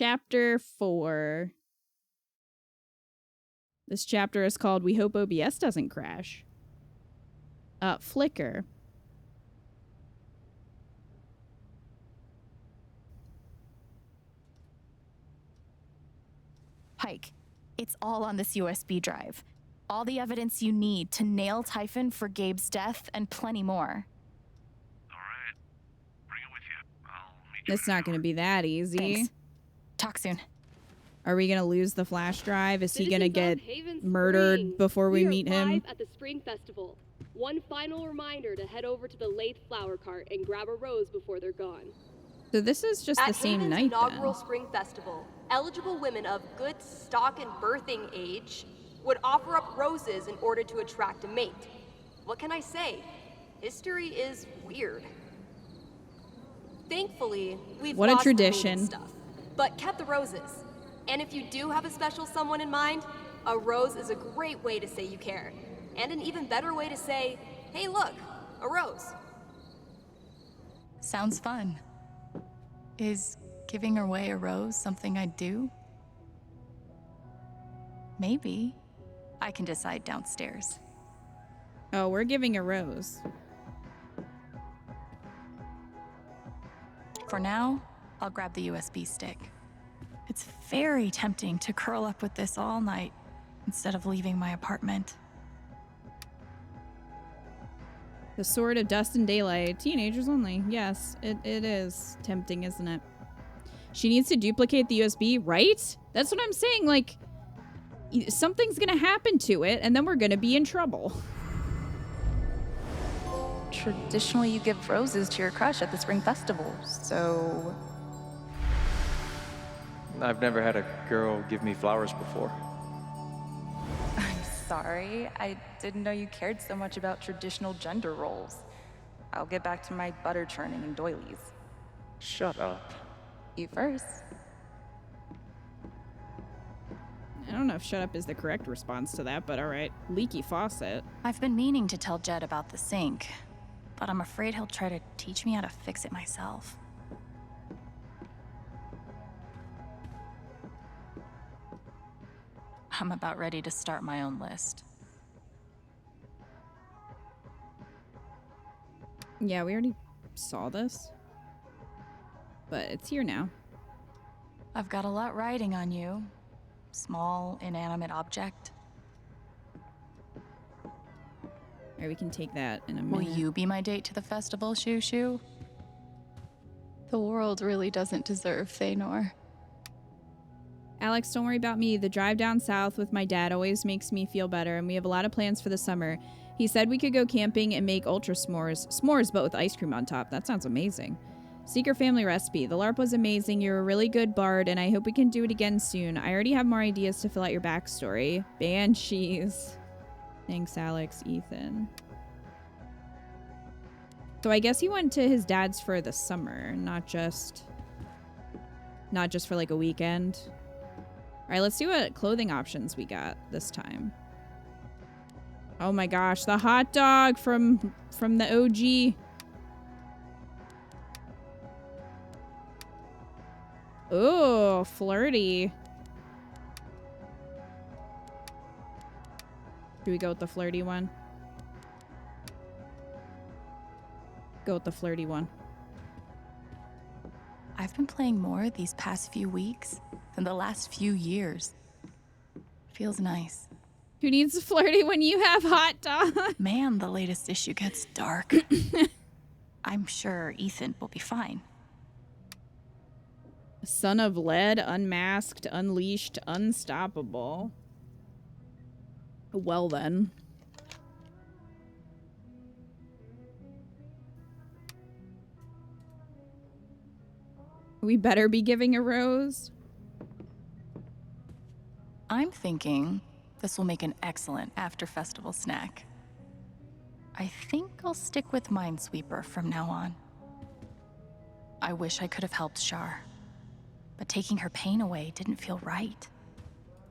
Chapter 4. This chapter is called We Hope OBS Doesn't Crash. Flicker. Pike, it's all on this USB drive. All the evidence you need to nail Typhon for Gabe's death and plenty more. All right. Bring it with you. I'll meet you. It's not going to be that easy. Thanks. Talk soon. Are we going to lose the flash drive? Is he going to get Haven murdered Spring. before we meet are him? live at the Spring Festival. One final reminder to head over to the Lathe Flower Cart and grab a rose before they're gone. So this is just the same Haven's night inaugural then. Spring Festival, eligible women of good stock and birthing age would offer up roses in order to attract a mate. What can I say? History is weird. Thankfully, we've What a lost the mating tradition. stuff, but kept the roses. And if you do have a special someone in mind, a rose is a great way to say you care. And an even better way to say, hey look, a rose. Sounds fun. Is giving away a rose something I'd do? Maybe. I can decide downstairs. Oh, we're giving a rose. For now, I'll grab the USB stick. It's very tempting to curl up with this all night instead of leaving my apartment. The Sword of Dust and Daylight. Teenagers only. Yes, it is tempting, isn't it? She needs to duplicate the USB, right? That's what I'm saying. Like, something's going to happen to it, and then we're going to be in trouble. Traditionally, you give roses to your crush at the Spring Festival, so... I've never had a girl give me flowers before. I'm sorry. I didn't know you cared so much about traditional gender roles. I'll get back to my butter churning and doilies. Shut up. You first. I don't know if shut up is the correct response to that, but alright. Leaky faucet. I've been meaning to tell Jed about the sink, but I'm afraid he'll try to teach me how to fix it myself. I'm about ready to start my own list. Yeah, we already saw this. But it's here now. I've got a lot riding on you. Small, inanimate object. Alright, we can take that in a Will minute. you be my date to the festival, Shoo Shoo? The world really doesn't deserve Feanor. Alex, don't worry about me. The drive down south with my dad always makes me feel better, and we have a lot of plans for the summer. He said we could go camping and make ultra s'mores. S'mores, but with ice cream on top. That sounds amazing. Secret family recipe. The LARP was amazing. You're a really good bard, and I hope we can do it again soon. I already have more ideas to fill out your backstory. Banshees. Thanks, Alex. Ethan. So I guess he went to his dad's for the summer, not just for like a weekend. All right, let's see what clothing options we got this time. Oh my gosh, the hot dog from the OG. Ooh, flirty. Do we go with the flirty one? Go with the flirty one. I've been playing more these past few weeks than the last few years. Feels nice. Who needs flirty when you have hot dog? Man, the latest issue gets dark. I'm sure Ethan will be fine. Son of Lead, unmasked, unleashed, unstoppable. Well then. We better be giving a rose. I'm thinking this will make an excellent after-festival snack. I think I'll stick with Minesweeper from now on. I wish I could have helped Shar, but taking her pain away didn't feel right.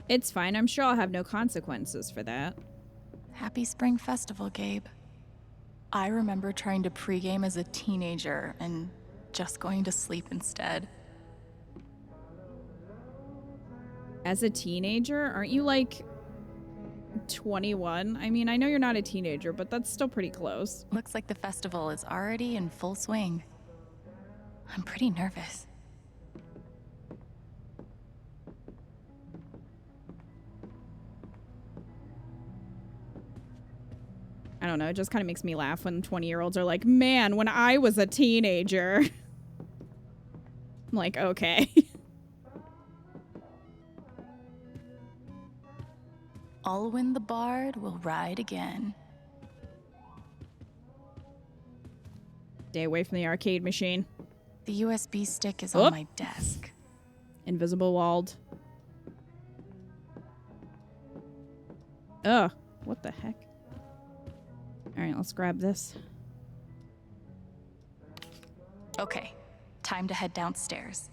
It's fine. I'm sure I'll have no consequences for that. Happy Spring Festival, Gabe. I remember trying to pregame as a teenager and just going to sleep instead. As a teenager? Aren't you like 21? I mean, I know you're not a teenager, but that's still pretty close. Looks like the festival is already in full swing. I'm pretty nervous. I don't know, it just kind of makes me laugh when 20-year-olds are like, man, when I was a teenager. I'm like, okay. Alwyn the Bard will ride again. Stay away from the arcade machine. The USB stick is Oh. on my desk. Invisible walled. Ugh, what the heck? Alright, let's grab this. Okay, time to head downstairs.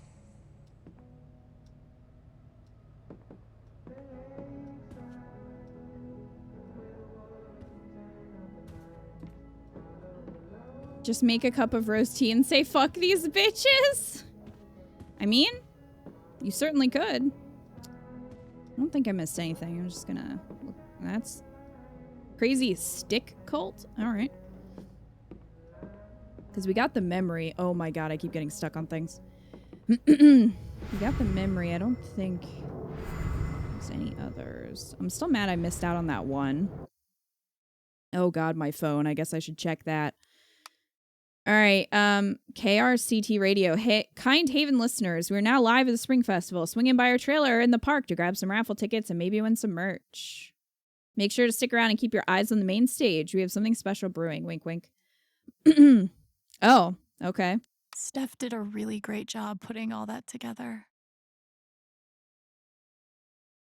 Just make a cup of rose tea and say, fuck these bitches? I mean, you certainly could. I don't think I missed anything. I'm just gonna... That's... Crazy stick cult? Alright. Because we got the memory. Oh my god, I keep getting stuck on things. We got the memory. I don't think there's any others. I'm still mad I missed out on that one. Oh god, my phone. I guess I should check that. All right, KRCT Radio. Hey, Kind Haven listeners, we're now live at the Spring Festival. Swing in by our trailer in the park to grab some raffle tickets and maybe win some merch. Make sure to stick around and keep your eyes on the main stage. We have something special brewing. Wink, wink. Oh, okay. Steph did a really great job putting all that together.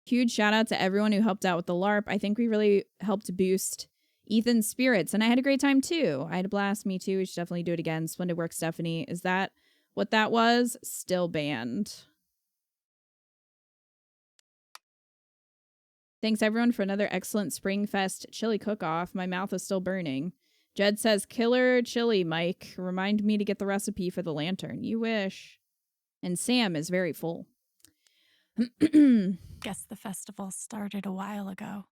Huge shout out to everyone who helped out with the LARP. I think we really helped boost Ethan's spirits, and I had a great time too. I had a blast. Me too. We should definitely do it again. Splendid work, Stephanie. Is that what that was? Still banned. Thanks everyone for another excellent Spring Fest chili cook-off. My mouth is still burning. Jed says, killer chili, Mike. Remind me to get the recipe for the lantern. You wish. And Sam is very full. Guess the festival started a while ago.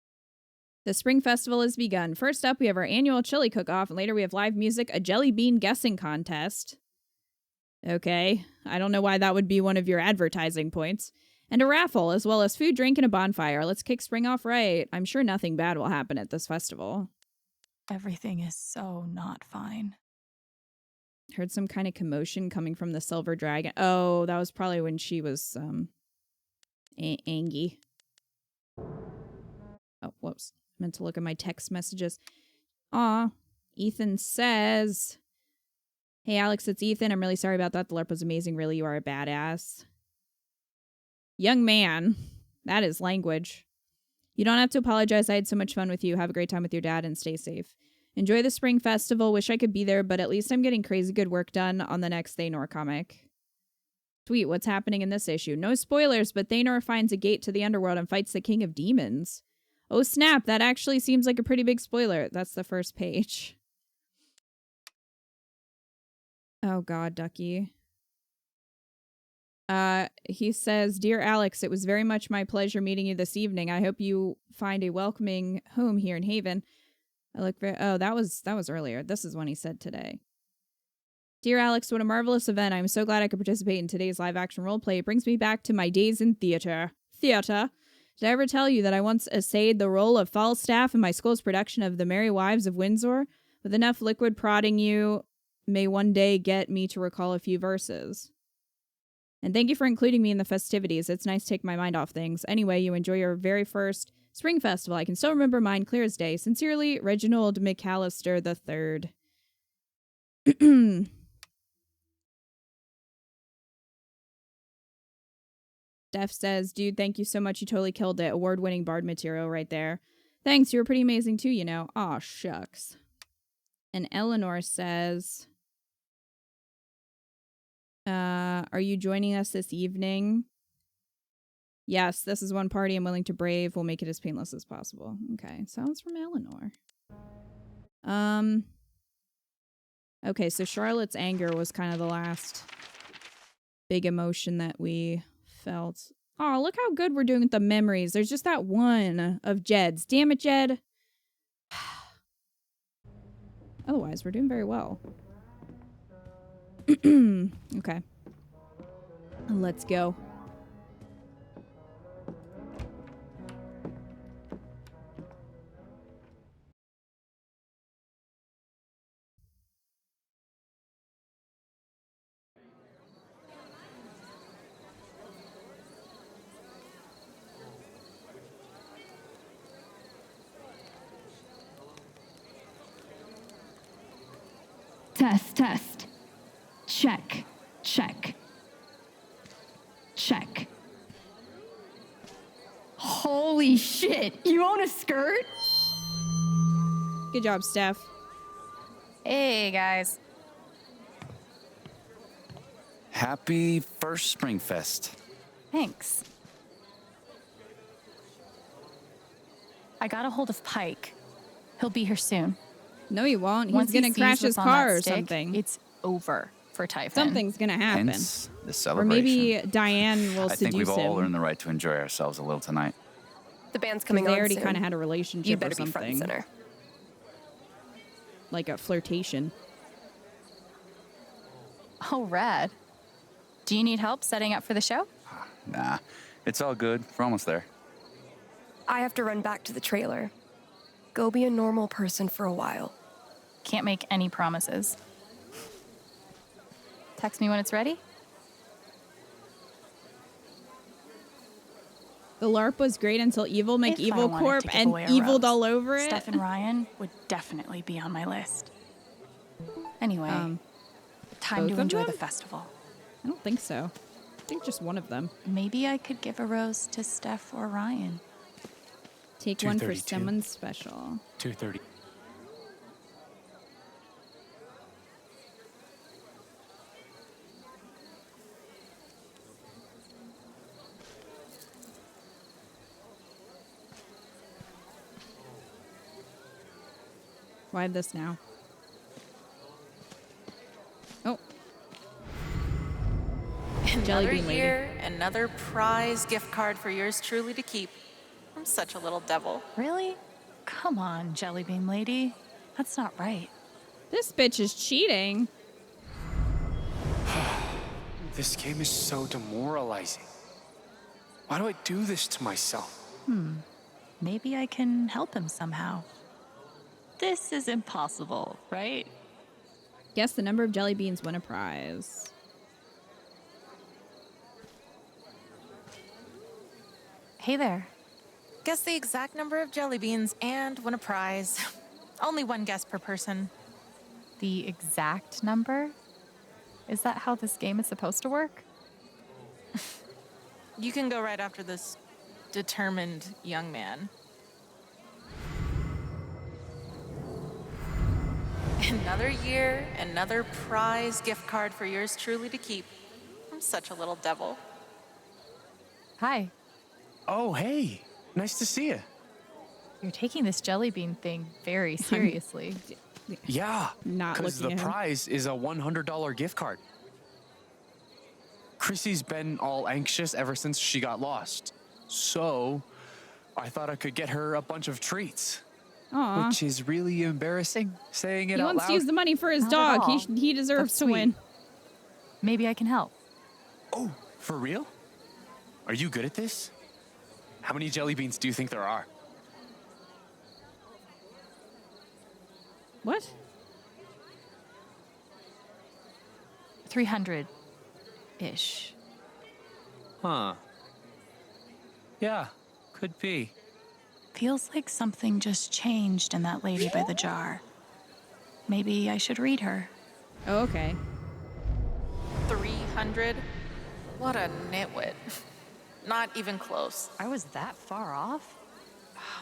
The Spring Festival has begun. First up, we have our annual chili cook-off, and later we have live music, a jelly bean guessing contest. Okay, I don't know why that would be one of your advertising points. And a raffle, as well as food, drink, and a bonfire. Let's kick spring off right. I'm sure nothing bad will happen at this festival. Everything is so not fine. Heard some kind of commotion coming from the Silver Dragon. Oh, that was probably when she was, Angie. Oh, whoops. Meant to look at my text messages. Aw, Ethan says, hey, Alex, it's Ethan. I'm really sorry about that. The LARP was amazing. Really, you are a badass. Young man. That is language. You don't have to apologize. I had so much fun with you. Have a great time with your dad and stay safe. Enjoy the Spring Festival. Wish I could be there, but at least I'm getting crazy good work done on the next Thanor comic. Sweet, what's happening in this issue? No spoilers, but Thanor finds a gate to the underworld and fights the King of Demons. Oh snap, that actually seems like a pretty big spoiler. That's the first page. Oh god, Ducky. He says, Dear Alex, it was very much my pleasure meeting you this evening. I hope you find a welcoming home here in Haven. I look very... Oh, that was earlier. This is when he said today. Dear Alex, what a marvelous event. I'm so glad I could participate in today's live-action roleplay. It brings me back to my days in theater. Did I ever tell you that I once essayed the role of Falstaff in my school's production of The Merry Wives of Windsor? With enough liquid prodding you may one day get me to recall a few verses. And thank you for including me in the festivities. It's nice to take my mind off things. Anyway, you enjoy your very first Spring Festival. I can still remember mine clear as day. Sincerely, Reginald McAllister III. Steph says, dude, thank you so much. You totally killed it. Award-winning bard material right there. Thanks. You were pretty amazing too, you know. Aw, shucks. And Eleanor says, are you joining us this evening? Yes, this is one party I'm willing to brave. We'll make it as painless as possible. Okay, sounds from Eleanor. Okay, so Charlotte's anger was kind of the last big emotion that we felt. Oh, look how good we're doing with the memories. There's just that one of Jed's. Damn it, Jed. Otherwise, we're doing very well. Okay. Let's go. Test. Check. Holy shit, you own a skirt? Good job, Steph. Hey, guys. Happy first Springfest. Thanks. I got a hold of Pike. He'll be here soon. No, he won't. He's Once he gonna sees crash his what's on that car or stick, something. It's over for Typhon. Something's gonna happen. Hence the Or celebration. maybe Diane will I think we've seduce all him. earned the right to enjoy ourselves a little tonight. The band's 'Cause coming they on already soon. kind of had a relationship You or better be front something. and center. Like a flirtation. Oh, rad. Do you need help setting up for the show? Nah, it's all good. We're almost there. I have to run back to the trailer. Go be a normal person for a while. Can't make any promises. Text me when it's ready. The LARP was great until Evil If I Evil wanted Corp to give and away a eviled rose, all over it. Steph and Ryan would definitely be on my list. Anyway, time both to of enjoy the them? festival. I don't think so. I think just one of them. Maybe I could give a rose to Steph or Ryan. Take one for 232. someone special. 2:30. Why this now? Oh. Jelly Another bean lady. year, another prize gift card for yours truly to keep. I'm such a little devil. Really? Come on, Jelly Bean Lady. That's not right. This bitch is cheating. This game is so demoralizing. Why do I do this to myself? Maybe I can help him somehow. This is impossible, right? Guess the number of jelly beans win a prize. Hey there. Guess the exact number of jelly beans and win a prize. Only one guess per person. The exact number? Is that how this game is supposed to work? You can go right after this determined young man. Another year, another prize gift card for yours truly to keep. I'm such a little devil. Hi. Oh, hey. Nice to see you. You're taking this jelly bean thing very seriously. Yeah. Not Because looking the at him. prize is a $100 gift card. Chrissy's been all anxious ever since she got lost. So I thought I could get her a bunch of treats. Aw. Which is really embarrassing, saying it He out wants loud. to use the money for his Not dog. at all. He deserves That's to sweet. win. Maybe I can help. Oh, for real? Are you good at this? How many jelly beans do you think there are? What? 300-ish. Huh. Yeah, could be. Feels like something just changed in that lady by the jar. Maybe I should read her. Oh, okay. 300? What a nitwit. Not even close. I was that far off?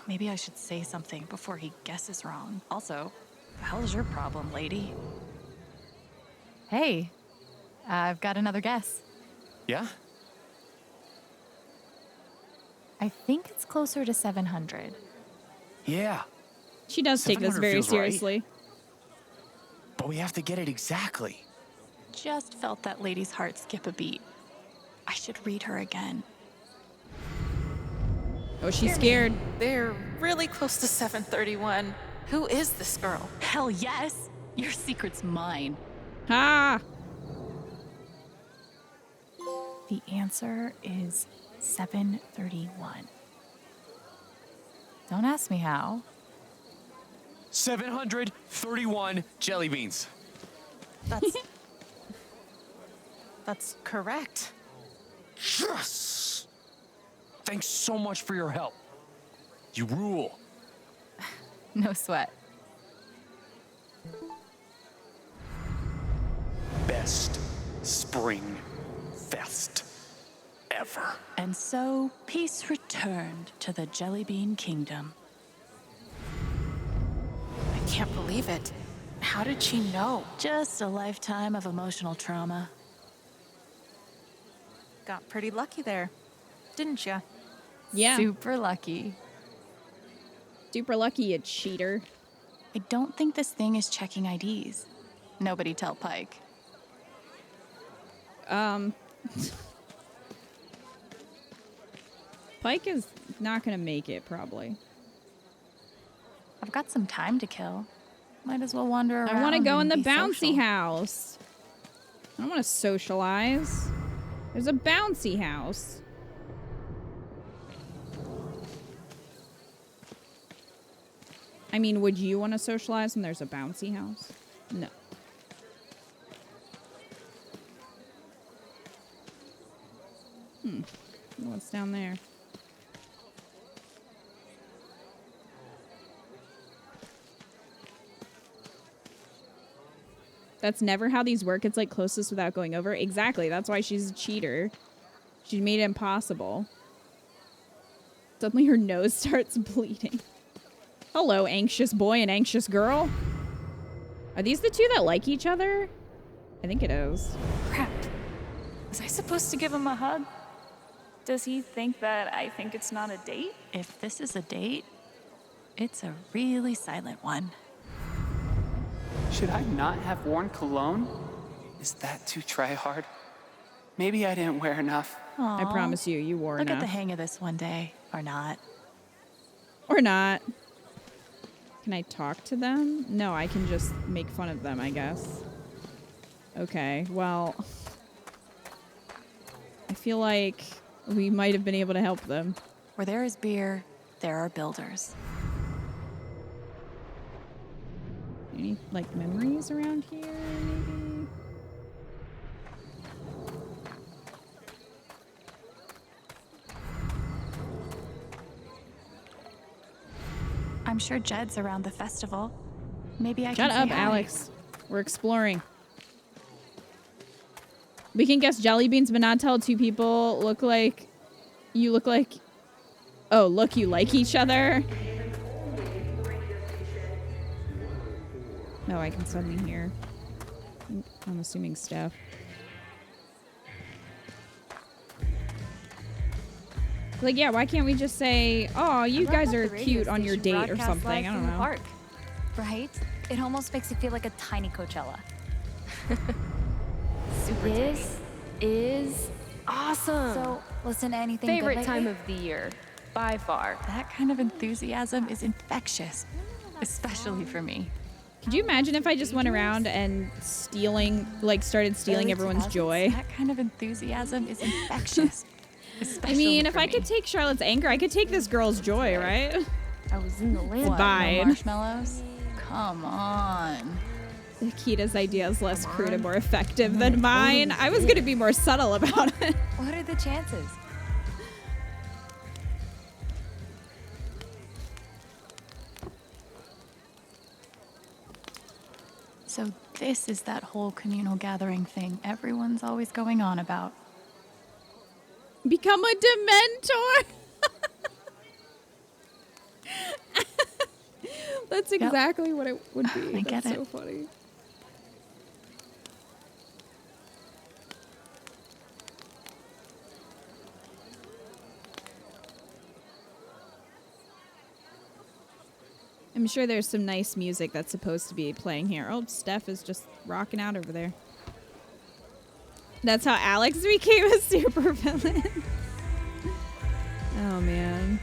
Maybe I should say something before he guesses wrong. Also, the hell is your problem, lady? Hey, I've got another guess. Yeah? I think it's closer to 700. Yeah. She does take this 700 very feels right. seriously. But we have to get it exactly. Just felt that lady's heart skip a beat. I should read her again. Oh, she's Hear me. scared. They're really close to 731. Who is this girl? Hell yes! Your secret's mine. Ha! The answer is 731. Don't ask me how. 731 jelly beans. That's correct. Yes! Thanks so much for your help. You rule. No sweat. Best spring fest ever. And so, peace returned to the Jelly Bean Kingdom. I can't believe it. How did she know? Just a lifetime of emotional trauma. Got pretty lucky there, didn't ya? Yeah. Super lucky. Super lucky, you cheater. I don't think this thing is checking IDs. Nobody tell Pike. Pike is not gonna make it, probably. I've got some time to kill. Might as well wander around. I want to go in and the be bouncy social. house. I don't want to socialize. There's a bouncy house. I mean, would you want to socialize when there's a bouncy house? No. What's down there? That's never how these work. It's like closest without going over. Exactly. That's why she's a cheater. She made it impossible. Suddenly her nose starts bleeding. Hello, anxious boy and anxious girl. Are these the two that like each other? I think it is. Crap. Was I supposed to give him a hug? Does he think that I think it's not a date? If this is a date, it's a really silent one. Should I not have worn cologne? Is that too try-hard? Maybe I didn't wear enough. I promise you, you wore Look enough. at the hang of this one day, or not. Or not. Can I talk to them? No, I can just make fun of them, I guess. Okay, well... I feel like we might have been able to help them. Where there is beer, there are builders. Any, like, memories around here, maybe? I'm sure Jed's around the festival. Maybe I Shut can up, say hi. Alex. We're exploring. We can guess jelly beans, but not tell two people look like... You look like... Oh, look, you like each other? No, I can suddenly hear. I'm assuming Steph. Like, yeah, why can't we just say, oh, you guys are cute on your date or something? I don't know. Park, right? It almost makes you feel like a tiny Coachella. This is awesome. So, listen to anything Favorite good time lately? of the year, by far. That kind of enthusiasm is infectious, especially for me. Could you imagine if I just went around and started stealing everyone's joy? That kind of enthusiasm is infectious. I mean, if I could take Charlotte's anger, I could take this girl's joy, right? I was in the land. What, Bye. no marshmallows? Come on. Akita's idea is less crude and more effective than mine. I was going to be more subtle about it. What are the chances? So this is that whole communal gathering thing everyone's always going on about. Become a Dementor! That's exactly what it would be. I get That's it. so funny. I'm sure there's some nice music that's supposed to be playing here. Oh, Steph is just rocking out over there. That's how Alex became a supervillain. Oh, man.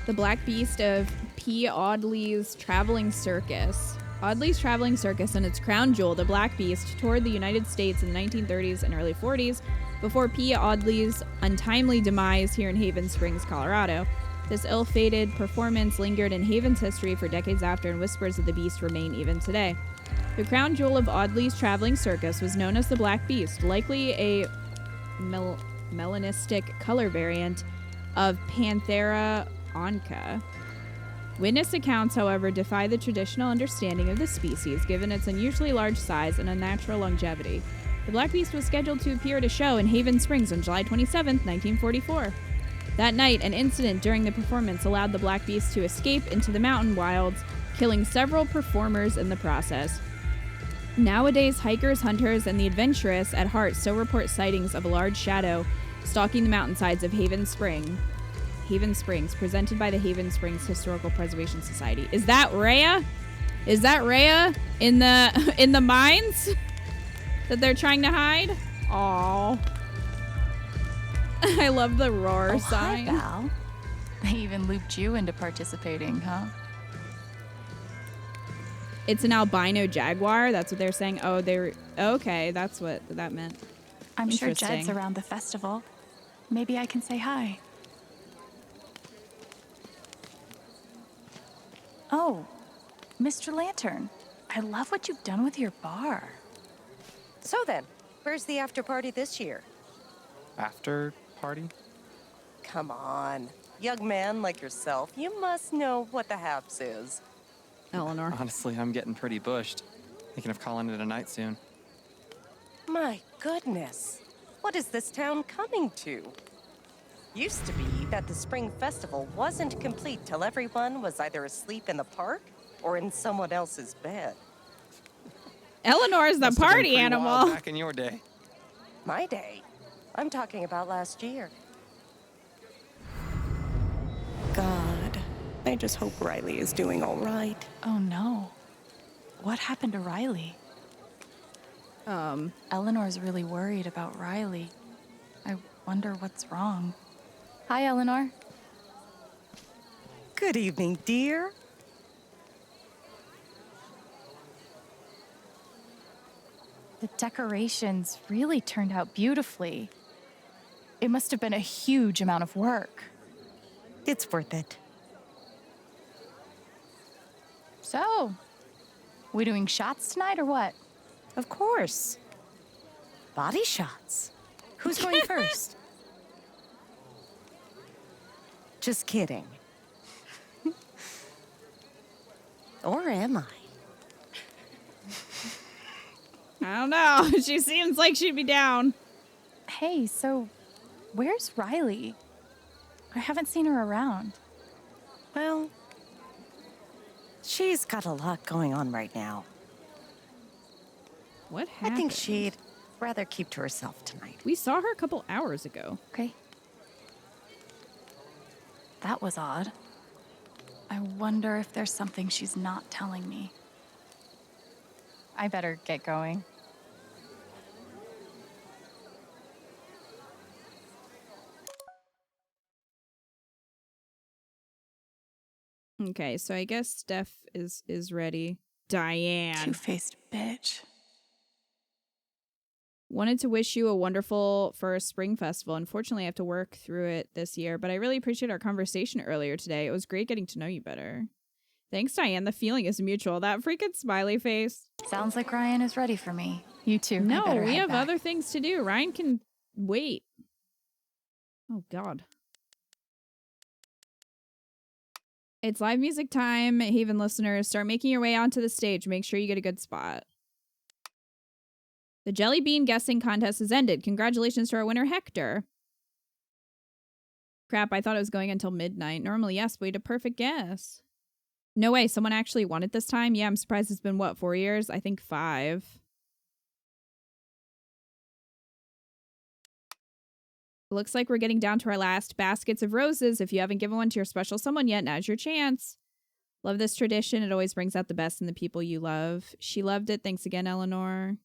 The Black Beast of P. Audley's Traveling Circus. Audley's Traveling Circus and its crown jewel, the Black Beast, toured the United States in the 1930s and early 40s before P. Audley's untimely demise here in Haven Springs, Colorado. This ill-fated performance lingered in Haven's history for decades after, and whispers of the beast remain even today. The crown jewel of Audley's Traveling Circus was known as the Black Beast, likely a melanistic color variant of Panthera onca. Witness accounts, however, defy the traditional understanding of the species, given its unusually large size and unnatural longevity. The Black Beast was scheduled to appear at a show in Haven Springs on July 27, 1944. That night, an incident during the performance allowed the Black Beast to escape into the mountain wilds, killing several performers in the process. Nowadays, hikers, hunters, and the adventurous at heart still report sightings of a large shadow stalking the mountainsides of Haven Springs, presented by the Haven Springs Historical Preservation Society. Is that Rhea? Is that Rhea in the mines that they're trying to hide? Aww. I love the roar sign. Hi, Val. They even looped you into participating, huh? It's an albino jaguar. That's what they're saying. Oh, they're okay. That's what that meant. I'm sure Jed's around the festival. Maybe I can say hi. Oh, Mr. Lantern. I love what you've done with your bar. So then, where's the after party this year? After party? Come on. Young man like yourself, you must know what the haps is. Eleanor. Honestly, I'm getting pretty bushed. Thinking of calling it a night soon. My goodness. What is this town coming to? Used to be that the spring festival wasn't complete till everyone was either asleep in the park or in someone else's bed. Eleanor's the party animal. Back in your day. My day? I'm talking about last year. God, I just hope Riley is doing all right. Oh no. What happened to Riley? Eleanor's really worried about Riley. I wonder what's wrong. Hi, Eleanor. Good evening, dear. The decorations really turned out beautifully. It must have been a huge amount of work. It's worth it. So, we doing shots tonight or what? Of course. Body shots. Who's going first? Just kidding. Or am I? I don't know. She seems like she'd be down. Hey, so where's Riley? I haven't seen her around. Well, she's got a lot going on right now. What happened? I think she'd rather keep to herself tonight. We saw her a couple hours ago. Okay. That was odd. I wonder if there's something she's not telling me. I better get going. Okay, so I guess Steph is ready. Diane. Two-faced bitch. Wanted to wish you a wonderful first spring festival. Unfortunately, I have to work through it this year, but I really appreciate our conversation earlier today. It was great getting to know you better. Thanks, Diane. The feeling is mutual. That freaking smiley face. Sounds like Ryan is ready for me. You too. No, we have other things to do. Ryan can wait. Oh, God. It's live music time. Haven listeners, start making your way onto the stage. Make sure you get a good spot. The Jelly Bean guessing contest has ended. Congratulations to our winner, Hector. Crap, I thought it was going until midnight. Normally, yes, we had a perfect guess. No way, someone actually won it this time? Yeah, I'm surprised it's been, what, 4 years? I think 5. Looks like we're getting down to our last baskets of roses. If you haven't given one to your special someone yet, now's your chance. Love this tradition. It always brings out the best in the people you love. She loved it. Thanks again, Eleanor.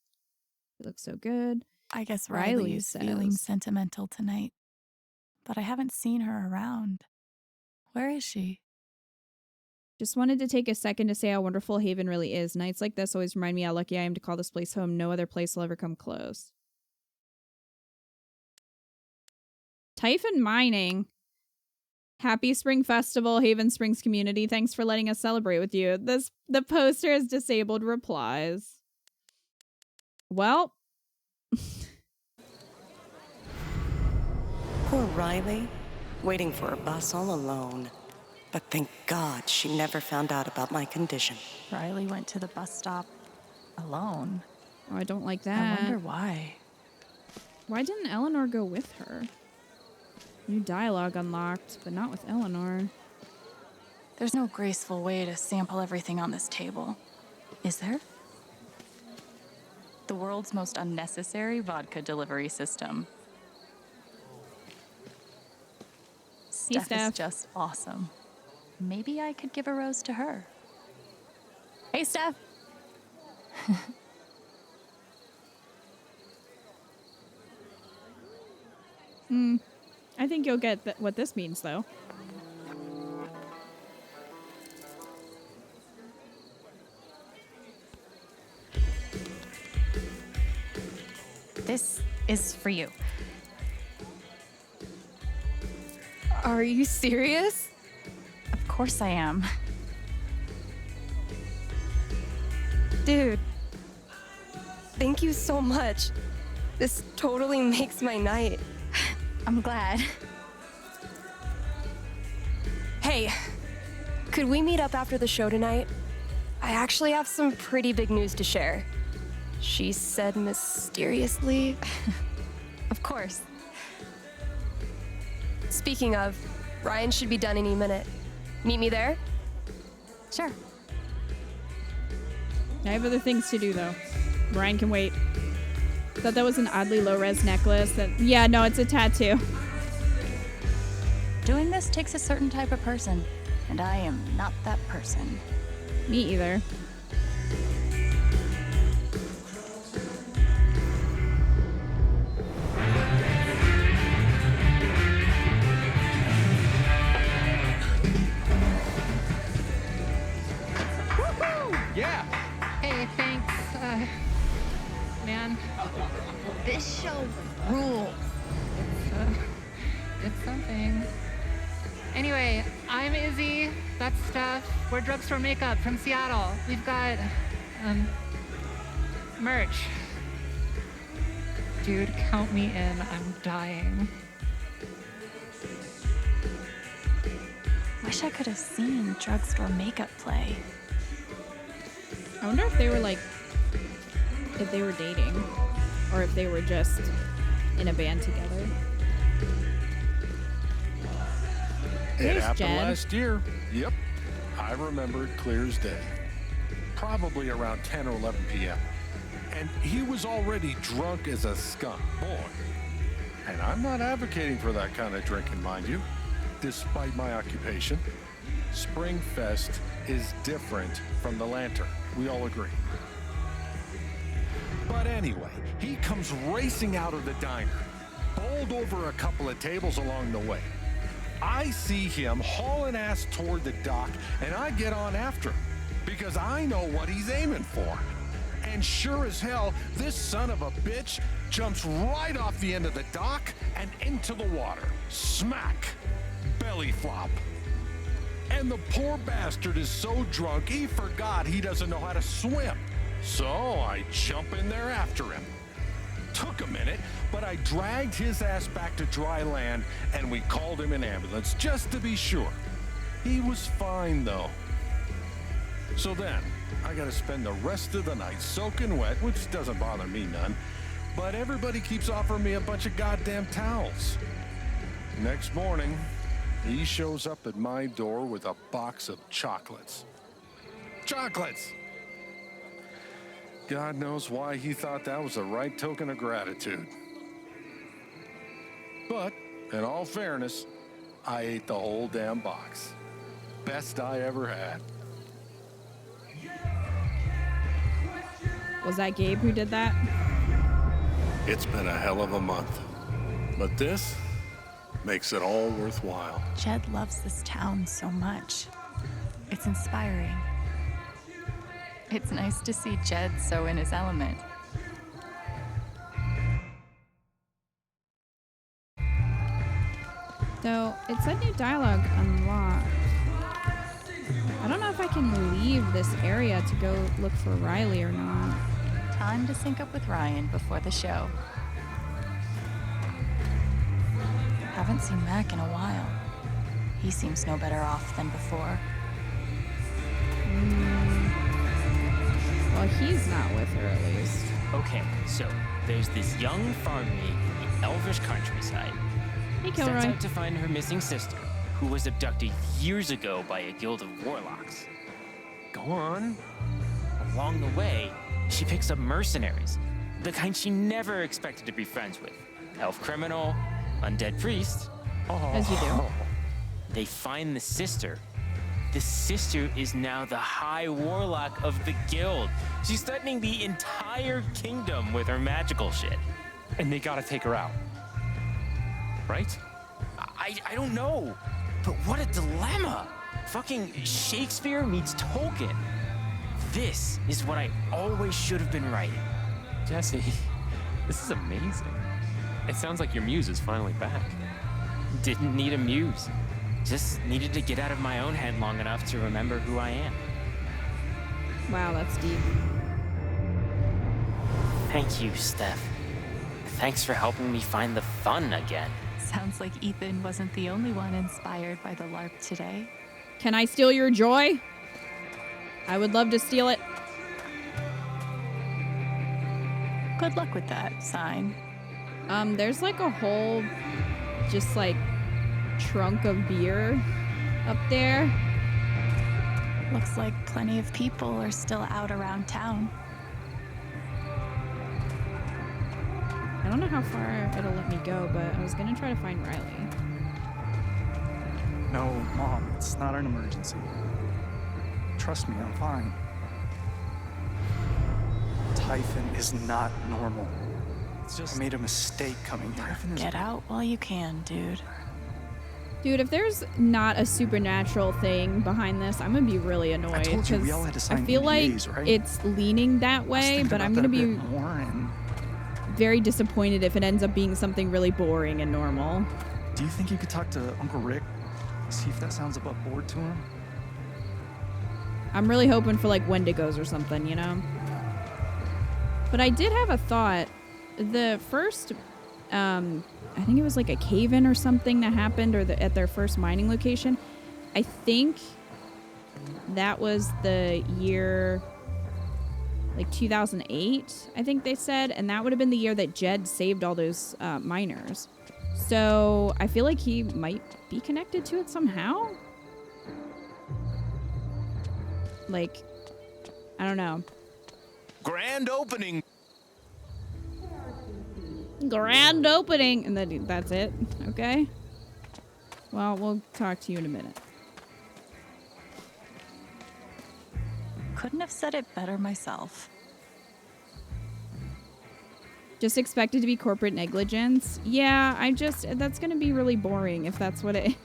You look so good. I guess Riley Riley is says, feeling sentimental tonight, but I haven't seen her around. Where is she? Just wanted to take a second to say how wonderful Haven really is. Nights like this always remind me how lucky I am to call this place home. No other place will ever come close. Typhon Mining. Happy Spring Festival, Haven Springs community. Thanks for letting us celebrate with you. The poster has disabled replies. Well. Poor Riley, waiting for a bus all alone. But thank God she never found out about my condition. Riley went to the bus stop alone. Oh, I don't like that. I wonder why. Why didn't Eleanor go with her? New dialogue unlocked, but not with Eleanor. There's no graceful way to sample everything on this table. Is there? The world's most unnecessary vodka delivery system. Steph is just awesome. Maybe I could give a rose to her. Hey, Steph. I think you'll get what this means, though. This is for you. Are you serious? Of course I am. Dude, thank you so much. This totally makes my night. I'm glad. Hey, could we meet up after the show tonight? I actually have some pretty big news to share. She said mysteriously. Of course. Speaking of, Ryan should be done any minute. Meet me there? Sure. I have other things to do, though. Ryan can wait. Thought that was an oddly low-res necklace. Yeah, no, it's a tattoo. Doing this takes a certain type of person, and I am not that person. Me either. Yeah. Hey, thanks, man. This show rules. It's something. Anyway, I'm Izzy. That's Steph. We're Drugstore Makeup from Seattle. We've got, merch. Dude, count me in. I'm dying. Wish I could have seen Drugstore Makeup play. I wonder if they were if they were dating, or if they were just in a band together. It happened Jen. last year. Yep. I remember it clear as day. Probably around 10 or 11 p.m. And he was already drunk as a skunk. Boy. And I'm not advocating for that kind of drinking, mind you. Despite my occupation, Spring Fest is different from the Lantern. We all agree. But anyway, he comes racing out of the diner, bowled over a couple of tables along the way. I see him hauling ass toward the dock, and I get on after him because I know what he's aiming for. And sure as hell, this son of a bitch jumps right off the end of the dock and into the water. Smack! Belly flop. And the poor bastard is so drunk he forgot he doesn't know how to swim. So I jump in there after him. Took a minute, but I dragged his ass back to dry land and we called him an ambulance just to be sure. He was fine though. So then, I gotta spend the rest of the night soaking wet, which doesn't bother me none, but everybody keeps offering me a bunch of goddamn towels. Next morning, he shows up at my door with a box of chocolates. Chocolates! God knows why he thought that was the right token of gratitude. But, in all fairness, I ate the whole damn box. Best I ever had. Was that Gabe who did that? It's been a hell of a month. But this makes it all worthwhile. Jed loves this town so much. It's inspiring. It's nice to see Jed so in his element. So, it said new dialogue unlocked. I don't know if I can leave this area to go look for Riley or not. Time to sync up with Ryan before the show. Haven't seen Mac in a while. He seems no better off than before. Well, he's not with her at least. Okay, so there's this young farm maid in the Elvish countryside. Hey, Sets Kilroy. out to find her missing sister, who was abducted years ago by a guild of warlocks. Go on. Along the way, she picks up mercenaries, the kind she never expected to be friends with. Elf criminal, undead priest. As you do. They find the sister. The sister is now the high warlock of the guild. She's threatening the entire kingdom with her magical shit. And they gotta take her out. Right? I don't know, but what a dilemma. Fucking Shakespeare meets Tolkien. This is what I always should have been writing. Jesse, this is amazing. It sounds like your muse is finally back. Didn't need a muse. Just needed to get out of my own head long enough to remember who I am. Wow, that's deep. Thank you, Steph. Thanks for helping me find the fun again. Sounds like Ethan wasn't the only one inspired by the LARP today. Can I steal your joy? I would love to steal it. Good luck with that, sign. There's like a whole just like trunk of beer up there. Looks like plenty of people are still out around town. I don't know how far it'll let me go, but I was gonna try to find Riley. No, Mom, it's not an emergency. Trust me, I'm fine. Typhon is not normal. It's just I made a mistake coming here. Get out while you can, dude. Dude, if there's not a supernatural thing behind this, I'm gonna be really annoyed. I told you we because all had to sign I feel NDAs, like right? it's leaning that way, but I'm gonna be very disappointed if it ends up being something really boring and normal. Do you think you could talk to Uncle Rick? See if that sounds above board to him? I'm really hoping for like Wendigos or something, you know? But I did have a thought. The first, I think it was like a cave-in or something that happened or at their first mining location. I think that was the year, like 2008, I think they said. And that would have been the year that Jed saved all those miners. So I feel like he might be connected to it somehow. Like, I don't know. Grand opening. Grand opening. And then that's it. Okay. Well, we'll talk to you in a minute. Couldn't have said it better myself. Just expect it to be corporate negligence. Yeah, that's going to be really boring if that's what it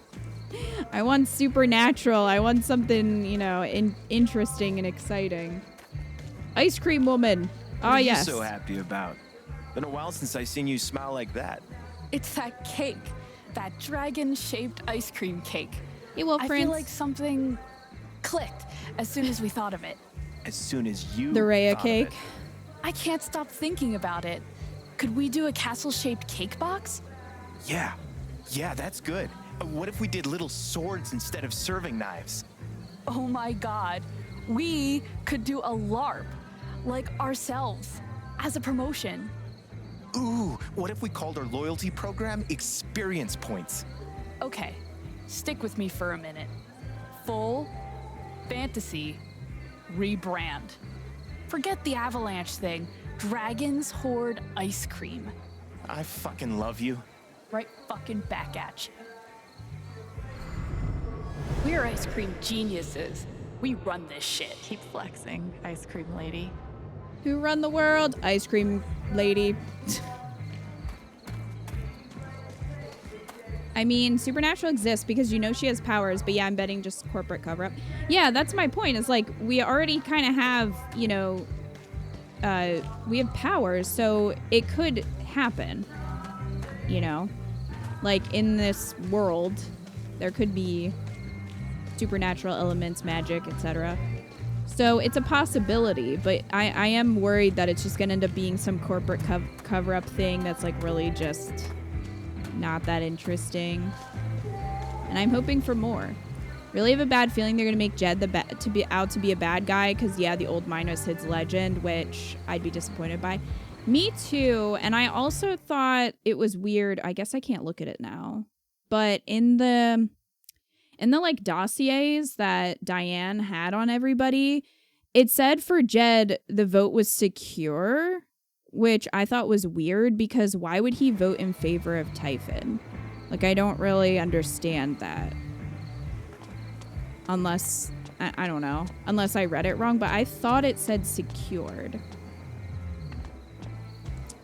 I want supernatural. I want something, you know, interesting and exciting. Ice cream woman. What are yes. you so happy about? Been a while since I seen you smile like that. It's that cake. That dragon-shaped ice cream cake. Yeah, well, I Prince. feel like something clicked as soon as we thought of it. As soon as you The Rhea thought of cake. it. I can't stop thinking about it. Could we do a castle-shaped cake box? Yeah, that's good. What if we did little swords instead of serving knives? Oh my god. We could do a LARP. Like ourselves. As a promotion. Ooh, what if we called our loyalty program Experience Points? Okay, stick with me for a minute. Full fantasy rebrand. Forget the avalanche thing. Dragon's Horde ice cream. I fucking love you. Right fucking back at you. We're ice cream geniuses. We run this shit. Keep flexing, ice cream lady. Who run the world? Ice cream lady. I mean, Supernatural exists because you know she has powers, but yeah, I'm betting just corporate cover-up. Yeah, that's my point. Is like, we already kind of have, you know, we have powers, so it could happen, you know? Like, in this world, there could be supernatural elements, magic, etc. So it's a possibility, but I am worried that it's just going to end up being some corporate cover-up thing that's like really just not that interesting. And I'm hoping for more. Really have a bad feeling they're going to make Jed to be a bad guy because, yeah, the old mine was his legend, which I'd be disappointed by. Me too. And I also thought it was weird. I guess I can't look at it now. But in the like dossiers that Diane had on everybody, it said for Jed the vote was secure, which I thought was weird because why would he vote in favor of Typhon? Like, I don't really understand that. Unless, I don't know, unless I read it wrong, but I thought it said secured.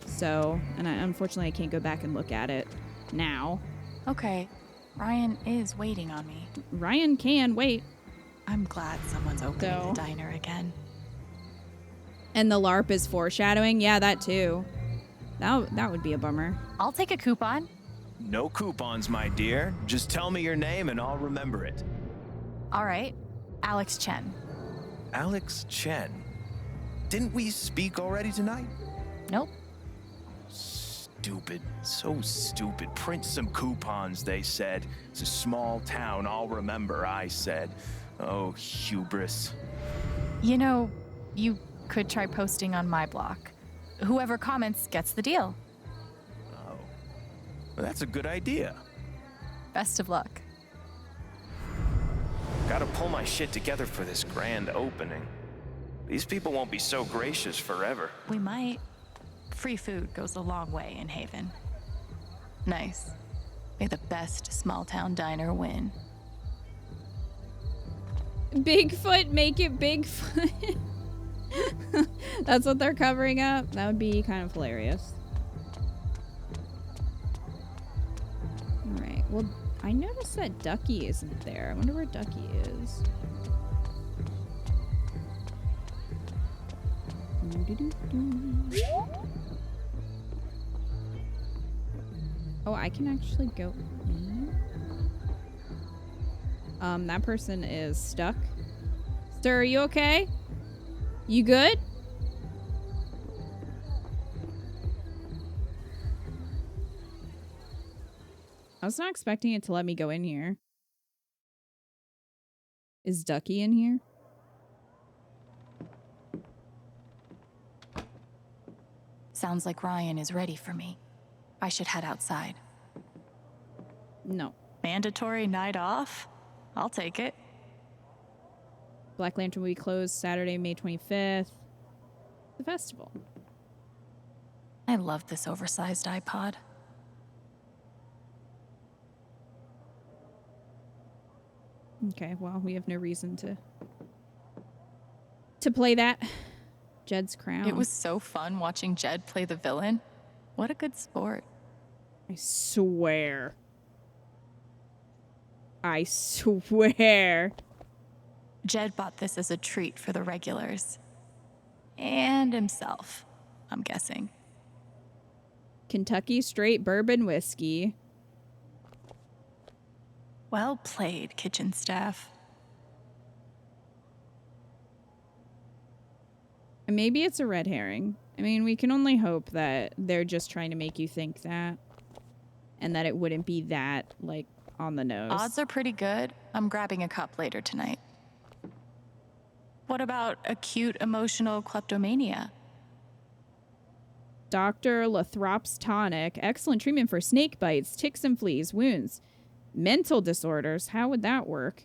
So, and unfortunately I can't go back and look at it now. Okay, Ryan is waiting on me. Ryan can wait. I'm glad someone's opening the diner again. And the LARP is foreshadowing? Yeah, that too. That would be a bummer. I'll take a coupon. No coupons, my dear. Just tell me your name and I'll remember it. All right. Alex Chen. Alex Chen. Didn't we speak already tonight? Nope. Stupid. So stupid. Print some coupons, they said. It's a small town, I'll remember, I said. Oh, hubris. You know, you could try posting on my block. Whoever comments gets the deal. Oh. Well, that's a good idea. Best of luck. Gotta pull my shit together for this grand opening. These people won't be so gracious forever. We might. Free food goes a long way in Haven. Nice. May the best small-town diner win. Bigfoot, make it Bigfoot. That's what they're covering up. That would be kind of hilarious. Alright, well, I noticed that Ducky isn't there. I wonder where Ducky is. Oh, I can actually go. That person is stuck. Sir, are you okay? You good? I was not expecting it to let me go in here. Is Ducky in here? Sounds like Ryan is ready for me. I should head outside. No. Mandatory night off? I'll take it. Black Lantern will be closed Saturday, May 25th. The festival. I love this oversized iPod. Okay, well, we have no reason to play that. Jed's crown. It was so fun watching Jed play the villain. What a good sport. I swear. I swear. Jed bought this as a treat for the regulars. And himself, I'm guessing. Kentucky straight bourbon whiskey. Well played, kitchen staff. And maybe it's a red herring. I mean, we can only hope that they're just trying to make you think that. And that it wouldn't be that, like, on the nose. Odds are pretty good. I'm grabbing a cup later tonight. What about acute emotional kleptomania? Dr. Lathrop's tonic. Excellent treatment for snake bites, ticks and fleas, wounds. Mental disorders. How would that work?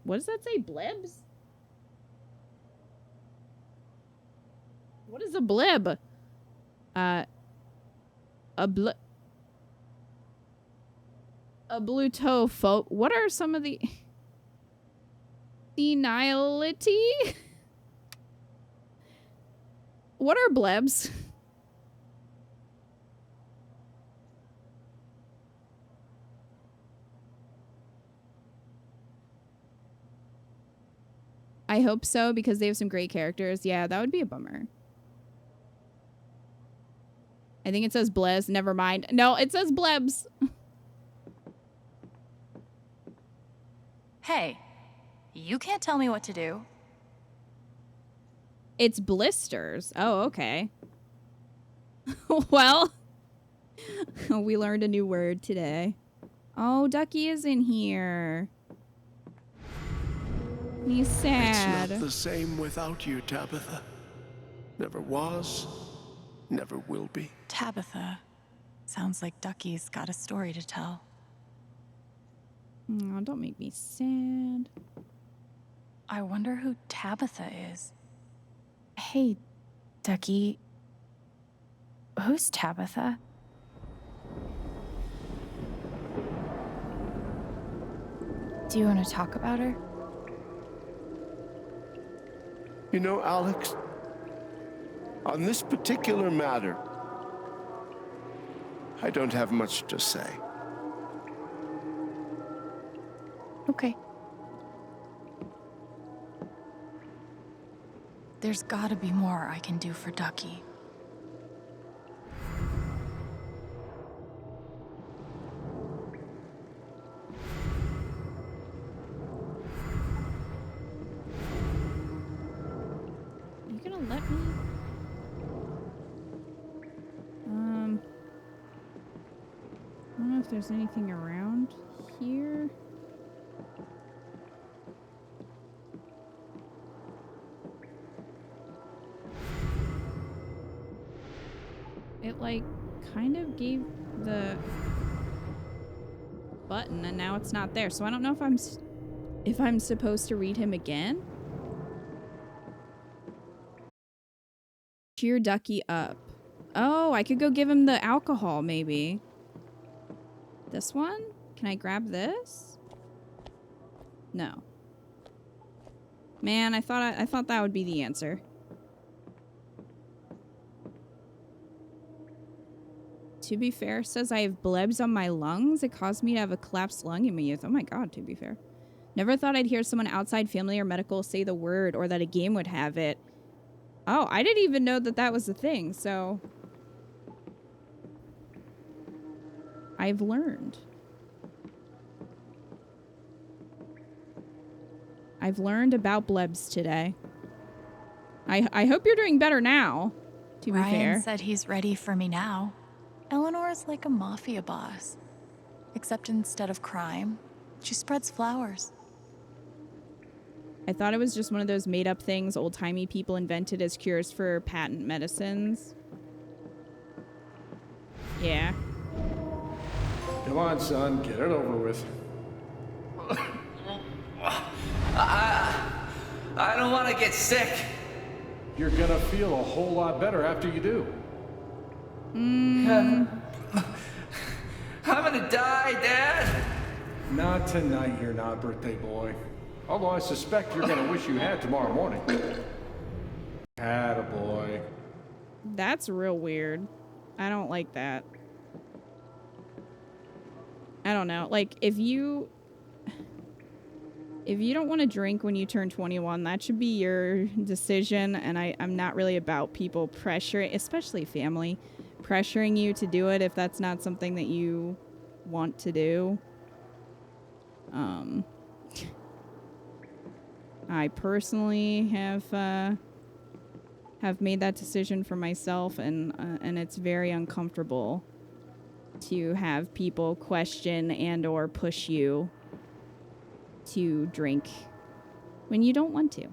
What does that say? Blebs? What is a bleb? A blutopho. What are some of the... Senility? What are blebs? I hope so, because they have some great characters. Yeah, that would be a bummer. I think it says Blez. Never mind. No, it says Blebs. Hey, you can't tell me what to do. It's blisters. Oh, okay. Well, we learned a new word today. Oh, Ducky is in here. He's sad. It's not the same without you, Tabitha. Never was, never will be. Tabitha. Sounds like Ducky's got a story to tell. Oh, don't make me sad. I wonder who Tabitha is. Hey, Ducky. Who's Tabitha? Do you want to talk about her? You know, Alex, on this particular matter, I don't have much to say. Okay. There's gotta be more I can do for Ducky. You gonna let me? I don't know if there's anything around here. It like kind of gave the button and now it's not there. So I don't know if I'm supposed to read him again. Cheer Ducky up. Oh, I could go give him the alcohol maybe. This one? Can I grab this? No. Man, I thought that would be the answer. To be fair, says I have blebs on my lungs. It caused me to have a collapsed lung in my youth. Oh my god, to be fair. Never thought I'd hear someone outside family or medical say the word or that a game would have it. Oh, I didn't even know that that was a thing, so... I've learned. I've learned about blebs today. I hope you're doing better now, to be fair. Ryan said he's ready for me now. Eleanor's like a mafia boss. Except instead of crime, she spreads flowers. I thought it was just one of those made-up things old-timey people invented as cures for patent medicines. Yeah. Come on, son, get it over with. I don't want to get sick. You're gonna feel a whole lot better after you do. I'm gonna die, Dad. Not tonight, you're not, birthday boy. Although I suspect you're gonna wish you had tomorrow morning. Attaboy. That's real weird. I don't like that. I don't know. Like, if you don't want to drink when you turn 21, that should be your decision. And I'm not really about people pressuring, especially family, pressuring you to do it if that's not something that you want to do. I personally have made that decision for myself, and it's very uncomfortable to have people question and or push you to drink when you don't want to.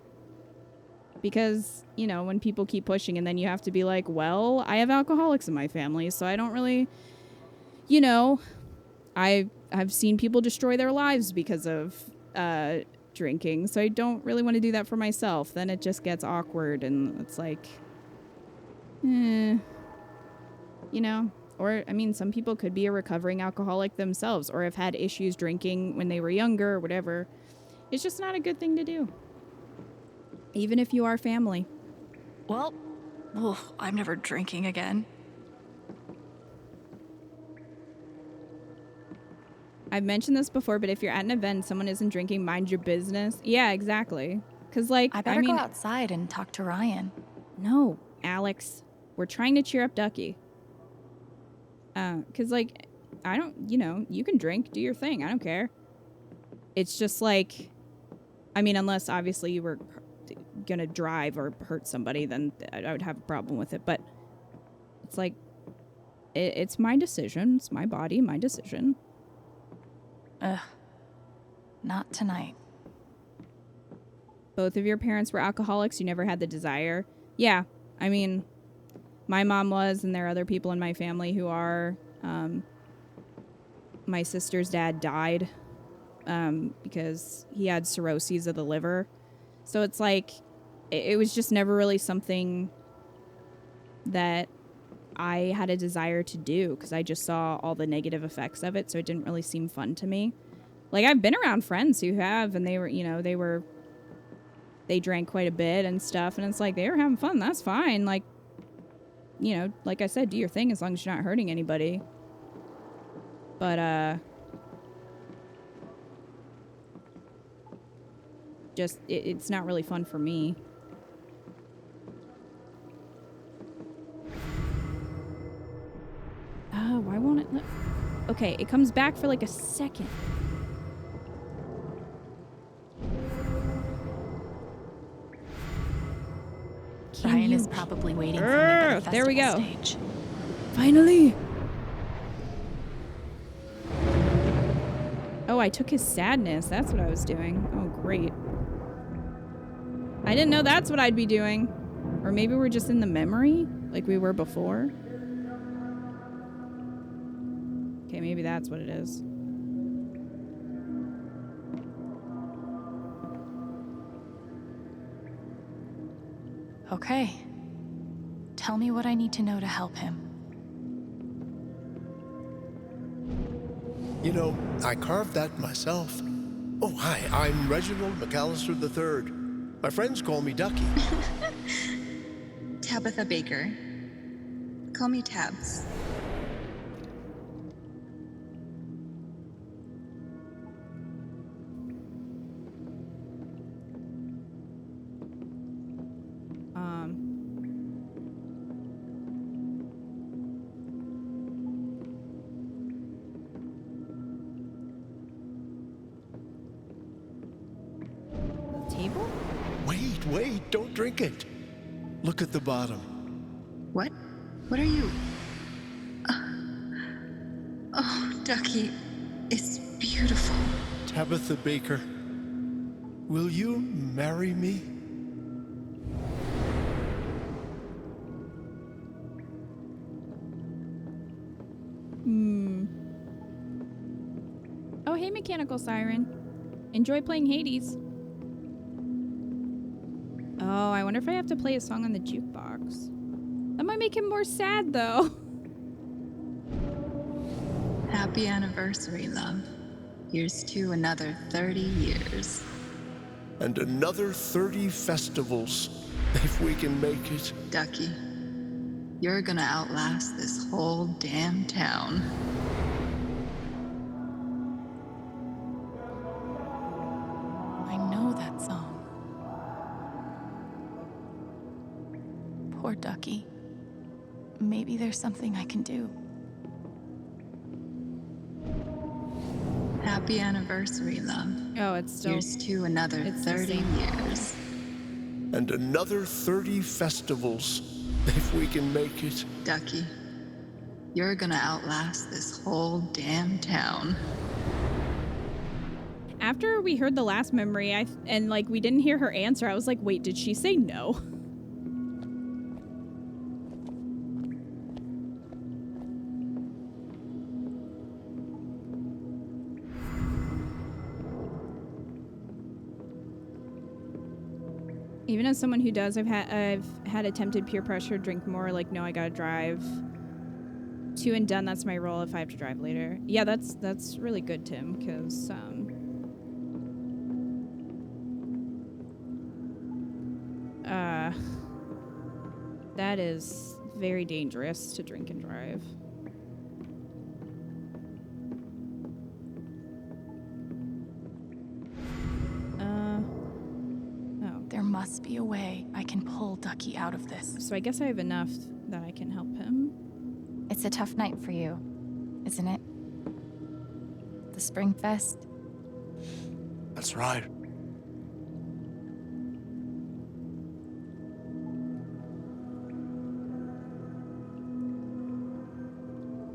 Because, you know, when people keep pushing and then you have to be like, well, I have alcoholics in my family, so I don't really, you know, I've seen people destroy their lives because of drinking, so I don't really want to do that for myself. Then it just gets awkward and it's like, you know. Or, I mean, some people could be a recovering alcoholic themselves or have had issues drinking when they were younger or whatever. It's just not a good thing to do. Even if you are family. Well, I'm never drinking again. I've mentioned this before, but if you're at an event and someone isn't drinking, mind your business. Yeah, exactly. Cause like, I better mean, go outside and talk to Ryan. No, Alex. We're trying to cheer up Ducky. Cause like, I don't, you can drink, do your thing. I don't care. It's just like, I mean, unless obviously you were gonna drive or hurt somebody, then I would have a problem with it. But it's like, it's my decision. It's my body, my decision. Ugh. Not tonight. Both of your parents were alcoholics. You never had the desire. Yeah, I mean, my mom was, and there are other people in my family who are. My sister's dad died because he had cirrhosis of the liver. So it's like, it was just never really something that I had a desire to do because I just saw all the negative effects of it. So it didn't really seem fun to me. Like, I've been around friends who have, and they were, they drank quite a bit and stuff. And it's like, they were having fun. That's fine. Like, like I said, do your thing as long as you're not hurting anybody. But, just, it's not really fun for me. Oh, why won't it? Okay, it comes back for like a second. Ryan is probably waiting for me by the There we go. festival stage. Finally. Oh, I took his sadness. That's what I was doing. Oh, great. I didn't know that's what I'd be doing. Or maybe we're just in the memory like we were before. Okay, maybe that's what it is. Okay. Tell me what I need to know to help him. You know, I carved that myself. Oh, hi, I'm Reginald McAllister III. My friends call me Ducky. Tabitha Baker. Call me Tabs. Table? Wait, don't drink it. Look at the bottom. What? What are you? Oh, Ducky, it's beautiful. Tabitha Baker, will you marry me? Oh, hey, Mechanical Siren. Enjoy playing Hades. Oh, I wonder if I have to play a song on the jukebox. That might make him more sad, though. Happy anniversary, love. Here's to another 30 years. And another 30 festivals, if we can make it. Ducky, you're gonna outlast this whole damn town. I know that song. Poor Ducky. Maybe there's something I can do. Happy anniversary, love. Oh, it's still... Here's to another 30 years. And another 30 festivals, if we can make it. Ducky, you're gonna outlast this whole damn town. After we heard the last memory, and like we didn't hear her answer, I was like, wait, did she say no? Even as someone who does, I've had attempted peer pressure, drink more, like, no, I gotta drive. 2 and done, that's my role if I have to drive later. Yeah, that's really good, Tim, because, that is very dangerous to drink and drive. must be a way I can pull Ducky out of this. So I guess I have enough that I can help him. It's a tough night for you, isn't it? The Spring Fest. That's right.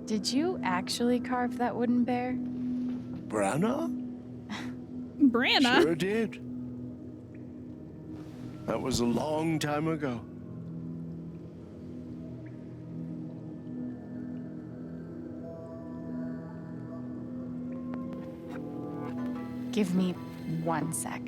Did you actually carve that wooden bear? Branna? Branna? Sure did. That was a long time ago. Give me 1 sec.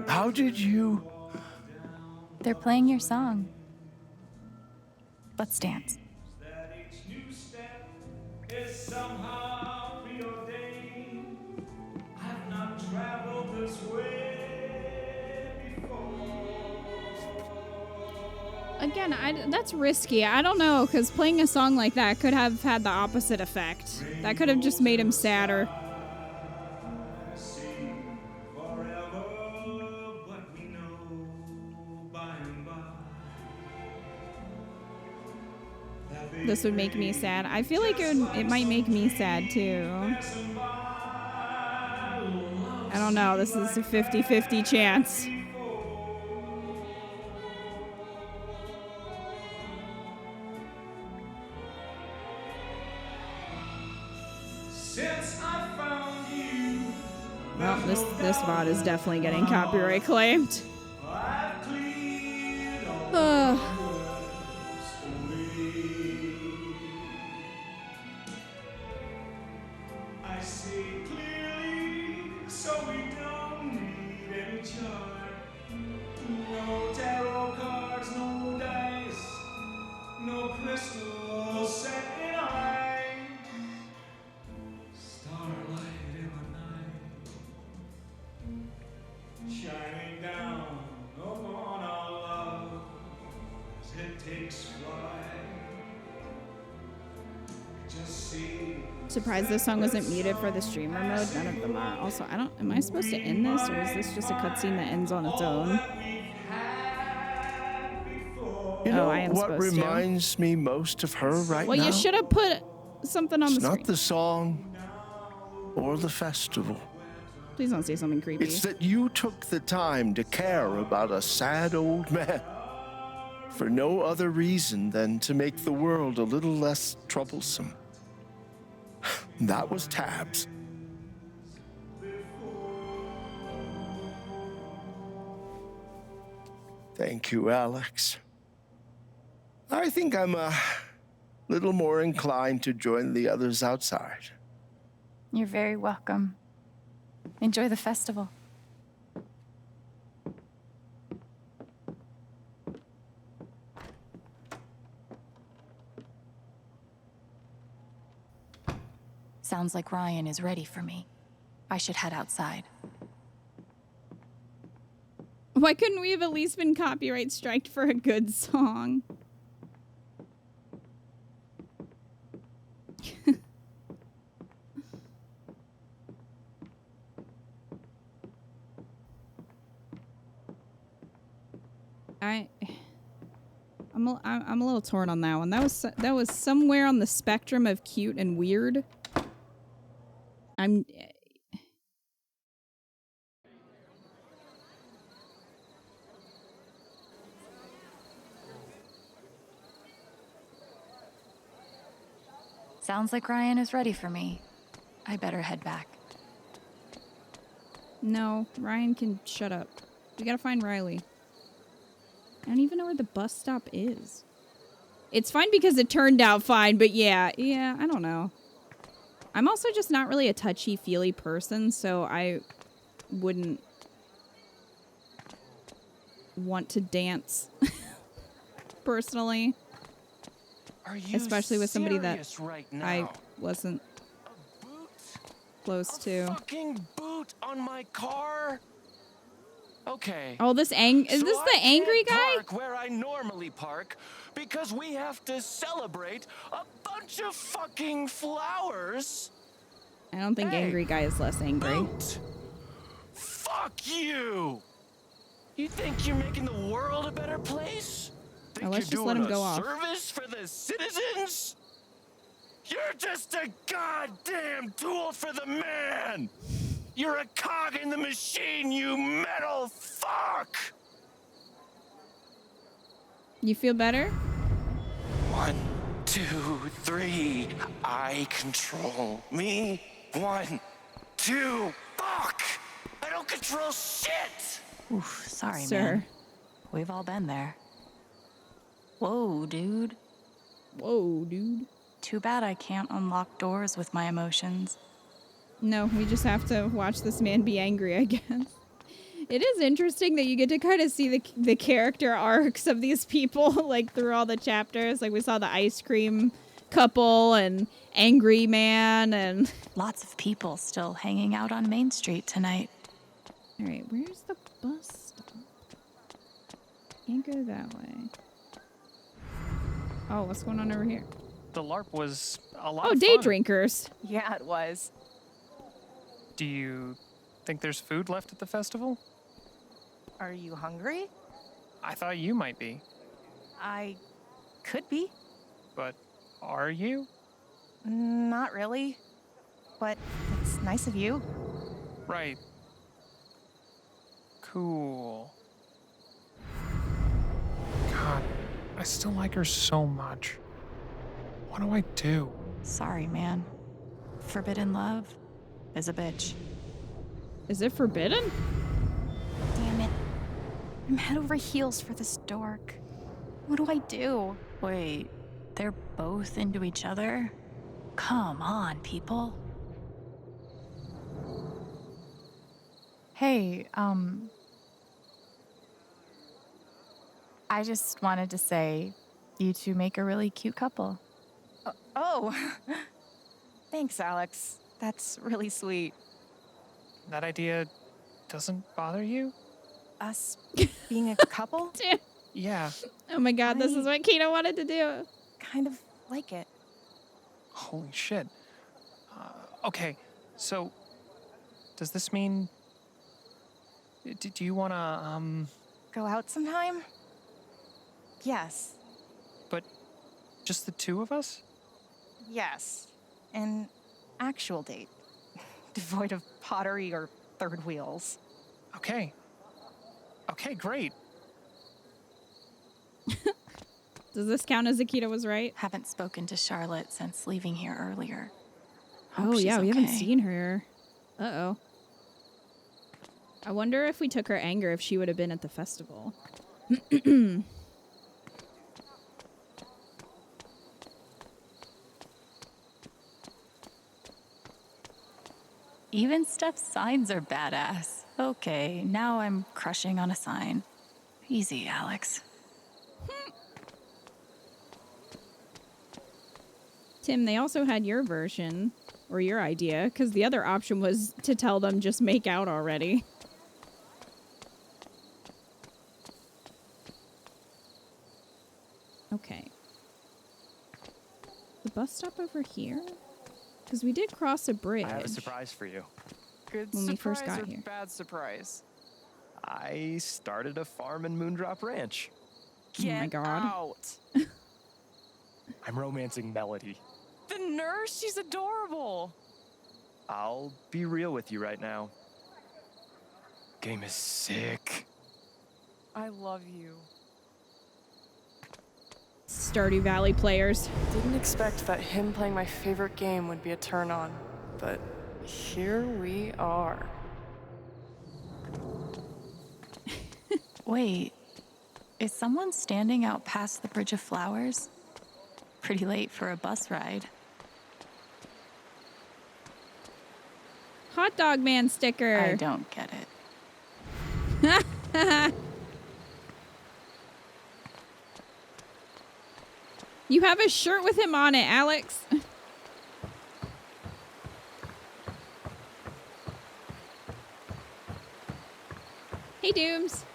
How did you? They're playing your song. Let's dance. Again, that's risky. I don't know, because playing a song like that could have had the opposite effect. That could have just made him sadder. This would make me sad. I feel like it might make me sad too. I don't know. This is a 50-50 chance. Well, this VOD is definitely getting copyright claimed. Surprised this song wasn't muted for the streamer mode. None of them are. Also, am I supposed to end this, or is this just a cutscene that ends on its own? You know I am what supposed reminds me most of her right now? Well, you should have put something on the It's screen. not the song or the festival. Please don't say something creepy. It's that you took the time to care about a sad old man for no other reason than to make the world a little less troublesome. That was Tabs. Thank you, Alex. I think I'm a little more inclined to join the others outside. You're very welcome. Enjoy the festival. Sounds like Ryan is ready for me. I should head outside. Why couldn't we have at least been copyright striked for a good song? I'm a little torn on that one. That was somewhere on the spectrum of cute and weird. Sounds like Ryan is ready for me. I better head back. No, Ryan can shut up. We gotta find Riley. I don't even know where the bus stop is. It's fine because it turned out fine, but yeah, I don't know. I'm also just not really a touchy-feely person, so I wouldn't want to dance personally. Are you Especially with somebody that serious right I now? wasn't close to. Fucking boot on my car? Okay. Oh, is So this the I angry can't guy? park where I normally park because we have to celebrate a bunch of fucking flowers. I don't think angry guy is less angry. Boot. Fuck you! You think you're making the world a better place? Think let's you're just let doing him go off. service for the citizens? You're just a goddamn tool for the man! You're a cog in the machine, you metal fuck! You feel better? 1, 2, 3. I control me. 1, 2. Fuck! I don't control shit! Oof, sorry, Sir. man. We've all been there. Whoa, dude. Whoa, dude. Too bad I can't unlock doors with my emotions. No, we just have to watch this man be angry, I guess. It is interesting that you get to kind of see the character arcs of these people, like, through all the chapters. Like, we saw the ice cream couple and angry man and... Lots of people still hanging out on Main Street tonight. All right, where's the bus stop? Can't go that way. Oh, what's going on over here? The LARP was a lot Oh, of day fun. drinkers. Yeah, it was. Do you think there's food left at the festival? Are you hungry? I thought you might be. I could be. But are you? Not really. But it's nice of you. Right. Cool. God, I still like her so much. What do I do? Sorry, man. Forbidden love is a bitch. Is it forbidden? Damn it. I'm head over heels for this dork. What do I do? Wait, they're both into each other? Come on, people. Hey, I just wanted to say you two make a really cute couple. Oh, thanks, Alex. That's really sweet. That idea doesn't bother you? Us being a couple? Yeah. Oh my god, this is what Kino wanted to do. Kind of like it. Holy shit. Okay, so does this mean... Do you want to, Go out sometime? Yes. But just the two of us? Yes. An actual date. Devoid of pottery or third wheels. Okay. Okay, great. Does this count as Akita was right? Haven't spoken to Charlotte since leaving here earlier. Oh, yeah, we haven't okay. seen her. Uh-oh. I wonder if we took her anger if she would have been at the festival. Even Steph's signs are badass. Okay, now I'm crushing on a sign. Easy, Alex. Tim, they also had your version, or your idea, because the other option was to tell them just make out already. Okay. The bus stop over here? Because we did cross a bridge. I have a surprise for you. Good When we surprise first got or here. bad surprise? I started a farm in Moondrop Ranch. Oh my god. Out. I'm romancing Melody. The nurse, she's adorable. I'll be real with you right now. Game is sick. I love you. Stardew Valley players. Didn't expect that him playing my favorite game would be a turn on, but here we are. Wait, is someone standing out past the Bridge of Flowers? Pretty late for a bus ride. Hot dog man sticker. I don't get it. You have a shirt with him on it, Alex. Hey, Dooms.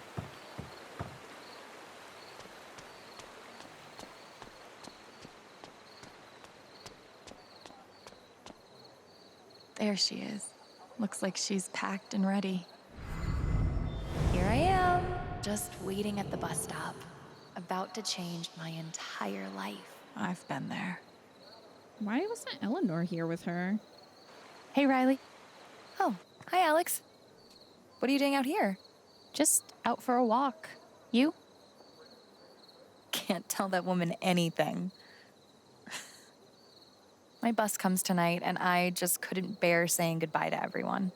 There she is. Looks like she's packed and ready. Here I am, just waiting at the bus stop. About to change my entire life. I've been there. Why wasn't Eleanor here with her? Hey, Riley. Oh, hi, Alex. What are you doing out here? Just out for a walk. You? Can't tell that woman anything. My bus comes tonight, and I just couldn't bear saying goodbye to everyone.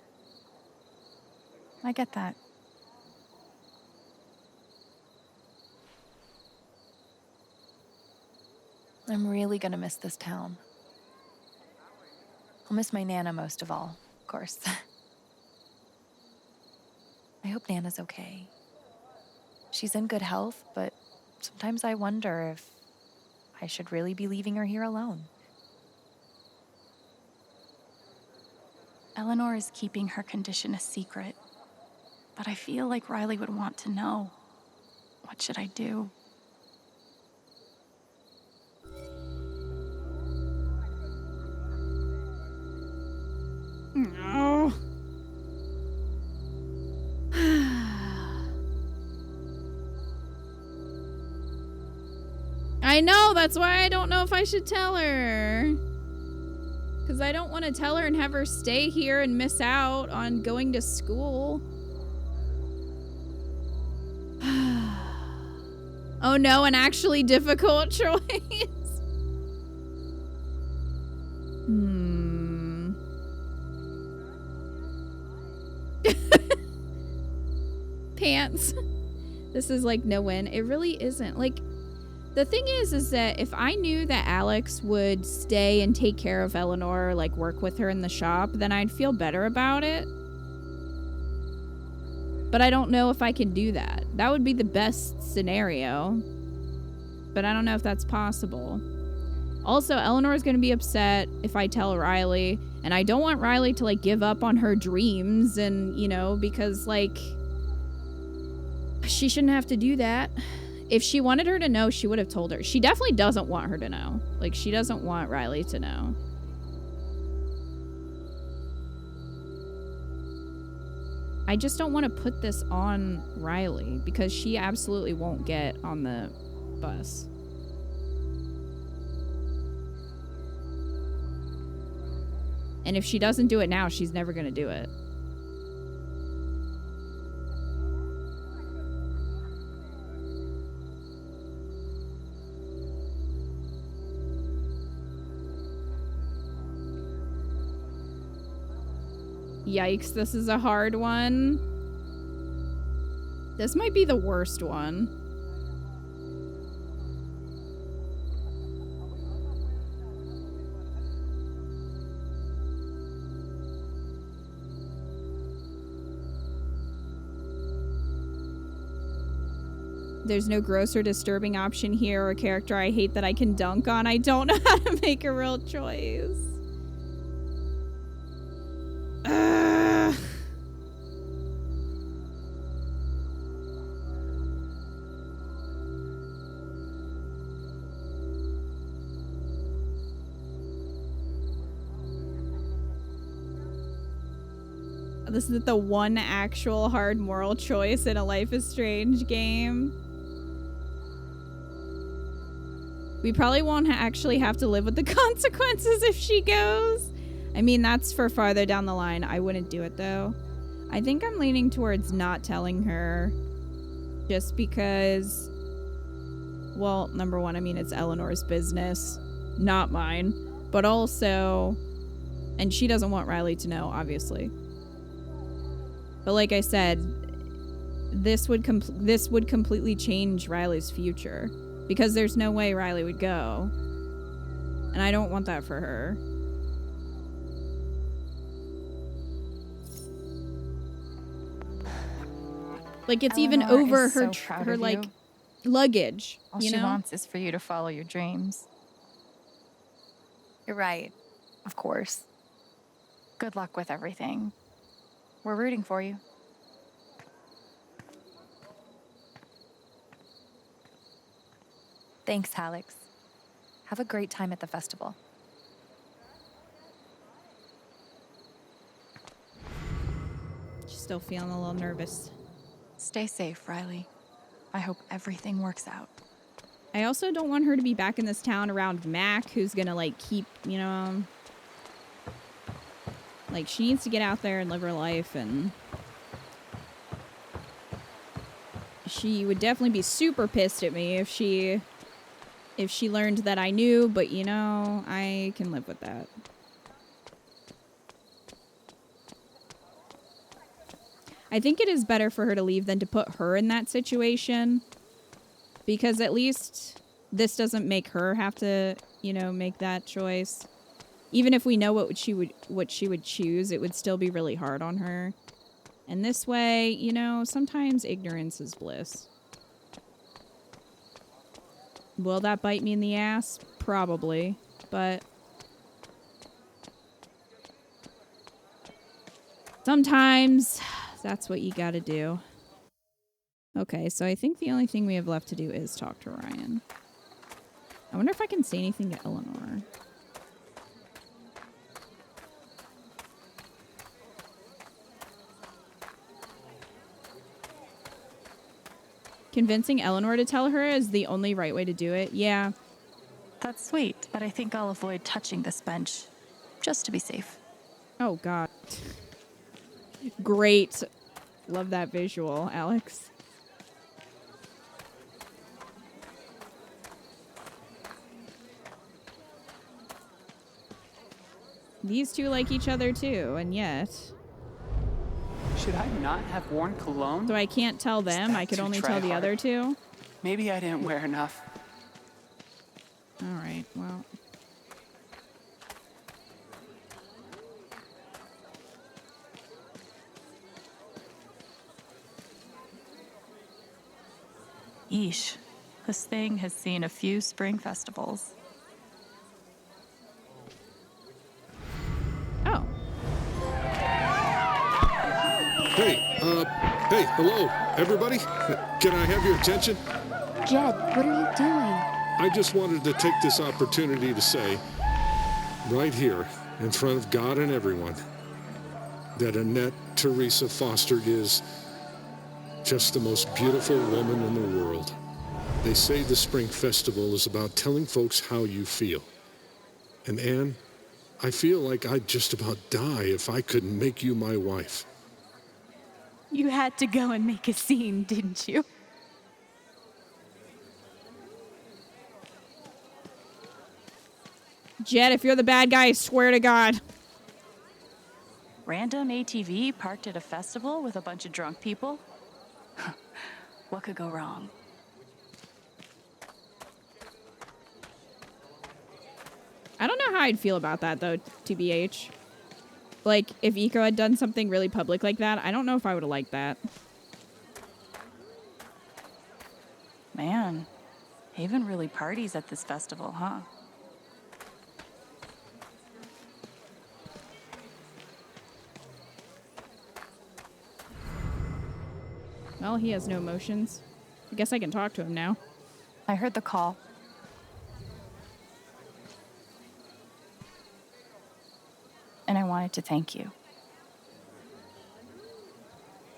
I get that. I'm really gonna miss this town. I'll miss my Nana most of all, of course. I hope Nana's okay. She's in good health, but sometimes I wonder if I should really be leaving her here alone. Eleanor is keeping her condition a secret, but I feel like Riley would want to know. What should I do? No. I know, that's why I don't know if I should tell her. Because I don't want to tell her and have her stay here and miss out on going to school. Oh no, an actually difficult choice. Pants. This is like no win. It really isn't. Like, the thing is that if I knew that Alex would stay and take care of Eleanor, or like work with her in the shop, then I'd feel better about it. But I don't know if I can do that. That would be the best scenario. But I don't know if that's possible. Also, Eleanor's gonna be upset if I tell Riley, and I don't want Riley to like give up on her dreams and, you know, because like she shouldn't have to do that. If she wanted her to know, she would have told her. She definitely doesn't want her to know. Like, she doesn't want Riley to know. I just don't want to put this on Riley because she absolutely won't get on the bus. And if she doesn't do it now, she's never going to do it. Yikes, this is a hard one. This might be the worst one. There's no gross or disturbing option here or a character I hate that I can dunk on. I don't know how to make a real choice. This is the one actual hard moral choice in a Life is Strange game. We probably won't actually have to live with the consequences if she goes. I mean, that's for farther down the line. I wouldn't do it, though. I think I'm leaning towards not telling her. Just because... Well, number one, I mean, it's Eleanor's business. Not mine. But also... And she doesn't want Riley to know, obviously. But like I said, this would completely change Riley's future. Because there's no way Riley would go. And I don't want that for her. Like, it's Eleanor even over is her, so proud her of like, you. luggage, All you she know? wants is for you to follow your dreams. You're right. Of course. Good luck with everything. We're rooting for you. Thanks, Alex. Have a great time at the festival. She's still feeling a little nervous. Stay safe, Riley. I hope everything works out. I also don't want her to be back in this town around Mac, who's gonna, like, keep, you know... Like, she needs to get out there and live her life, and... She would definitely be super pissed at me if she learned that I knew, but, you know, I can live with that. I think it is better for her to leave than to put her in that situation. Because at least this doesn't make her have to, you know, make that choice. Even if we know what she would choose, it would still be really hard on her. And this way, you know, sometimes ignorance is bliss. Will that bite me in the ass? Probably. But sometimes that's what you gotta do. Okay, so I think the only thing we have left to do is talk to Ryan. I wonder if I can say anything to Eleanor. Convincing Eleanor to tell her is the only right way to do it. Yeah. That's sweet, but I think I'll avoid touching this bench, just to be safe. Oh, God. Great. Love that visual, Alex. These two like each other too, and yet... Should I not have worn cologne? So I can't tell them, I could only tell the other two? Maybe I didn't wear enough. Alright, well... Yeesh. This thing has seen a few spring festivals. Oh. Hey, hello, everybody. Can I have your attention? Jed, what are you doing? I just wanted to take this opportunity to say, right here, in front of God and everyone, that Annette Teresa Foster is just the most beautiful woman in the world. They say the Spring Festival is about telling folks how you feel. And Anne, I feel like I'd just about die if I couldn't make you my wife. You had to go and make a scene, didn't you? Jed, if you're the bad guy, I swear to God. Random ATV parked at a festival with a bunch of drunk people? What could go wrong? I don't know how I'd feel about that, though, TBH. Like, if Eco had done something really public like that, I don't know if I would have liked that. Man, Haven really parties at this festival, huh? Well, he has no emotions. I guess I can talk to him now. I heard the call. And I wanted to thank you.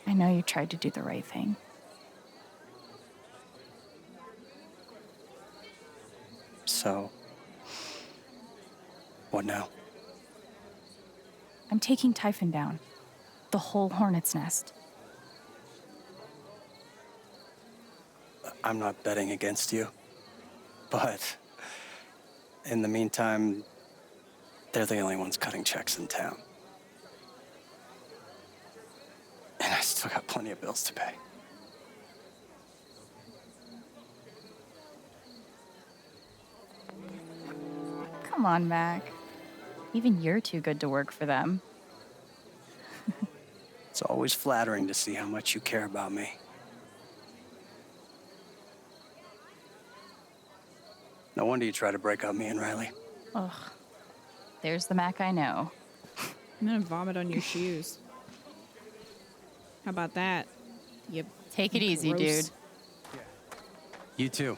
I know you tried to do the right thing. So, what now? I'm taking Typhon down. The whole hornet's nest. I'm not betting against you, but in the meantime, they're the only ones cutting checks in town. And I still got plenty of bills to pay. Come on, Mac. Even you're too good to work for them. It's always flattering to see how much you care about me. No wonder you try to break up me and Riley. Ugh. There's the Mac I know. I'm gonna vomit on your shoes. How about that? Yep. Take it easy, dude. You too.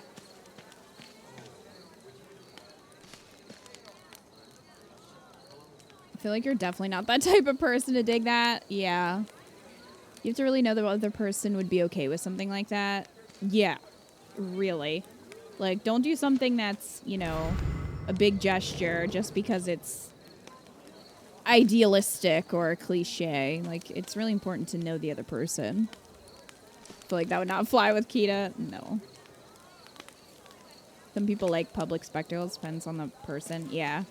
I feel like you're definitely not that type of person to dig that. Yeah. You have to really know the other person would be okay with something like that. Yeah. Really. Like, don't do something that's, you know, a big gesture just because it's idealistic or a cliche. Like, it's really important to know the other person. I feel like that would not fly with Kita. No. Some people like public spectacles. Depends on the person. Yeah.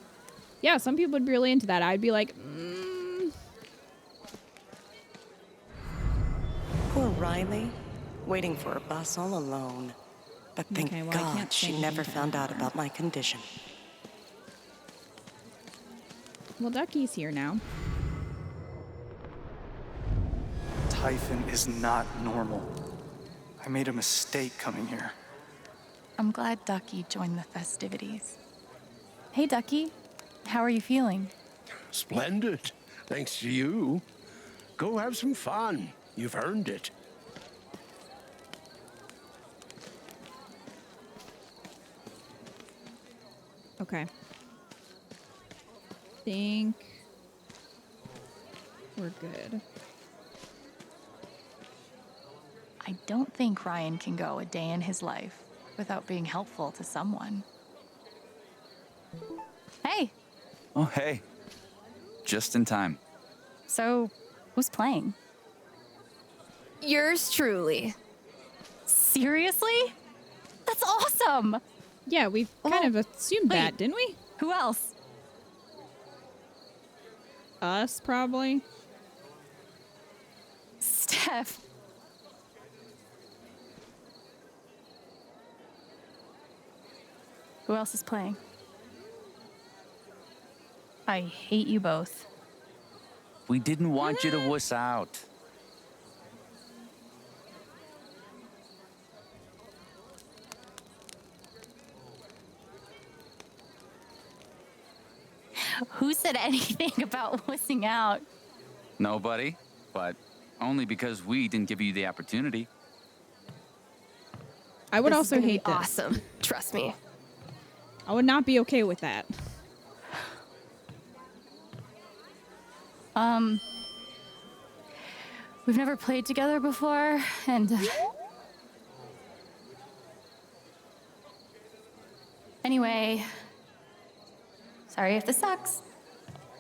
Yeah, some people would be really into that. I'd be like, Poor Riley, waiting for a bus all alone. But thank Okay, well, I God can't say she never anything to found out her. about my condition. well, Ducky's here now. Typhon is not normal. I made a mistake coming here. I'm glad Ducky joined the festivities. Hey, Ducky. How are you feeling? Splendid. Thanks to you. Go have some fun. You've earned it. Okay. Think we're good. I don't think Ryan can go a day in his life without being helpful to someone. Hey, Oh, hey. Just in time. so who's playing? Yours truly. Seriously? That's awesome! Yeah, we kind of assumed that, wait. didn't we? Who else? Us, probably. Steph. Who else is playing? I hate you both. We didn't want you to wuss out. Who said anything about wussing out? Nobody, but only because we didn't give you the opportunity. I would This is also gonna be hate this. awesome. Trust me. I would not be okay with that. We've never played together before, and anyway, sorry if this sucks.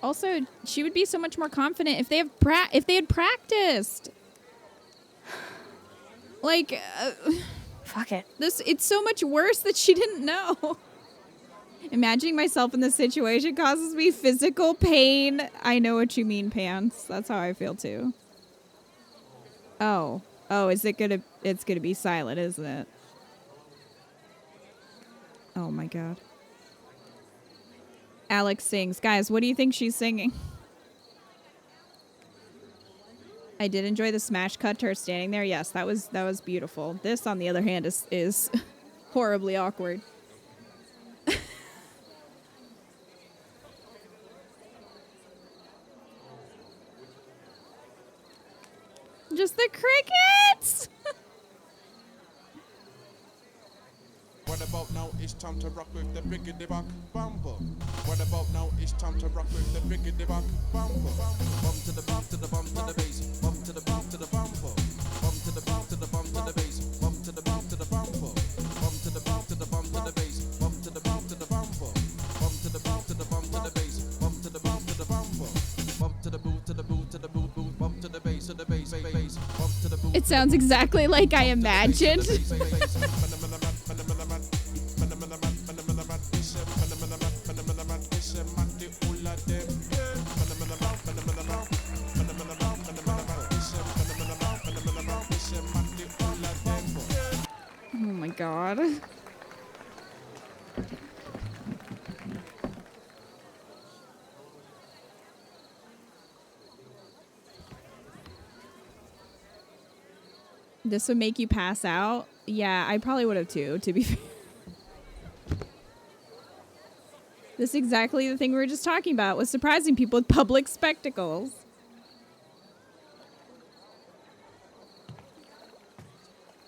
Also, she would be so much more confident if they have if they had practiced. Like, fuck it. It's so much worse that she didn't know. Imagining myself in this situation causes me physical pain. I know what you mean, Pants. That's how I feel too. Oh, it's gonna be silent, isn't it? Oh my god. Alex sings. Guys, what do you think she's singing? I did enjoy the smash cut to her standing there. Yes, that was beautiful. This, on the other hand, is horribly awkward. Just the crickets! What about now? It's time to rock with the biggity back bumper. What about now? It's time to rock with the biggity back bumper. Bump to the bump to the bump to the bass. Bump to the bump to the bumper. Bump to the bump to the bump to the bass. Bump to the bump to the bumper. Bump to the bump to the bump to the bass. Bump to the bump to the bumper. Bump to the bump to the bump to the bass. Bump to the bump to the bumper. Bump to the boot to the boot to the boot boot. Bump to the bass to the bass bass. Bump to the boot. It sounds exactly like I imagined. Oh my god. This would make you pass out? Yeah, I probably would have too, to be fair. This is exactly the thing we were just talking about, was surprising people with public spectacles.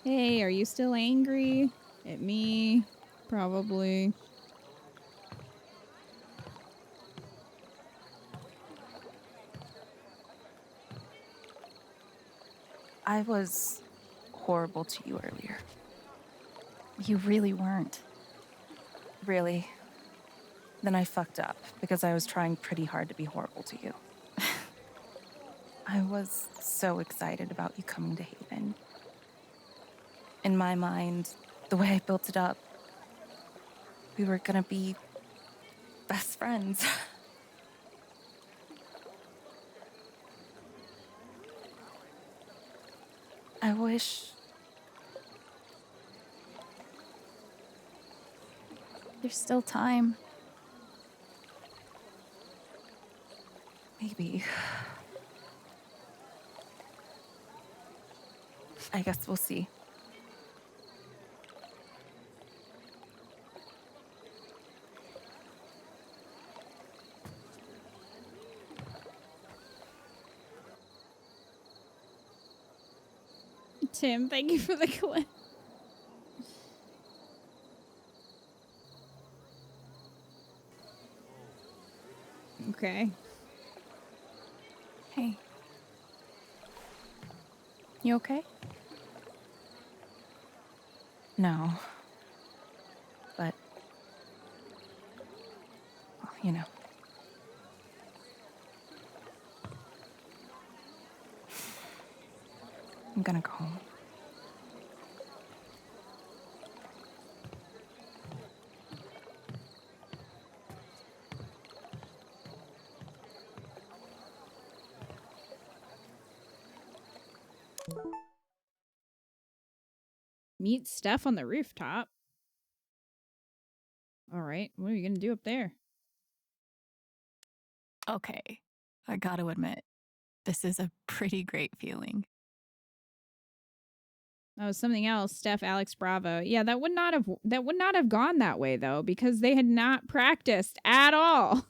Hey, are you still angry at me? Probably. I was horrible to you earlier. You really weren't. Really. Then I fucked up because I was trying pretty hard to be horrible to you. I was so excited about you coming to Haven. In my mind, the way I built it up, we were gonna be best friends. I wish there's still time. Maybe. I guess we'll see. Tim, thank you for the clip. Okay. Hey. You okay? No. But, well, you know. I'm gonna go home. Meet Steph on the rooftop. All right, what are you gonna do up there? Okay, I gotta admit, this is a pretty great feeling. Oh, something else. Steph, Alex, Bravo. Yeah, that would not have gone that way though, because they had not practiced at all.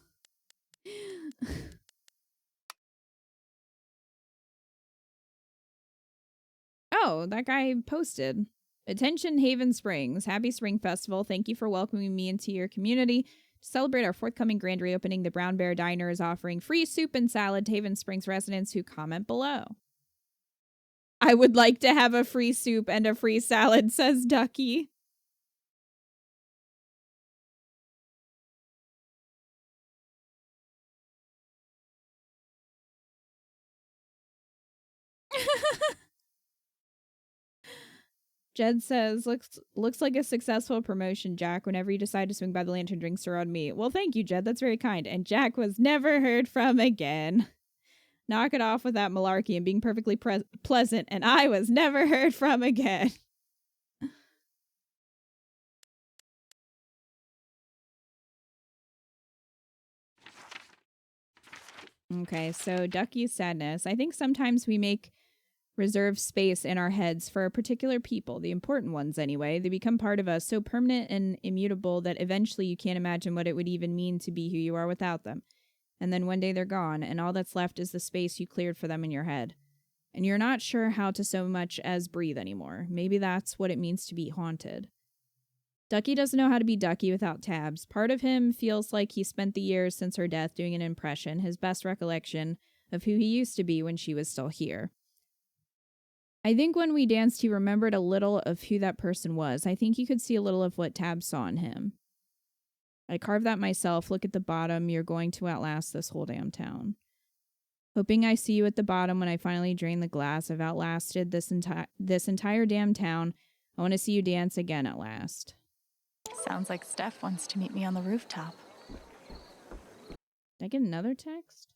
Oh, that guy posted. Attention Haven Springs. Happy Spring Festival. Thank you for welcoming me into your community. To celebrate our forthcoming grand reopening, the Brown Bear Diner is offering free soup and salad to Haven Springs residents who comment below. I would like to have a free soup and a free salad, says Ducky. Jed says, looks like a successful promotion, Jack. Whenever you decide to swing by the Lantern, drinks are on me. Well, thank you, Jed. That's very kind. And Jack was never heard from again. Knock it off with that malarkey and being perfectly pleasant, and I was never heard from again. Okay, so Ducky's sadness. I think sometimes we make reserve space in our heads for particular people, the important ones anyway. They become part of us, so permanent and immutable that eventually you can't imagine what it would even mean to be who you are without them. And then one day they're gone, and all that's left is the space you cleared for them in your head. And you're not sure how to so much as breathe anymore. Maybe that's what it means to be haunted. Ducky doesn't know how to be Ducky without Tabs. Part of him feels like he spent the years since her death doing an impression, his best recollection of who he used to be when she was still here. I think when we danced, he remembered a little of who that person was. I think you could see a little of what Tabs saw in him. I carved that myself. Look at the bottom. You're going to outlast this whole damn town. Hoping I see you at the bottom when I finally drain the glass. I've outlasted this entire damn town. I want to see you dance again at last. Sounds like Steph wants to meet me on the rooftop. Did I get another text?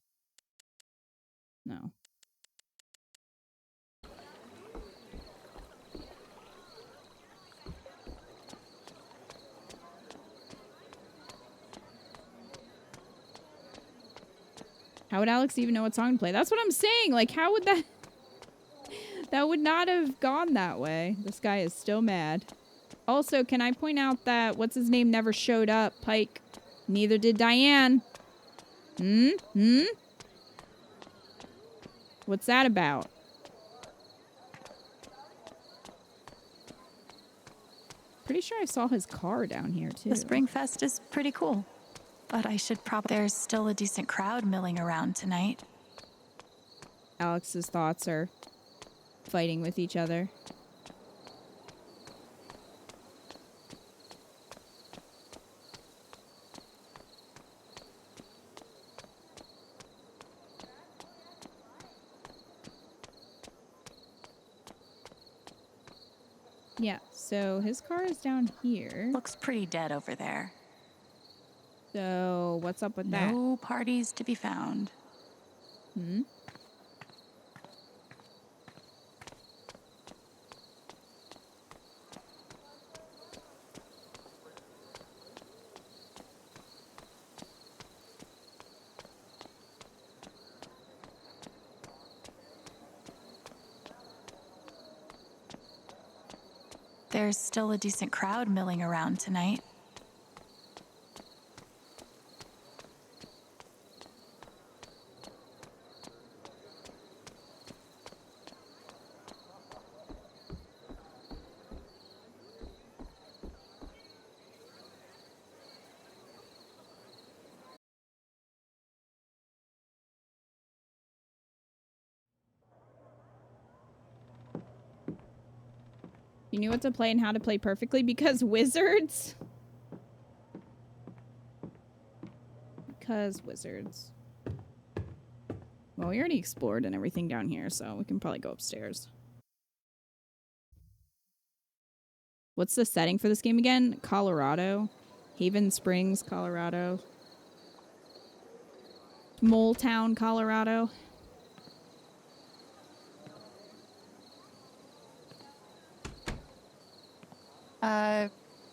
No. How would Alex even know what song to play? That's what I'm saying. Like, how would that... That would not have gone that way. This guy is still mad. Also, can I point out that what's-his-name never showed up? Pike Neither did Diane. What's that about? Pretty sure I saw his car down here, too. The Spring Fest is pretty cool. But I should probably... There's still a decent crowd milling around tonight. Alex's thoughts are fighting with each other. Yeah, so his car is down here. Looks pretty dead over there. So what's up with that? No parties to be found. There's still a decent crowd milling around tonight. You knew what to play and how to play perfectly because wizards? Because wizards. Well, we already explored and everything down here, so we can probably go upstairs. What's the setting for this game again? Colorado. Haven Springs, Colorado. Mole Town, Colorado.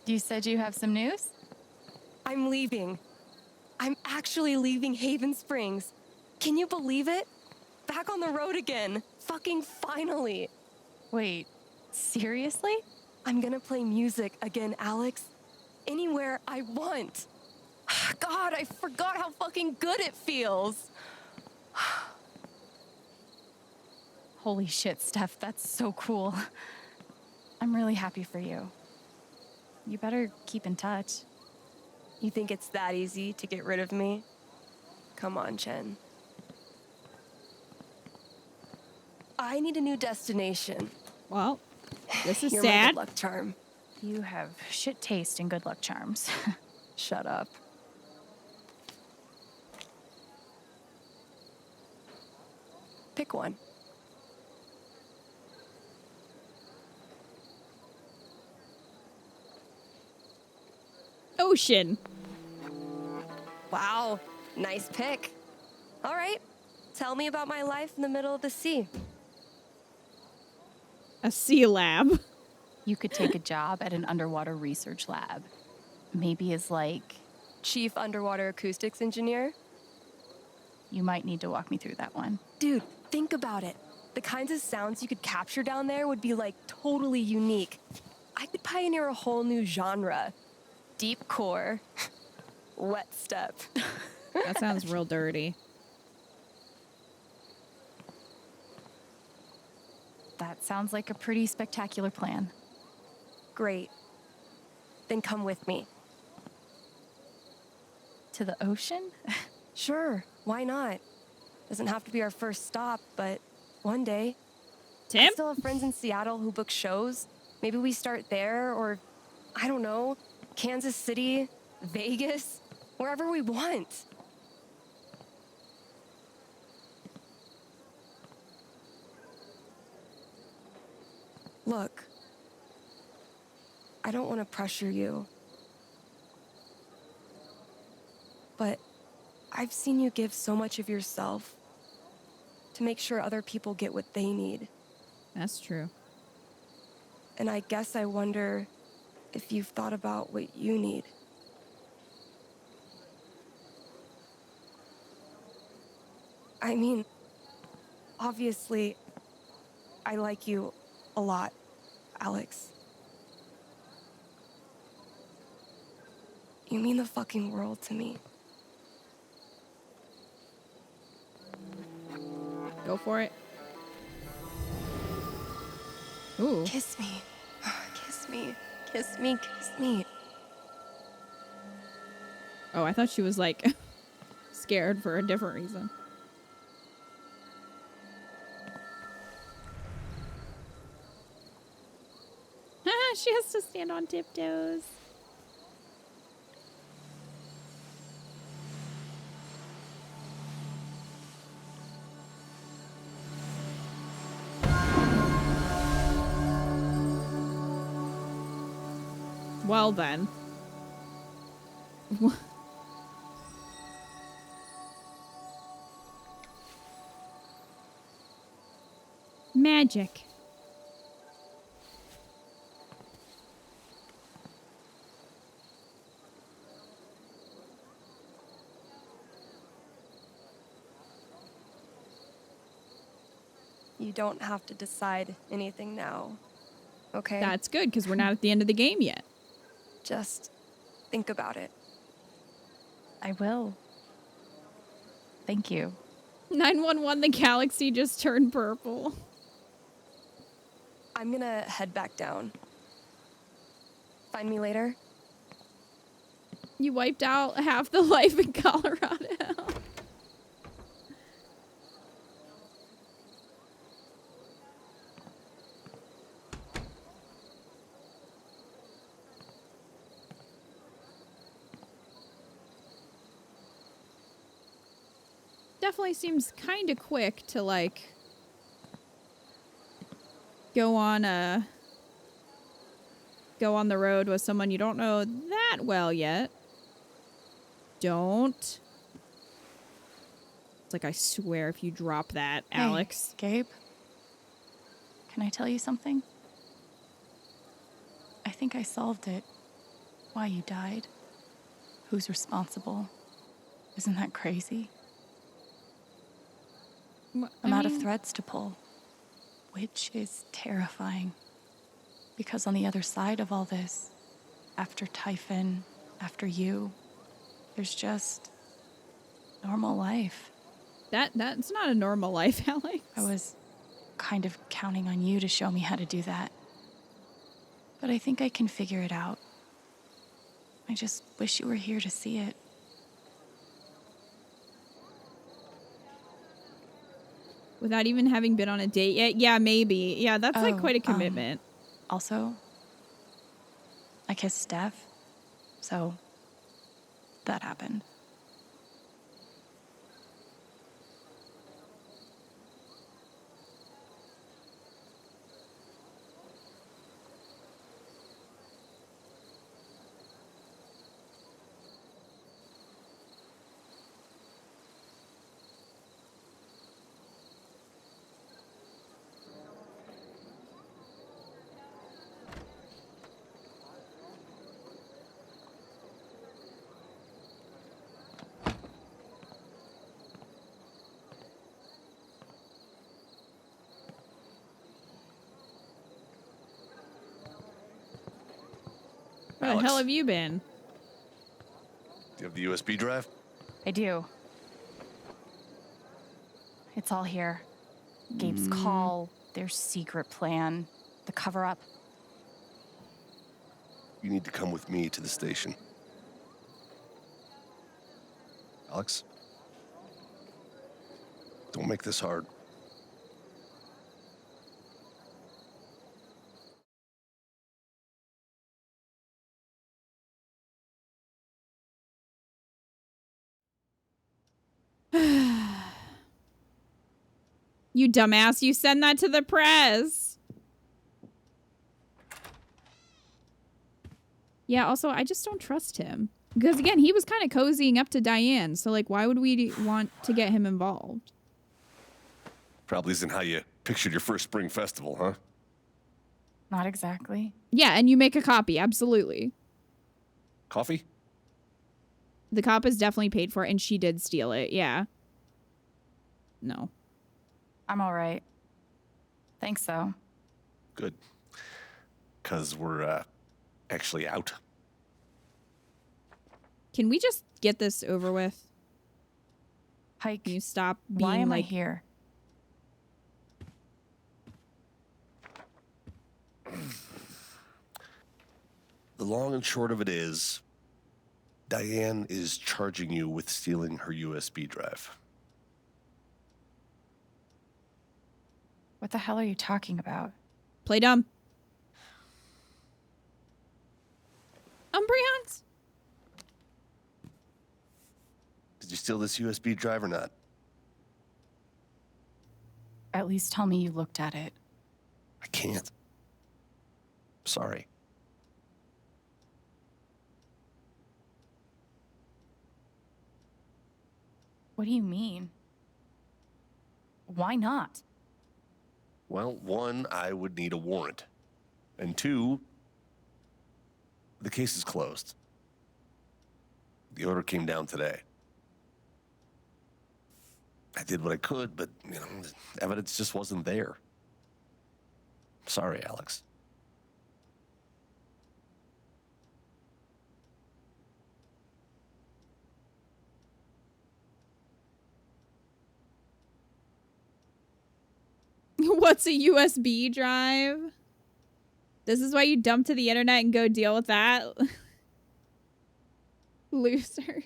You said you have some news? I'm leaving. I'm actually leaving Haven Springs. Can you believe it? Back on the road again. Fucking finally. Wait, seriously? I'm gonna play music again, Alex. Anywhere I want. God, I forgot how fucking good it feels. Holy shit, Steph, that's so cool. I'm really happy for you. You better keep in touch. You think it's that easy to get rid of me? Come on, Chen. I need a new destination. Well, this is You're my sad. good luck charm. You have shit taste in good luck charms. Shut up. Pick one. Ocean. Wow, nice pick. All right, tell me about my life in the middle of the sea. A sea lab. You could take a job at an underwater research lab. Maybe as like... Chief Underwater Acoustics Engineer? You might need to walk me through that one. Dude, think about it. The kinds of sounds you could capture down there would be like totally unique. I could pioneer a whole new genre. Deep core. Wet step. That sounds real dirty. That sounds like a pretty spectacular plan. Great. Then come with me. To the ocean? Sure, why not? Doesn't have to be our first stop, but one day. Tim? I still have friends in Seattle who book shows. Maybe we start there, or I don't know, Kansas City, Vegas, wherever we want. Look, I don't want to pressure you, but I've seen you give so much of yourself to make sure other people get what they need. That's true. And I guess I wonder if you've thought about what you need. I mean, obviously, I like you a lot, Alex. You mean the fucking world to me. Go for it. Ooh. Kiss me. Kiss me. Kiss me. Kiss me. Oh, I thought she was like scared for a different reason. She has to stand on tiptoes. Well then. Magic. You don't have to decide anything now. Okay? That's good, because we're not at the end of the game yet. Just think about it. I will. Thank you. 911, the galaxy just turned purple. I'm gonna head back down. Find me later. You wiped out half the life in Colorado. Definitely seems kind of quick to like go on the road with someone you don't know that well yet. Don't. It's like, I swear if you drop that, Hey, Alex. Gabe, can I tell you something? I think I solved it. Why you died. Who's responsible. Isn't that crazy? I'm out of threads to pull, which is terrifying. Because on the other side of all this, after Typhon, after you, there's just normal life. That's not a normal life, Alex. I was kind of counting on you to show me how to do that. But I think I can figure it out. I just wish you were here to see it. Without even having been on a date yet? Yeah, maybe. Yeah, that's like quite a commitment. Also, I kissed Steph, so that happened. Where the hell have you been? Do you have the USB drive? I do. It's all here. Gabe's call, their secret plan, the cover-up. You need to come with me to the station. Alex? Don't make this hard. You dumbass, you send that to the press. Yeah, also, I just don't trust him. Because, again, he was kind of cozying up to Diane. So, like, why would we want to get him involved? Probably isn't how you pictured your first spring festival, huh? Not exactly. Yeah, and you make a copy. Absolutely. Coffee? The cop is definitely paid for it, and she did steal it. Yeah. No. I'm all right. Thanks, though. Good. Because we're, actually out. Can we just get this over with? Pike, can you stop being why am like I here? The long and short of it is, Diane is charging you with stealing her USB drive. What the hell are you talking about? Play dumb. Umbreons? Did you steal this USB drive or not? At least tell me you looked at it. I can't. Sorry. What do you mean? Why not? Well, one, I would need a warrant. And two, the case is closed. The order came down today. I did what I could, but, you know, the evidence just wasn't there. Sorry, Alex. What's a USB drive? This is why you dump to the internet and go deal with that? Losers.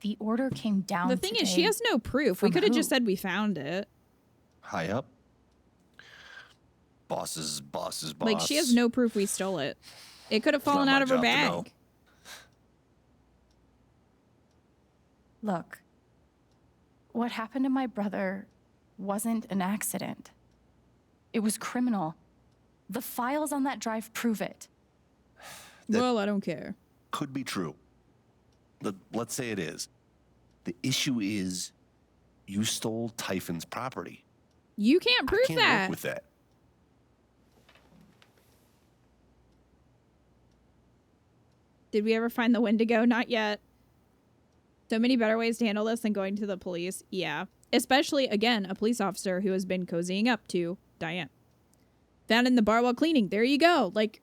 The order came down The thing is, she today has no proof. We from could have who? just said we found it. High up. Boss's boss. Like, she has no proof we stole it. It could have fallen out of her bag. Look, what happened to my brother wasn't an accident. It was criminal. The files on that drive prove it. Well, I don't care. Could be true. Let's say it is. The issue is you stole Typhon's property. You can't prove I can't that. work with that. Did we ever find the Wendigo? Not yet. So many better ways to handle this than going to the police. Yeah. Especially, again, a police officer who has been cozying up to Diane. Found in the bar while cleaning. There you go. Like,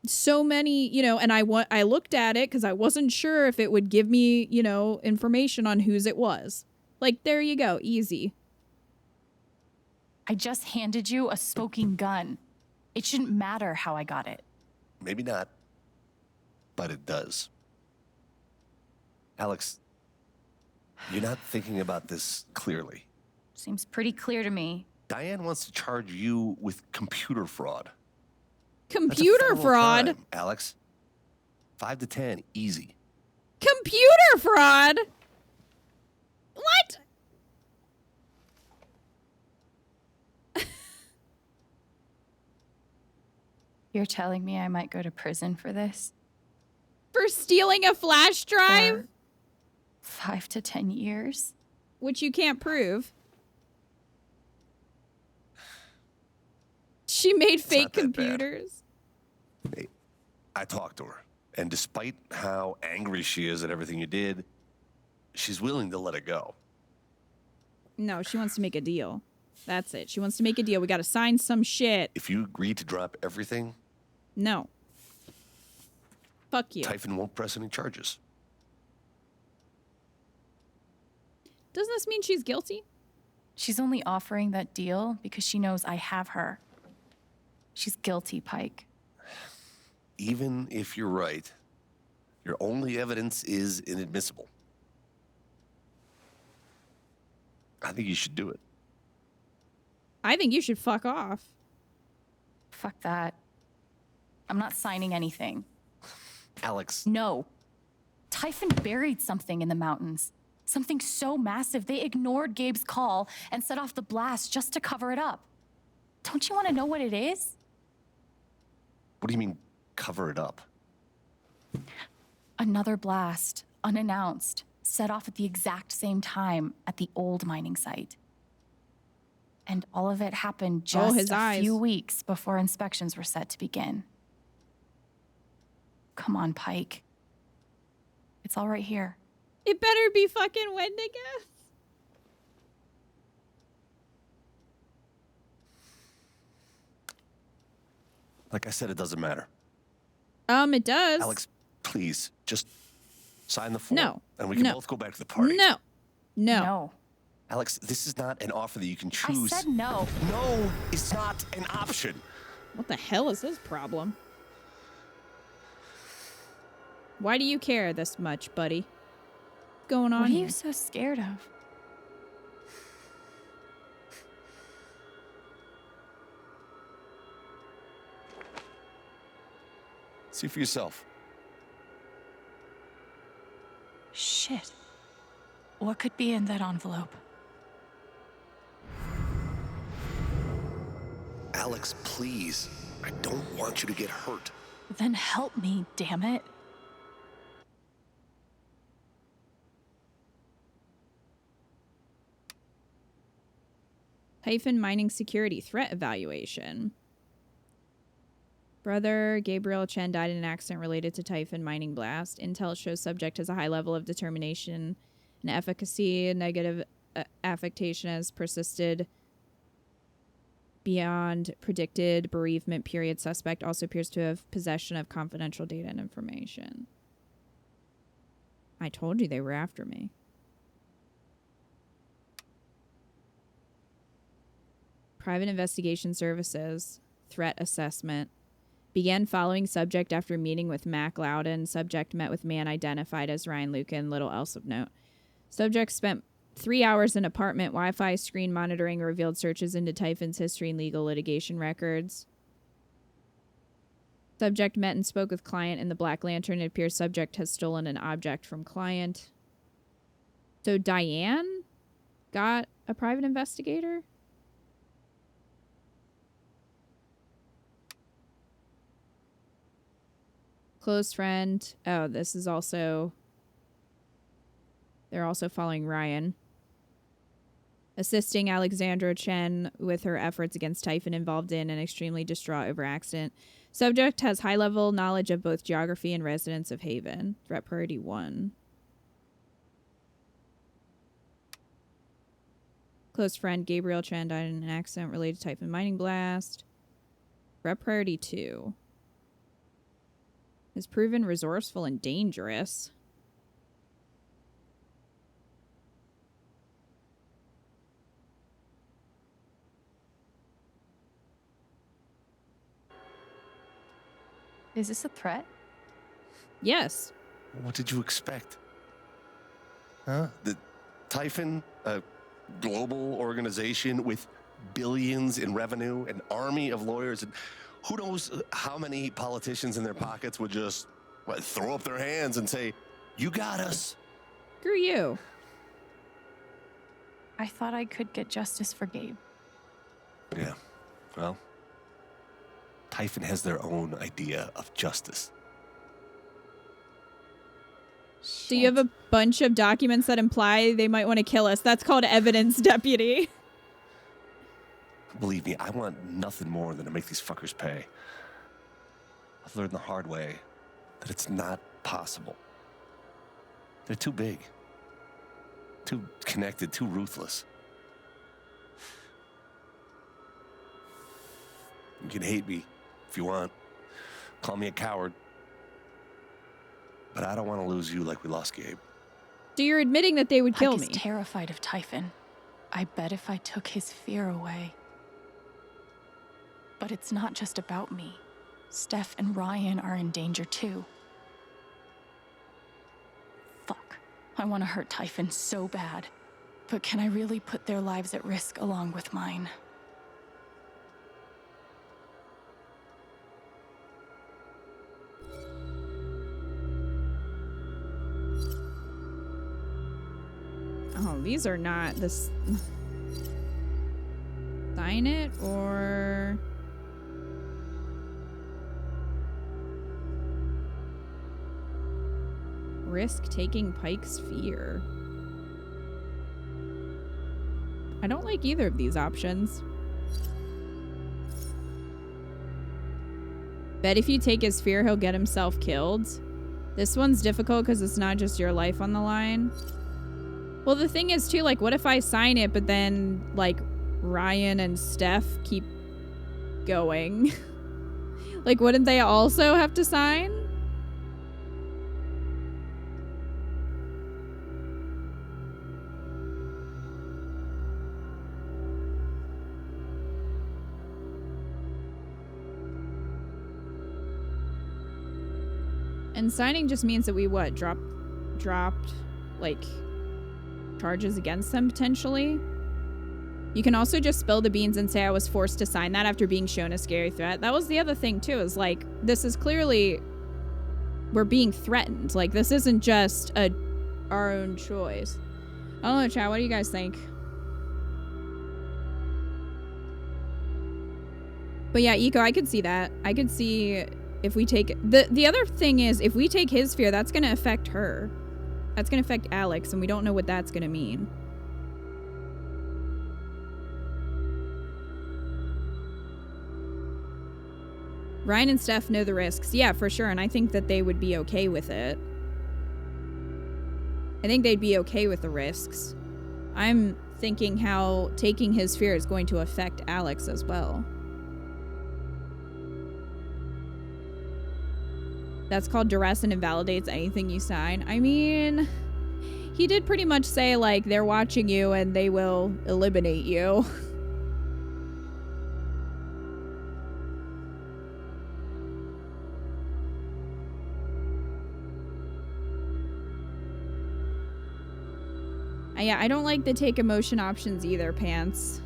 so many, you know, and I looked at it because I wasn't sure if it would give me, you know, information on whose it was. Like, there you go. Easy. I just handed you a smoking gun. It shouldn't matter how I got it. Maybe not, but it does. Alex, you're not thinking about this clearly. Seems pretty clear to me. Diane wants to charge you with computer fraud. Computer That's a federal fraud? crime, Alex. 5 to 10, easy. Computer fraud? What? You're telling me I might go to prison for this? For stealing a flash drive? For 5 to 10 years? Which you can't prove. She made fake not that bad. computers. Hey, I talked to her, and despite how angry she is at everything you did, she's willing to let it go. No, she wants to make a deal. That's it. She wants to make a deal. We got to sign some shit. If you agree to drop everything, No. Fuck you. Typhon won't press any charges. Doesn't this mean she's guilty? She's only offering that deal because she knows I have her. She's guilty, Pike. Even if you're right, your only evidence is inadmissible. I think you should do it. I think you should fuck off. Fuck that. I'm not signing anything. Alex. No. Typhon buried something in the mountains. Something so massive they ignored Gabe's call and set off the blast just to cover it up. Don't you want to know what it is? What do you mean, cover it up? Another blast, unannounced, set off at the exact same time at the old mining site. And all of it happened just his eyes. few weeks before inspections were set to begin. Come on, Pike. It's all right here. It better be fucking Wendigo. Like I said, it doesn't matter. It does. Alex, please, just sign the form. No. And we can both go back to the party. No. No. Alex, this is not an offer that you can choose. I said no. No, it's not an option. What the hell is his problem? Why do you care this much, buddy? What's going on What are here? you so scared of? See for yourself. Shit. What could be in that envelope? Alex, please. I don't want you to get hurt. Then help me, damn it. Typhon mining security threat evaluation. Brother Gabriel Chen died in an accident related to Typhon mining blast. Intel shows subject has a high level of determination and efficacy. Negative affectation has persisted beyond predicted bereavement period. Suspect also appears to have possession of confidential data and information. I told you they were after me. Private Investigation Services threat assessment. Began following subject after meeting with Mac Loudon. Subject met with man identified as Ryan Lucan. Little else of note. Subject spent 3 hours in apartment. Wi-Fi screen monitoring revealed searches into Typhon's history and legal litigation records. Subject met and spoke with client in the Black Lantern. It appears subject has stolen an object from client. So Diane got a private investigator? Close friend. Oh, this is also... They're also following Ryan. Assisting Alexandra Chen with her efforts against Typhon, involved in and extremely distraught over accident. Subject has high-level knowledge of both geography and residents of Haven. Threat priority 1. Close friend Gabriel Chen died in an accident related to Typhon mining blast. Threat priority 2. Is proven resourceful and dangerous. Is this a threat? Yes. What did you expect? Huh? The Typhon, a global organization with billions in revenue, an army of lawyers, and who knows how many politicians in their pockets would just throw up their hands and say, "You got us." Screw you. I thought I could get justice for Gabe. Yeah, well, Typhon has their own idea of justice. So you have a bunch of documents that imply they might want to kill us. That's called evidence, deputy. Believe me, I want nothing more than to make these fuckers pay. I've learned the hard way that it's not possible. They're too big, too connected, too ruthless. You can hate me if you want. Call me a coward. But I don't want to lose you like we lost Gabe. So you're admitting that they would kill Pike me. is terrified of Typhon. I bet if I took his fear away. But it's not just about me. Steph and Ryan are in danger too. Fuck. I want to hurt Typhon so bad. But can I really put their lives at risk along with mine? Oh, these are not this. Sign it or. Risk taking Pike's fear. I don't like either of these options. Bet if you take his fear, he'll get himself killed. This one's difficult because it's not just your life on the line. Well, the thing is, too, like, what if I sign it, but then, like, Ryan and Steph keep going? Like, wouldn't they also have to sign? And signing just means that we what? Dropped like charges against them potentially. You can also just spill the beans and say I was forced to sign that after being shown a scary threat. That was the other thing too, is like, this is clearly, we're being threatened. Like, this isn't just our own choice. I don't know, chat, what do you guys think? But yeah, Eco, I could see that. I could see if we take the other thing is, if we take his fear, that's gonna affect her. That's gonna affect Alex, and we don't know what that's gonna mean. Ryan and Steph know the risks. Yeah, for sure. And I think that they would be okay with it. I think they'd be okay with the risks. I'm thinking how taking his fear is going to affect Alex as well. That's called duress and invalidates anything you sign. I mean, he did pretty much say, like, they're watching you and they will eliminate you. Yeah, I don't like the take emotion options either, Pants.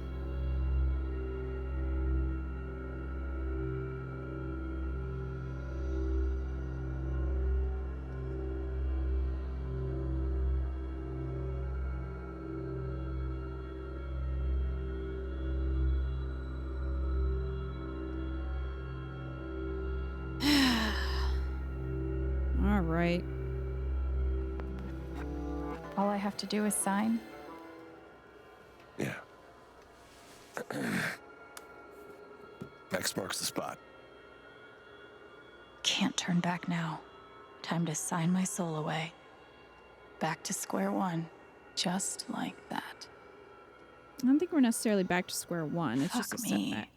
All right. All I have to do is sign. Yeah. X marks the spot. Can't turn back now. Time to sign my soul away. Back to square one. Just like that. I don't think we're necessarily back to square one. It's just a Fuck me. setback.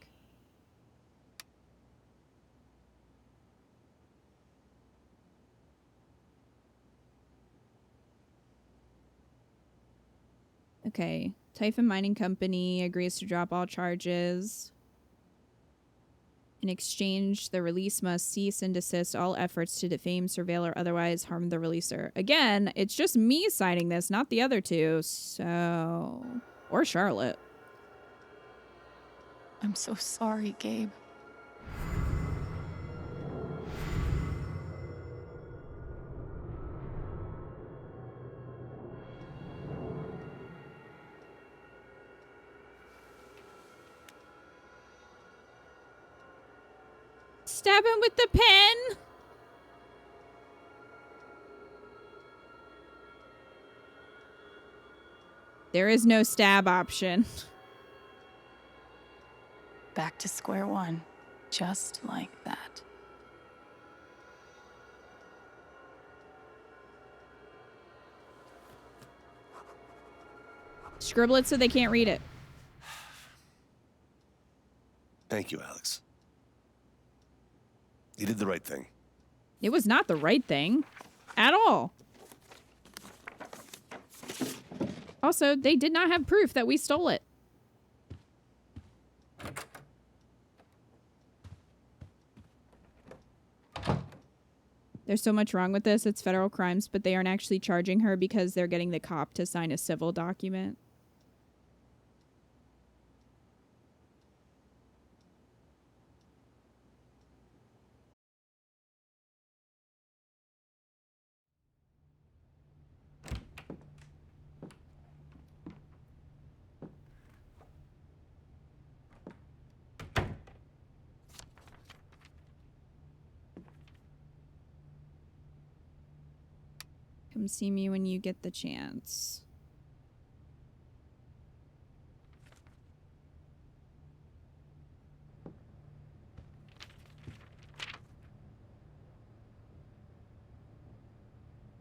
Okay. Typhon Mining Company agrees to drop all charges. In exchange, the release must cease and desist all efforts to defame, surveil, or otherwise harm the releaser. Again, it's just me signing this, not the other two, so... Or Charlotte. I'm so sorry, Gabe. Stab him with the pen! There is no stab option. Back to square one. Just like that. Scribble it so they can't read it. Thank you, Alex. You did the right thing. It was not the right thing. At all. Also, they did not have proof that we stole it. There's so much wrong with this. It's federal crimes, but they aren't actually charging her because they're getting the cop to sign a civil document. Come see me when you get the chance.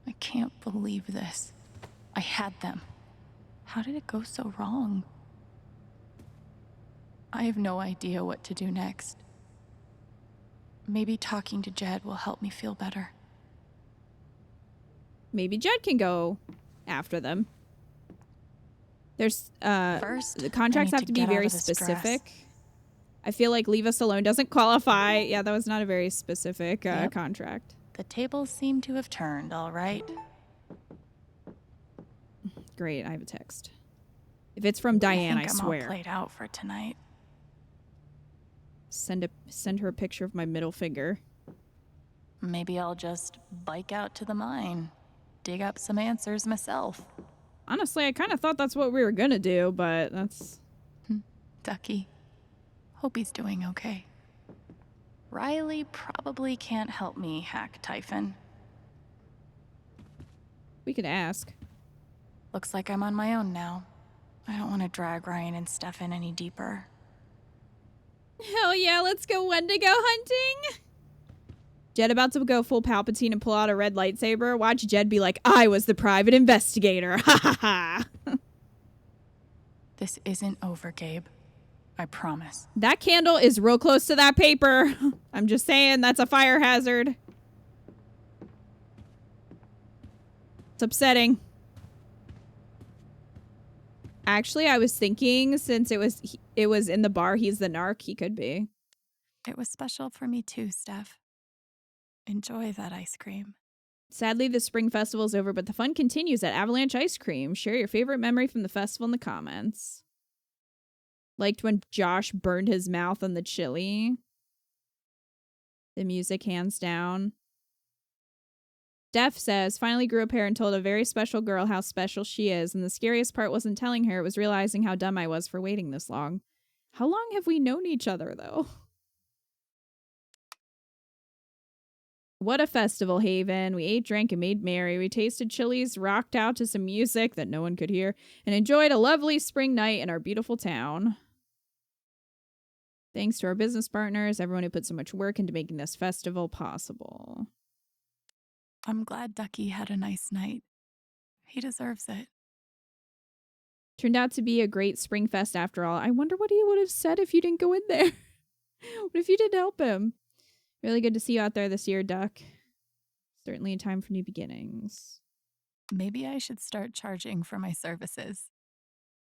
I can't believe this. I had them. How did it go so wrong? I have no idea what to do next. Maybe talking to Jed will help me feel better. Maybe Jed can go after them. There's First, the contracts I need have to be get out very of this dress. specific. I feel like leave us alone doesn't qualify. Yeah, that was not a very specific Yep. contract. The tables seem to have turned, all right. Great, I have a text. If it's from Diane, I think I'm swear. all played out for tonight. Send her a picture of my middle finger. Maybe I'll just bike out to the mine, dig up some answers myself. Honestly, I kind of thought that's what we were gonna do, but that's... Ducky. Hope he's doing okay. Riley probably can't help me hack Typhon. We could ask. Looks like I'm on my own now. I don't want to drag Ryan and Steph in any deeper. Hell yeah, let's go Wendigo hunting! Jed about to go full Palpatine and pull out a red lightsaber. Watch Jed be like, I was the private investigator. Ha ha ha. This isn't over, Gabe. I promise. That candle is real close to that paper. I'm just saying, that's a fire hazard. It's upsetting. Actually, I was thinking since it was in the bar, he's the narc, he could be. It was special for me too, Steph. Enjoy that ice cream. Sadly, the spring festival's over, but the fun continues at Avalanche Ice Cream. Share your favorite memory from the festival in the comments. Liked when Josh burned his mouth on the chili. The music, hands down. Steph says, finally grew a pair and told a very special girl how special she is, and the scariest part wasn't telling her, it was realizing how dumb I was for waiting this long. How long have we known each other, though? What a festival, Haven. We ate, drank, and made merry. We tasted chilies, rocked out to some music that no one could hear, and enjoyed a lovely spring night in our beautiful town. Thanks to our business partners, everyone who put so much work into making this festival possible. I'm glad Ducky had a nice night. He deserves it. Turned out to be a great spring fest after all. I wonder what he would have said if you didn't go in there. What if you didn't help him? Really good to see you out there this year, Duck. Certainly a time for new beginnings. Maybe I should start charging for my services.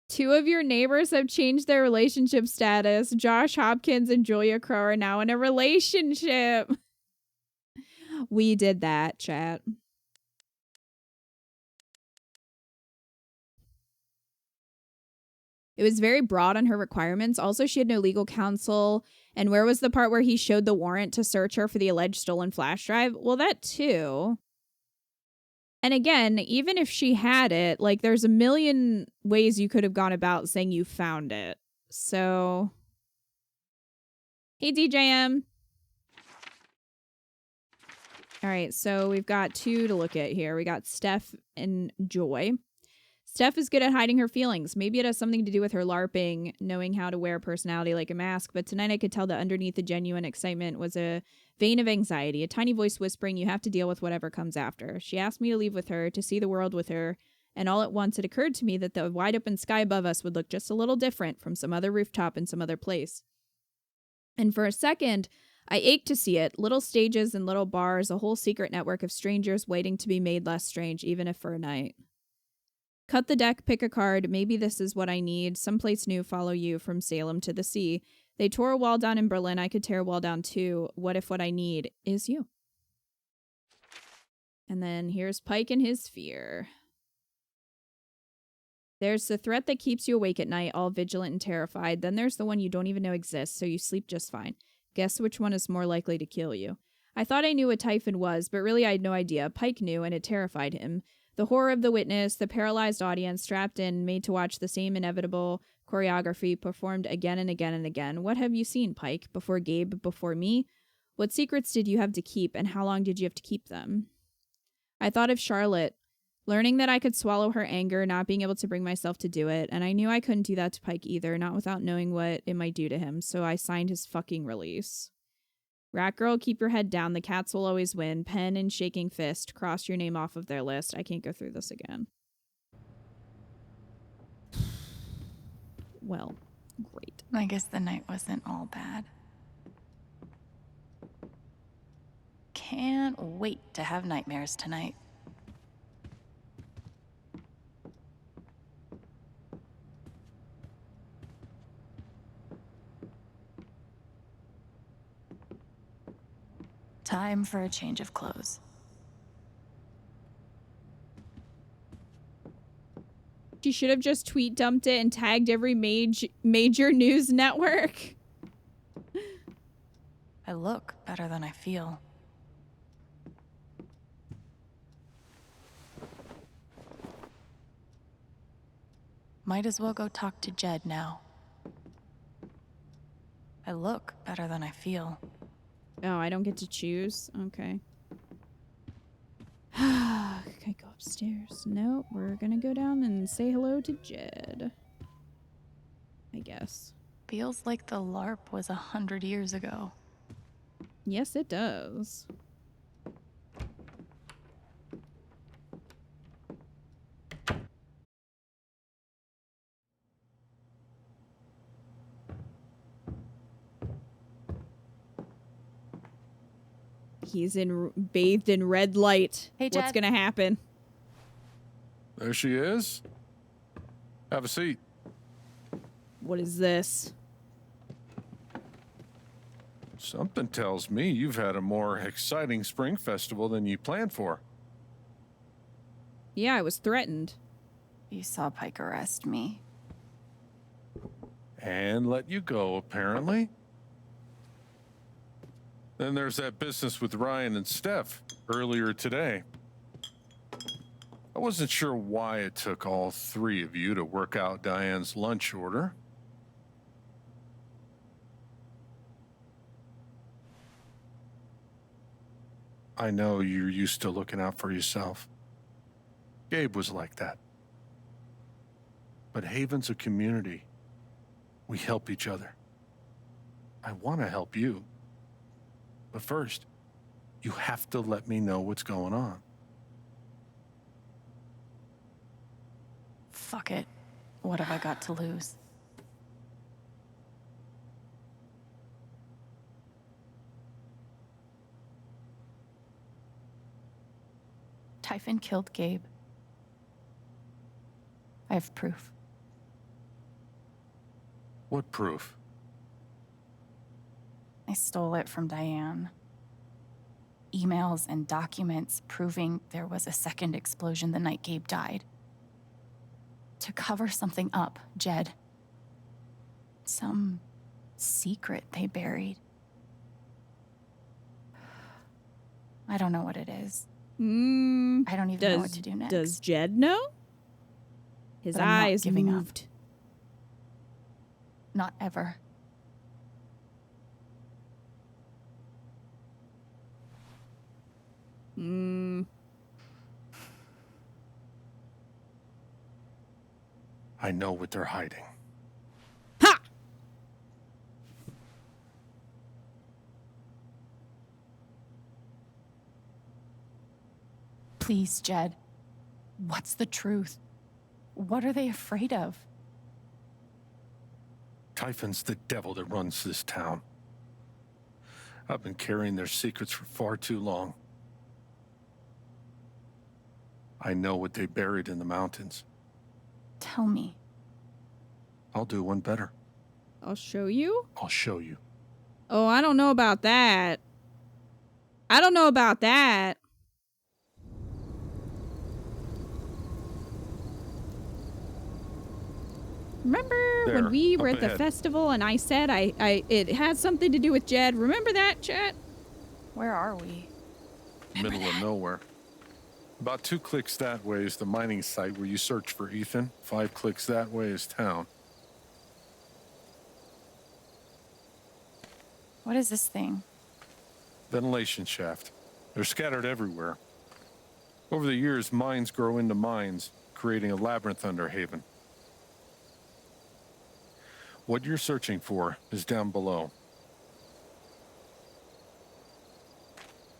2 of your neighbors have changed their relationship status. Josh Hopkins and Julia Crow are now in a relationship. We did that, chat. It was very broad on her requirements. Also, she had no legal counsel. And where was the part where he showed the warrant to search her for the alleged stolen flash drive? Well, that too. And again, even if she had it, like, there's a million ways you could have gone about saying you found it. So, hey, DJM. All right, so we've got 2 to look at here. We got Steph and Joy. Steph is good at hiding her feelings. Maybe it has something to do with her LARPing, knowing how to wear a personality like a mask. But tonight I could tell that underneath the genuine excitement was a vein of anxiety, a tiny voice whispering, you have to deal with whatever comes after. She asked me to leave with her, to see the world with her. And all at once it occurred to me that the wide open sky above us would look just a little different from some other rooftop in some other place. And for a second, I ached to see it. Little stages and little bars, a whole secret network of strangers waiting to be made less strange, even if for a night. Cut the deck, pick a card. Maybe this is what I need. Someplace new, follow you from Salem to the sea. They tore a wall down in Berlin. I could tear a wall down too. What if what I need is you? And then here's Pike and his fear. There's the threat that keeps you awake at night, all vigilant and terrified. Then there's the one you don't even know exists, so you sleep just fine. Guess which one is more likely to kill you? I thought I knew what Typhon was, but really I had no idea. Pike knew, and it terrified him. The horror of the witness, the paralyzed audience strapped in, made to watch the same inevitable choreography performed again and again and again. What have you seen, Pike? Before Gabe? Before me? What secrets did you have to keep, and how long did you have to keep them? I thought of Charlotte, learning that I could swallow her anger, not being able to bring myself to do it, and I knew I couldn't do that to Pike either, not without knowing what it might do to him, so I signed his fucking release. Rat girl, keep your head down. The cats will always win. Pen and shaking fist. Cross your name off of their list. I can't go through this again. Well, great. I guess the night wasn't all bad. can't wait to have nightmares tonight. Time for a change of clothes. She should have just tweet dumped it and tagged every major news network. I look better than I feel. Might as well go talk to Jed now. I look better than I feel. Oh, I don't get to choose? Okay. Can I go upstairs? No, we're gonna go down and say hello to Jed. I guess. Feels like the LARP was 100 years ago. Yes, it does. He's bathed in red light. Hey, Jed. What's gonna happen? There she is. Have a seat. What is this? Something tells me you've had a more exciting spring festival than you planned for. Yeah, I was threatened. You saw Pike arrest me. And let you go, apparently. Then there's that business with Ryan and Steph earlier today. I wasn't sure why it took all three of you to work out Diane's lunch order. I know you're used to looking out for yourself. Gabe was like that. But Haven's a community. We help each other. I want to help you. But first, you have to let me know what's going on. Fuck it. What have I got to lose? Typhon killed Gabe. I have proof. What proof? I stole it from Diane. Emails and documents proving there was a second explosion the night Gabe died. To cover something up, Jed. Some secret they buried. I don't know what it is. I don't even know what to do next. Does Jed know? His But I'm not eyes giving up. moved. Not ever. I know what they're hiding. Ha! Please, Jed. What's the truth? What are they afraid of? Typhon's the devil that runs this town. I've been carrying their secrets for far too long. I know what they buried in the mountains. Tell me. I'll do one better. I'll show you? I'll show you. Oh, I don't know about that. I don't know about that. Remember when we were at the festival and I said it had something to do with Jed? Remember that, chat? Where are we? Middle of nowhere. About 2 clicks that way is the mining site where you search for Ethan. 5 clicks that way is town. What is this thing? Ventilation shaft. They're scattered everywhere. Over the years, mines grow into mines, creating a labyrinth under Haven. What you're searching for is down below.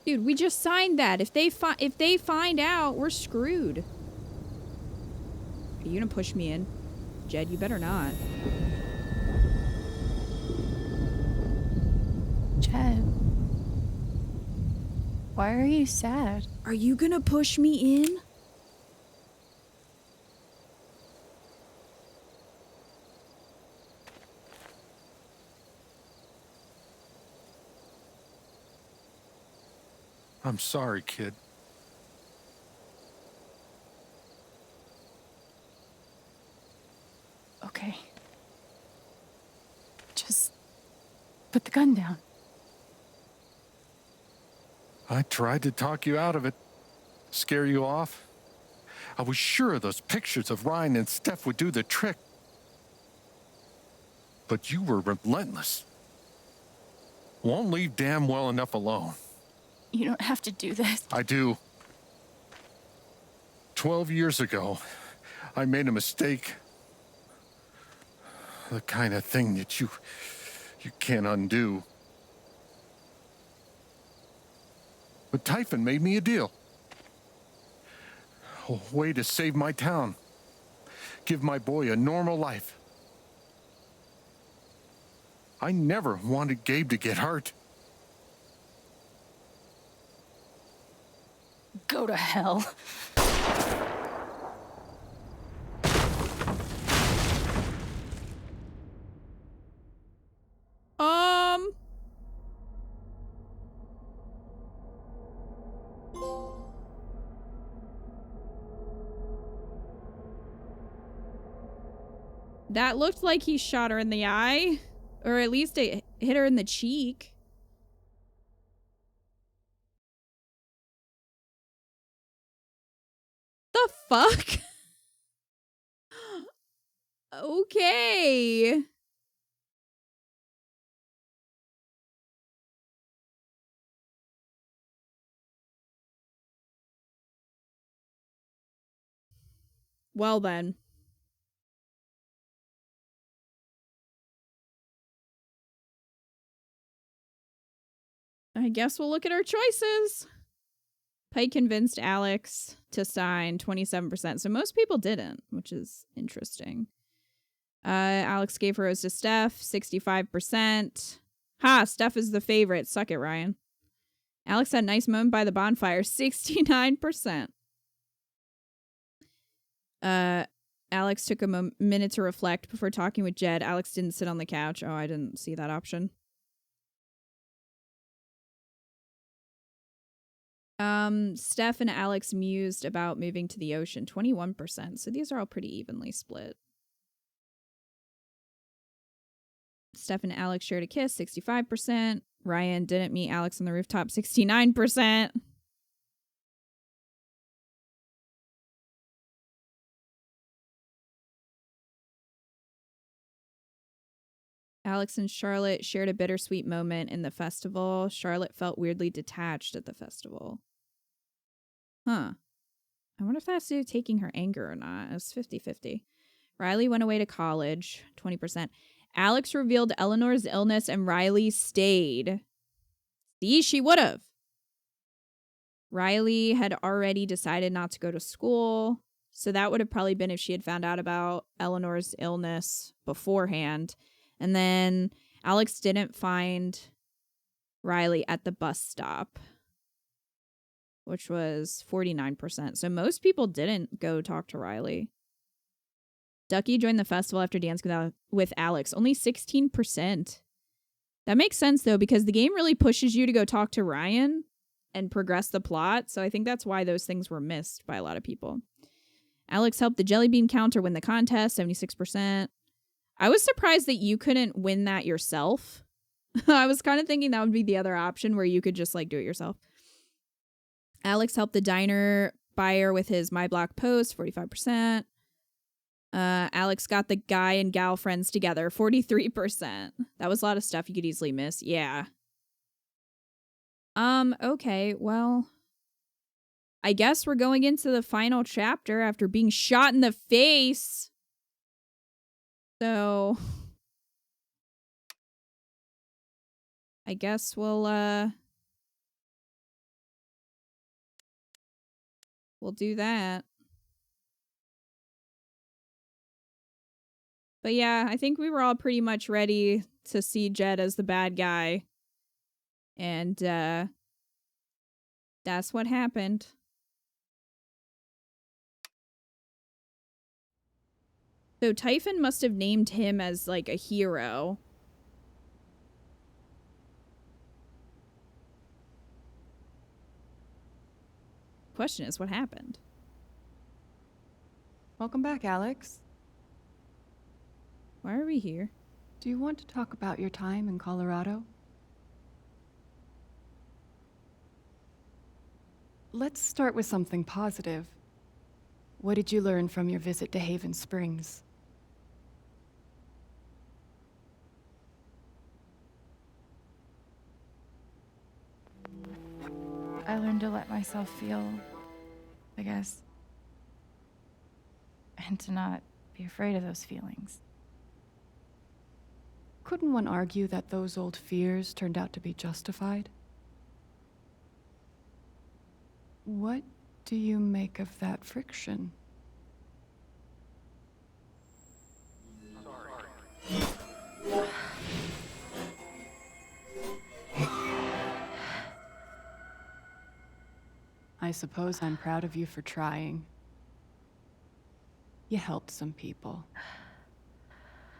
Dude, we just signed that. If they find out, we're screwed. Are you gonna push me in? Jed, you better not. Jed. Why are you sad? Are you gonna push me in? I'm sorry, kid. Okay. Just put the gun down. I tried to talk you out of it, scare you off. I was sure those pictures of Ryan and Steph would do the trick. But you were relentless. Won't leave damn well enough alone. You don't have to do this. I do. 12 years ago, I made a mistake. The kind of thing that you can't undo. But Typhon made me a deal. A way to save my town. Give my boy a normal life. I never wanted Gabe to get hurt. Go to hell. That looked like he shot her in the eye. Or at least it hit her in the cheek. The fuck? Okay. Well then. I guess we'll look at our choices. Pike convinced Alex to sign 27%. So most people didn't, which is interesting. Alex gave her rose to Steph, 65%. Ha, Steph is the favorite. Suck it, Ryan. Alex had a nice moment by the bonfire, 69%. Alex took a minute to reflect before talking with Jed. Alex didn't sit on the couch. Oh, I didn't see that option. Steph and Alex mused about moving to the ocean, 21%. So these are all pretty evenly split. Steph and Alex shared a kiss, 65%. Ryan didn't meet Alex on the rooftop, 69%. Alex and Charlotte shared a bittersweet moment in the festival. Charlotte felt weirdly detached at the festival. Huh. I wonder if that's due to taking her anger or not. It was 50-50. Riley went away to college, 20%. Alex revealed Eleanor's illness and Riley stayed. See, she would have. Riley had already decided not to go to school. So that would have probably been if she had found out about Eleanor's illness beforehand. And then Alex didn't find Riley at the bus stop, which was 49%. So most people didn't go talk to Riley. Ducky joined the festival after dancing with Alex. Only 16%. That makes sense, though, because the game really pushes you to go talk to Ryan and progress the plot. So I think that's why those things were missed by a lot of people. Alex helped the jelly bean counter win the contest, 76%. I was surprised that you couldn't win that yourself. I was kind of thinking that would be the other option where you could just like do it yourself. Alex helped the diner buyer with his My Block post, 45%. Alex got the guy and gal friends together, 43%. That was a lot of stuff you could easily miss. Yeah. Okay, well, I guess we're going into the final chapter after being shot in the face. So I guess we'll do that. But yeah, I think we were all pretty much ready to see Jed as the bad guy. And That's what happened. So Typhon must have named him as, like, a hero. Question is, what happened? Welcome back, Alex. Why are we here? Do you want to talk about your time in Colorado? Let's start with something positive. What did you learn from your visit to Haven Springs? I learned to let myself feel, I guess. And to not be afraid of those feelings. Couldn't one argue that those old fears turned out to be justified? What do you make of that friction? I suppose I'm proud of you for trying. You helped some people.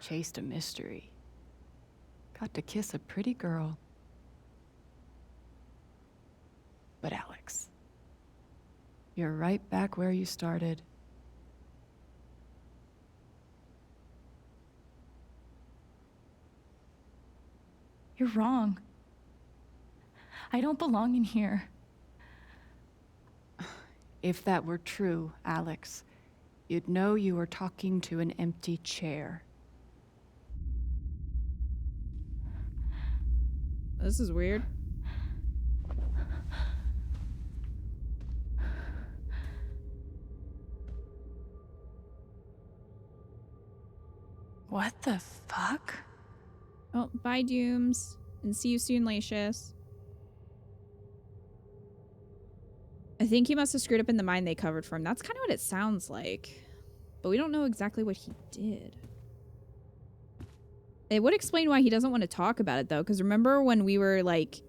Chased a mystery. Got to kiss a pretty girl. But Alex, you're right back where you started. You're wrong. I don't belong in here. If that were true, Alex, you'd know you were talking to an empty chair. This is weird. What the fuck? Oh, bye, Dooms. And see you soon, Lacius. I think he must have screwed up in the mine they covered for him. That's kind of what it sounds like. But we don't know exactly what he did. It would explain why he doesn't want to talk about it, though. Because remember when we were, like,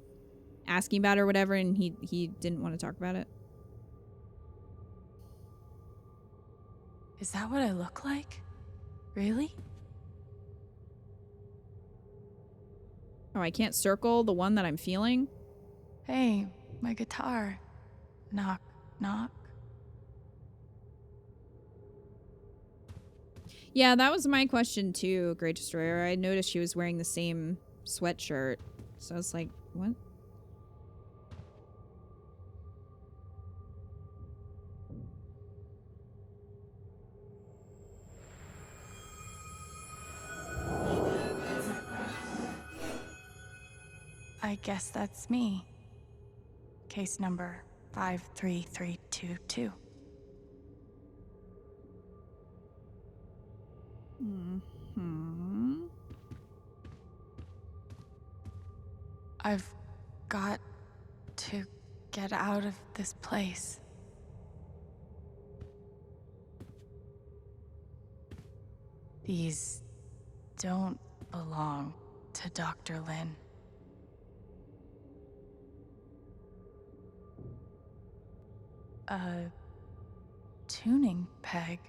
asking about it or whatever, and he didn't want to talk about it? Is that what I look like? Really? Oh, I can't circle the one that I'm feeling? Hey, my guitar. Knock, knock. Yeah, that was my question too, Great Destroyer. I noticed she was wearing the same sweatshirt. So I was like, what? I guess that's me. Case number 53322. Mm-hmm. I've got to get out of this place. These don't belong to Dr. Lin. A tuning peg.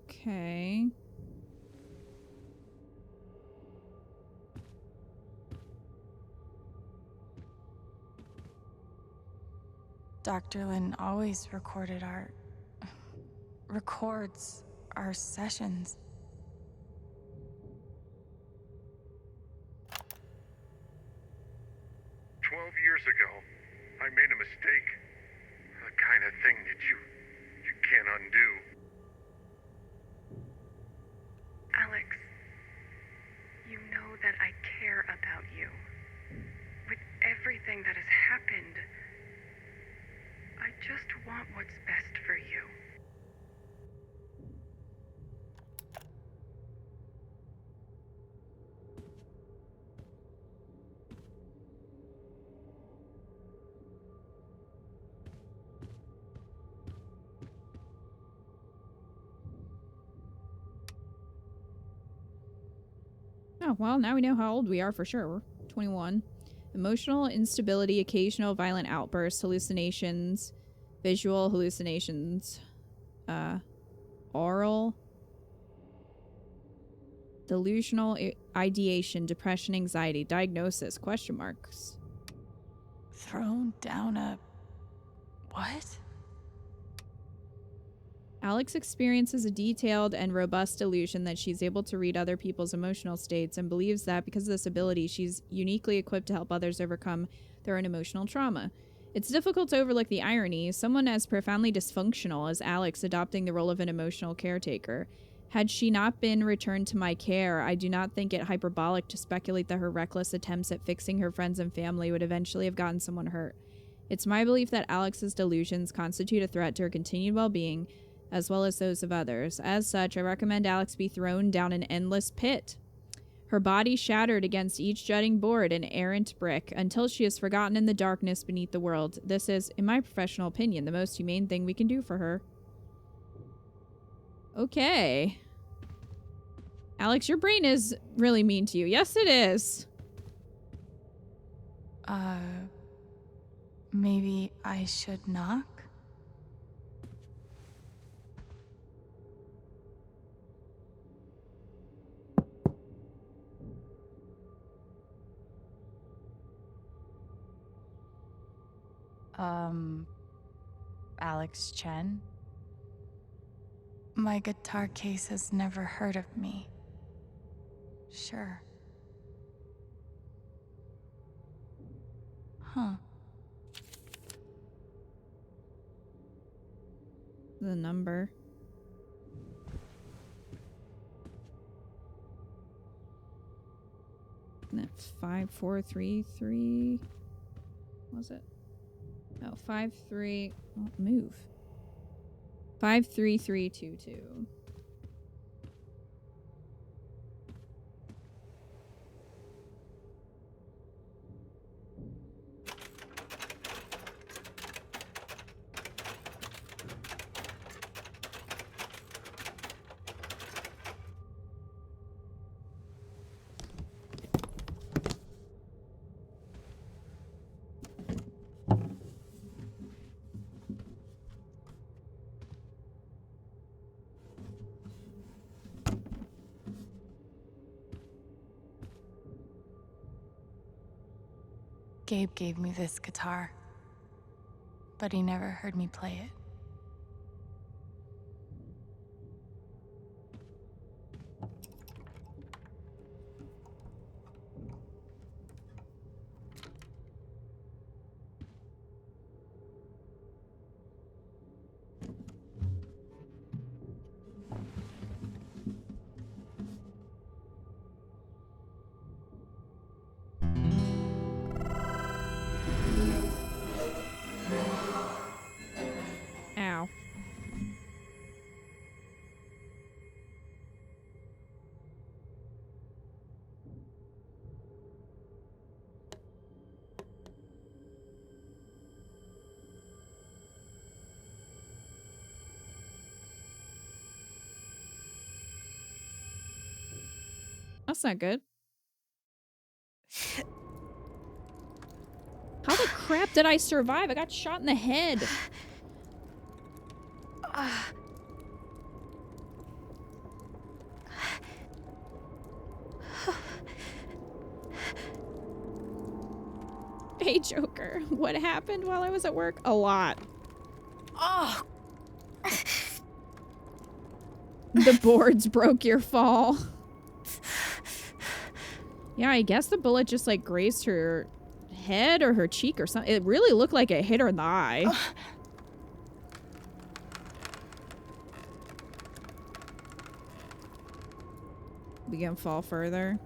Okay. Dr. Lin always records our sessions. "12 years ago, I made a mistake. The kind of thing that you can't undo." Alex, you know that I care about you. With everything that has happened, I just want what's best for you. Oh, well, now we know how old we are for sure. We're 21. Emotional instability, occasional violent outbursts, hallucinations, visual hallucinations, oral, delusional ideation, depression, anxiety, diagnosis, question marks. Thrown down a... what? Alex experiences a detailed and robust illusion that she's able to read other people's emotional states and believes that because of this ability, she's uniquely equipped to help others overcome their own emotional trauma. It's difficult to overlook the irony. Someone as profoundly dysfunctional as Alex adopting the role of an emotional caretaker. Had she not been returned to my care, I do not think it hyperbolic to speculate that her reckless attempts at fixing her friends and family would eventually have gotten someone hurt. It's my belief that Alex's delusions constitute a threat to her continued well-being, as well as those of others. As such, I recommend Alex be thrown down an endless pit, her body shattered against each jutting board and errant brick, until she is forgotten in the darkness beneath the world. This is, in my professional opinion, the most humane thing we can do for her. Okay. Alex, your brain is really mean to you. Yes, it is. Maybe I should knock? Alex Chen? My guitar case has never heard of me. Sure. Huh. The number. Isn't it 5433? What was it? No, 53. Oh, move. 53322. Gabe gave me this guitar, but he never heard me play it. Ow. That's not good. How the crap did I survive? I got shot in the head. Hey, Joker. What happened while I was at work? A lot. Oh. The boards broke your fall. Yeah, I guess the bullet just like grazed her head or her cheek or something. It really looked like it hit her in the eye. We can fall further.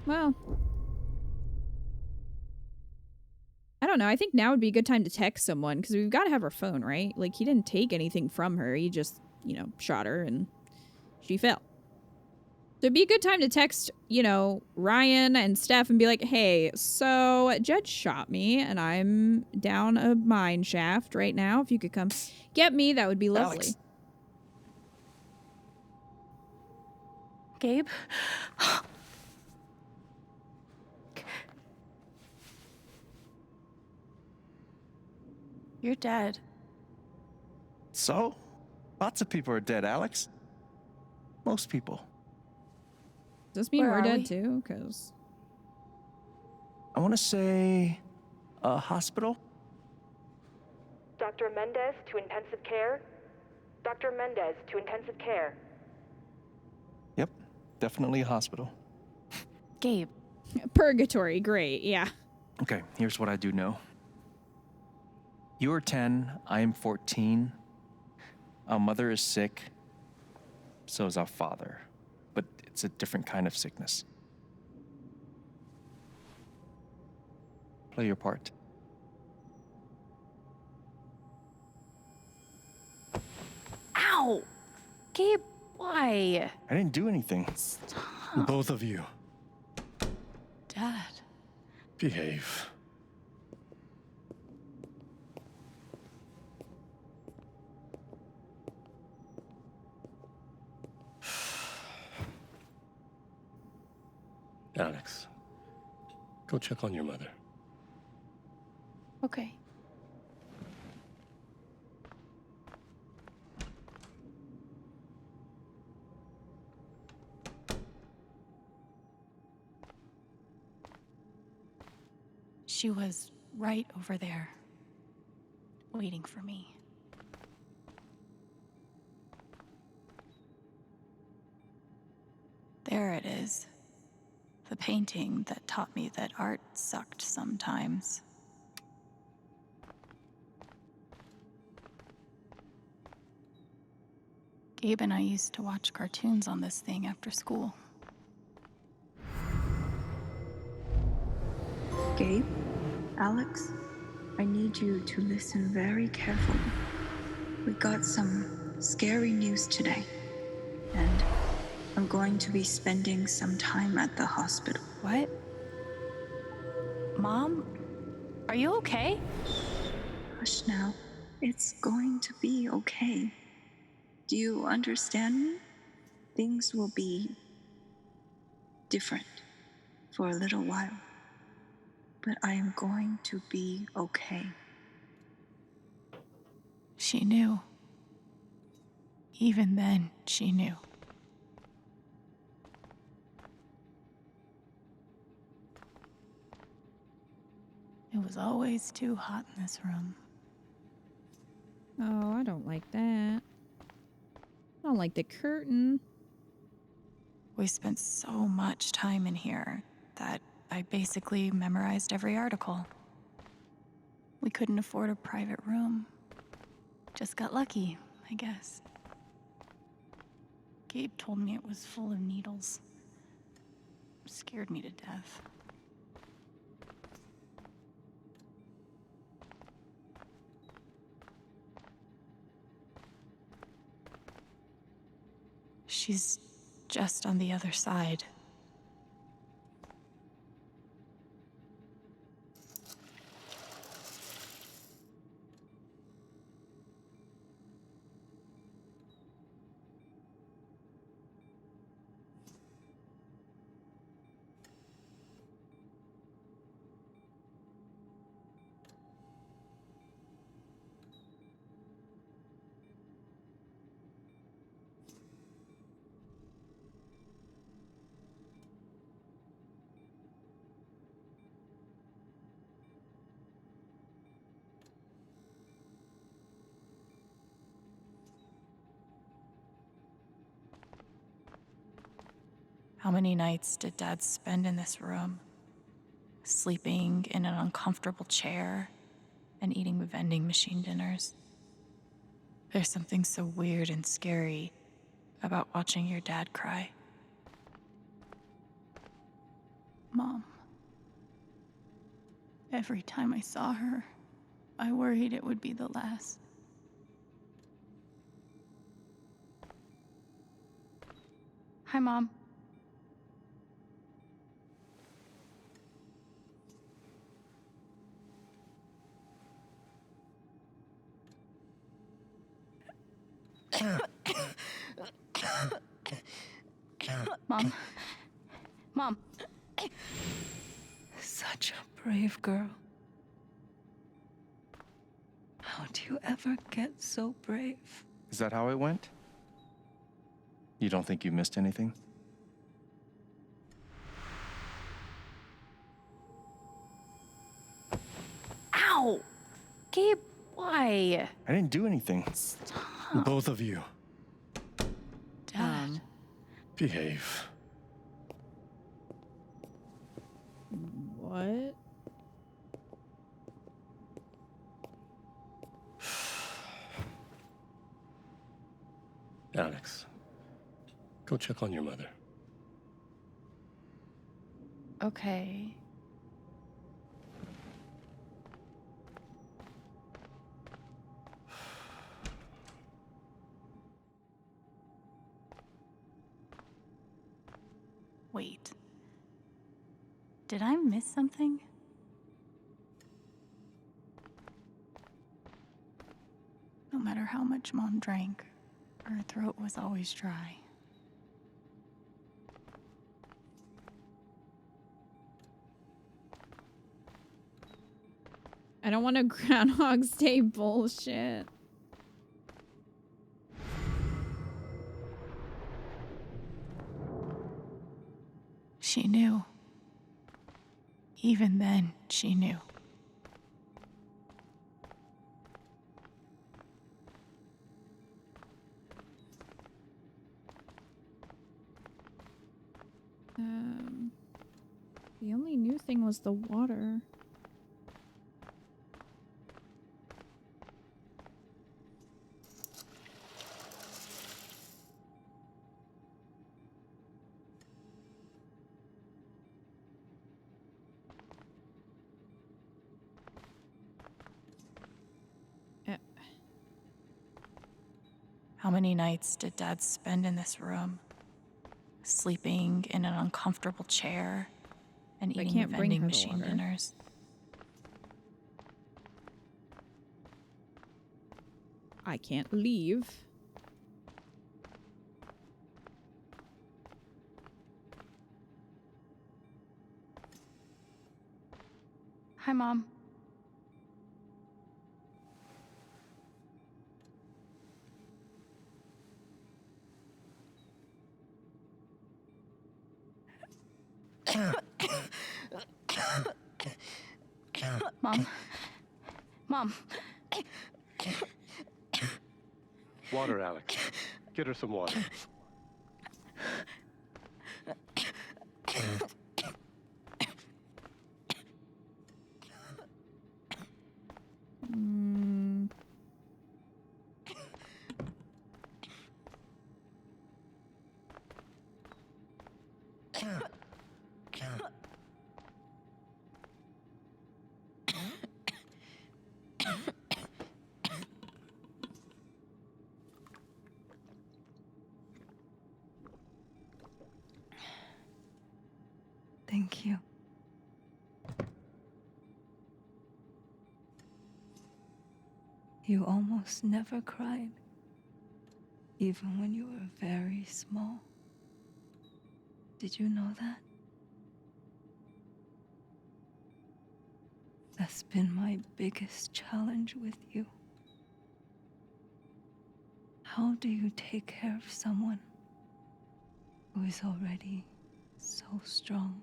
Well, I don't know. I think now would be a good time to text someone because we've got to have her phone, right? Like, he didn't take anything from her. He just, you know, shot her and she fell. It'd be a good time to text, you know, Ryan and Steph and be like, hey, so Jed shot me and I'm down a mine shaft right now. If you could come get me, that would be lovely. Alex. Gabe? You're dead. So? Lots of people are dead, Alex. Most people. Does this mean Where we're are dead we? too? Because I want to say a hospital. Dr. Mendez to intensive care. Dr. Mendez to intensive care. Yep, definitely a hospital. Gabe. Purgatory, great, yeah. Okay, here's what I do know. You are 10, I am 14. Our mother is sick. So is our father. But it's a different kind of sickness. Play your part. Ow! Gabe, why? I didn't do anything. Stop. Both of you. Dad. Behave. Alex, go check on your mother. Okay. She was right over there, waiting for me. There it is. The painting that taught me that art sucked sometimes. Gabe and I used to watch cartoons on this thing after school. Gabe, Alex, I need you to listen very carefully. We got some scary news today, and I'm going to be spending some time at the hospital. What? Mom? Are you okay? Hush now. It's going to be okay. Do you understand me? Things will be different for a little while. But I am going to be okay. She knew. Even then, she knew. It was always too hot in this room. Oh, I don't like that. I don't like the curtain. We spent so much time in here that I basically memorized every article. We couldn't afford a private room. Just got lucky, I guess. Gabe told me it was full of needles. Scared me to death. She's just on the other side. How many nights did Dad spend in this room? Sleeping in an uncomfortable chair and eating vending machine dinners. There's something so weird and scary about watching your dad cry. Mom. Every time I saw her, I worried it would be the last. Hi, Mom. Mom. Mom. Such a brave girl. How do you ever get so brave? Is that how it went? You don't think you missed anything? Ow! Gabe, why? I didn't do anything. Stop. Both of you. Dad. Behave. What? Alex, go check on your mother. Okay. Wait. Did I miss something? No matter how much Mom drank, her throat was always dry. I don't want a Groundhog's Day bullshit. She knew. Even then, she knew. The only new thing was the water. How many nights did Dad spend in this room? Sleeping in an uncomfortable chair and I eating can't bring vending her the machine water. dinners. I can't leave. Hi, Mom. Mom. Mom. Water, Alex. Get her some water. Thank you. You almost never cried, even when you were very small. Did you know that? That's been my biggest challenge with you. How do you take care of someone who is already so strong?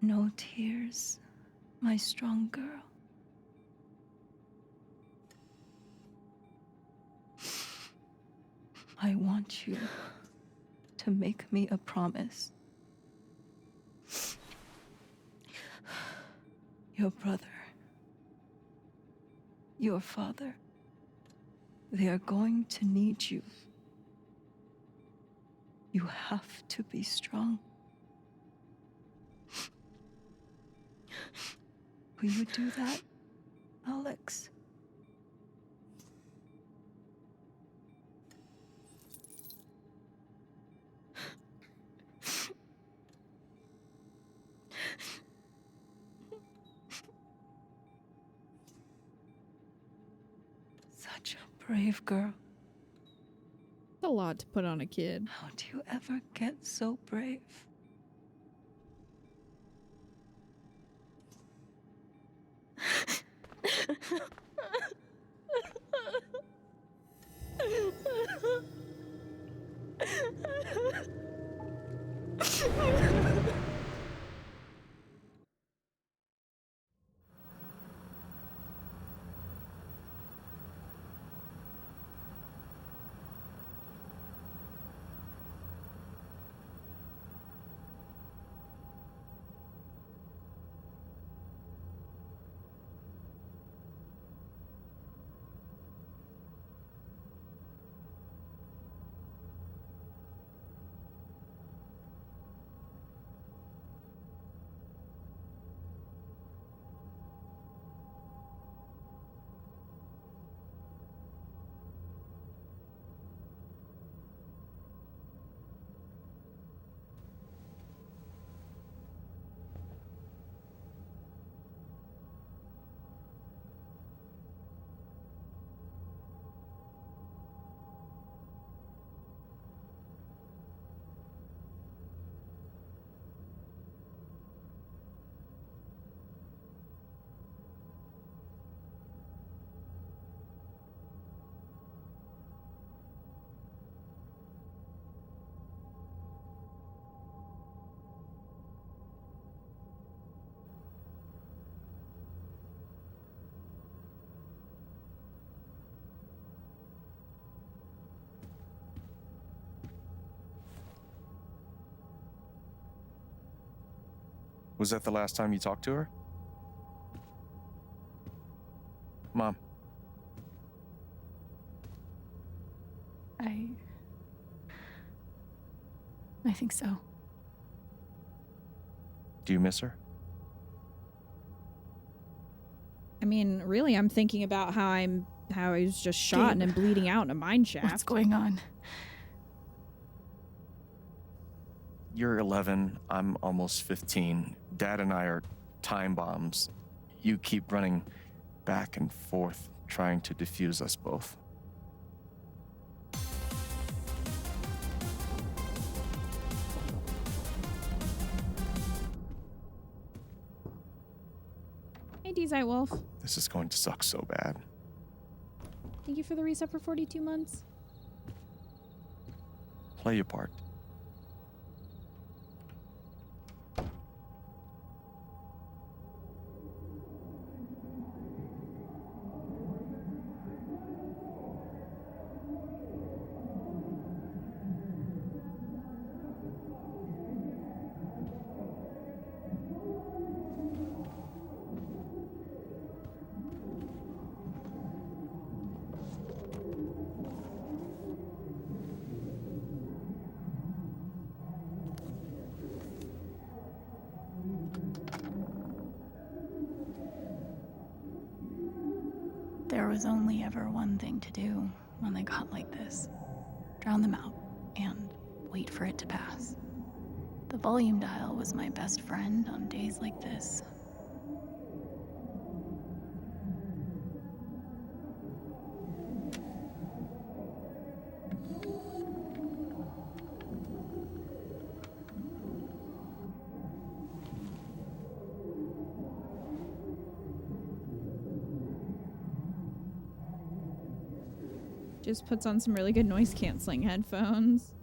No tears, my strong girl. I want you to make me a promise. Your brother, your father, they are going to need you. You have to be strong. Will you do that, Alex? Such a brave girl. It's a lot to put on a kid. How do you ever get so brave? Was that the last time you talked to her? Mom. I think so. Do you miss her? I mean, really, I'm thinking about how I was just shot and I'm bleeding out in a mine shaft. What's going on? You're 11, I'm almost 15. Dad and I are time bombs. You keep running back and forth, trying to defuse us both. Hey, Dezite Wolf. This is going to suck so bad. Thank you for the reset for 42 months. Play your part. There was only ever one thing to do when they got like this. Drown them out and wait for it to pass. The volume dial was my best friend on days like this. Just puts on some really good noise canceling headphones.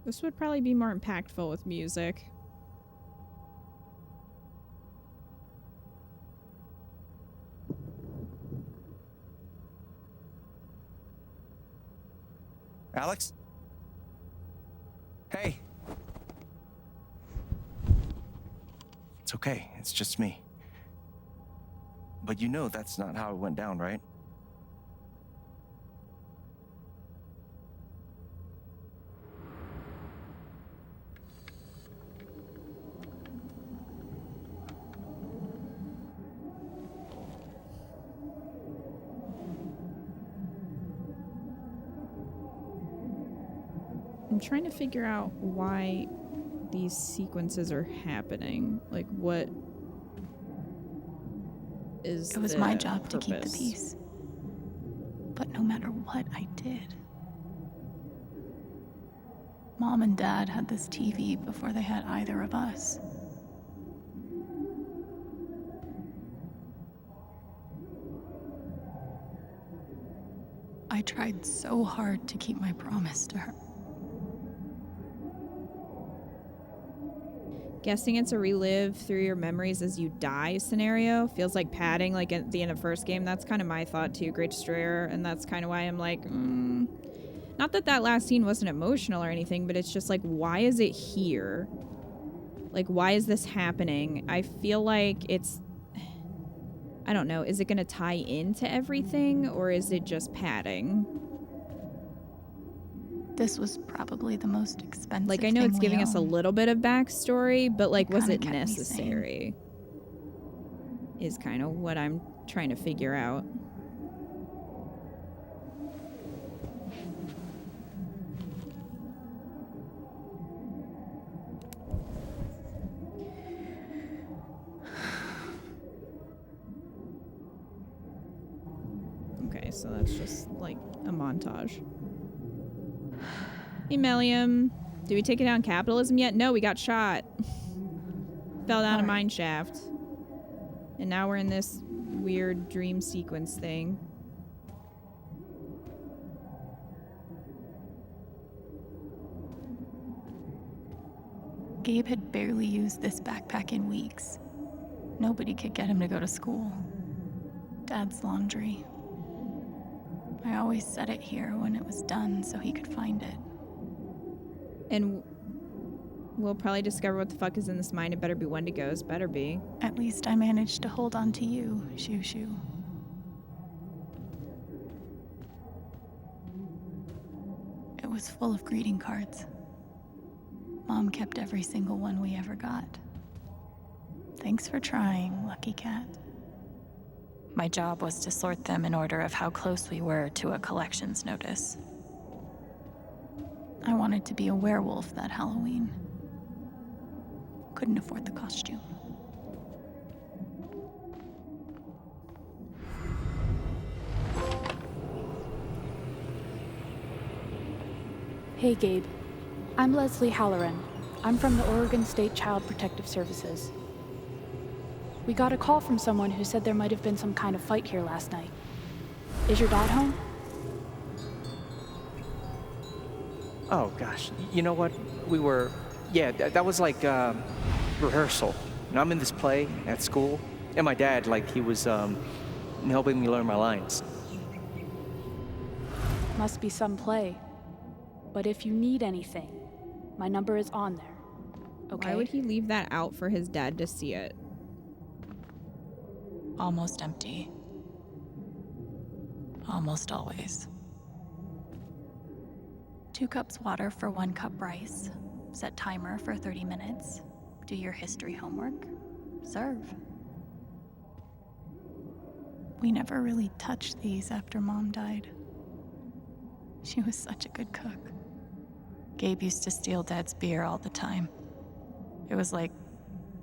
This would probably be more impactful with music. Alex? Hey. It's okay. It's just me. But you know that's not how it went down, right? I'm trying to figure out why these sequences are happening. Like, what is It was the my job to keep the purpose? peace. But no matter what I did, Mom and Dad had this TV before they had either of us. I tried so hard to keep my promise to her. Guessing it's a relive through your memories as you die scenario feels like padding, like at the end of first game. That's kind of my thought too, Great Destroyer, and that's kind of why I'm like, not that that last scene wasn't emotional or anything, but it's just like, why is it here? Like, why is this happening? I feel like it's, I don't know, is it going to tie into everything, or is it just padding? This was probably the most expensive Like, I know thing it's giving we us a own. little bit of backstory, but like, was kinda it kept me necessary? Is kind of what I'm trying to figure out. Okay, so that's just like a montage. Hey, Melium. Did we take it down capitalism yet? No, we got shot. Fell down a mine shaft. And now we're in this weird dream sequence thing. Gabe had barely used this backpack in weeks. Nobody could get him to go to school. Dad's laundry. I always set it here when it was done so he could find it. And we'll probably discover what the fuck is in this mine. It better be Wendigos. Better be. At least I managed to hold on to you, Shoo Shoo. It was full of greeting cards. Mom kept every single one we ever got. Thanks for trying, Lucky Cat. My job was to sort them in order of how close we were to a collections notice. I wanted to be a werewolf that Halloween. Couldn't afford the costume. Hey, Gabe. I'm Leslie Halloran. I'm from the Oregon State Child Protective Services. We got a call from someone who said there might have been some kind of fight here last night. Is your dad home? Oh, gosh. You know what? We were... Yeah, that was like rehearsal. And I'm in this play at school. And my dad, like, he was helping me learn my lines. Must be some play. But if you need anything, my number is on there. Okay? Why would he leave that out for his dad to see it? Almost empty. Almost always. 2 cups water for 1 cup rice. Set timer for 30 minutes. Do your history homework. Serve. We never really touched these after Mom died. She was such a good cook. Gabe used to steal Dad's beer all the time. It was like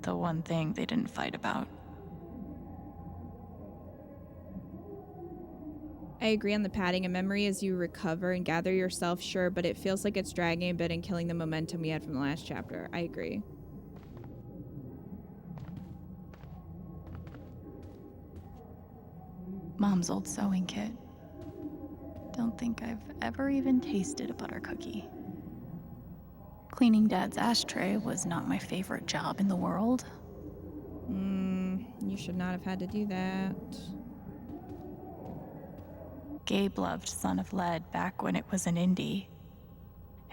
the one thing they didn't fight about. I agree on the padding and memory as you recover and gather yourself, sure, but it feels like it's dragging a bit and killing the momentum we had from the last chapter. I agree. Mom's old sewing kit. Don't think I've ever even tasted a butter cookie. Cleaning Dad's ashtray was not my favorite job in the world. You should not have had to do that. Gabe loved Son of Lead back when it was an indie.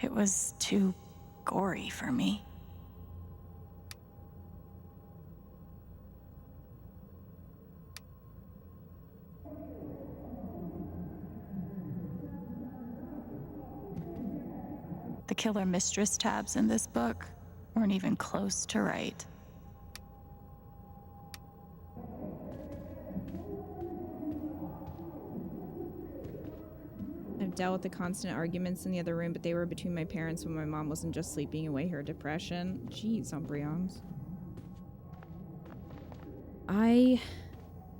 It was too gory for me. The killer mistress tabs in this book weren't even close to right. I've dealt with the constant arguments in the other room, but they were between my parents when my mom wasn't just sleeping away her depression. Jeez, Umbreons. I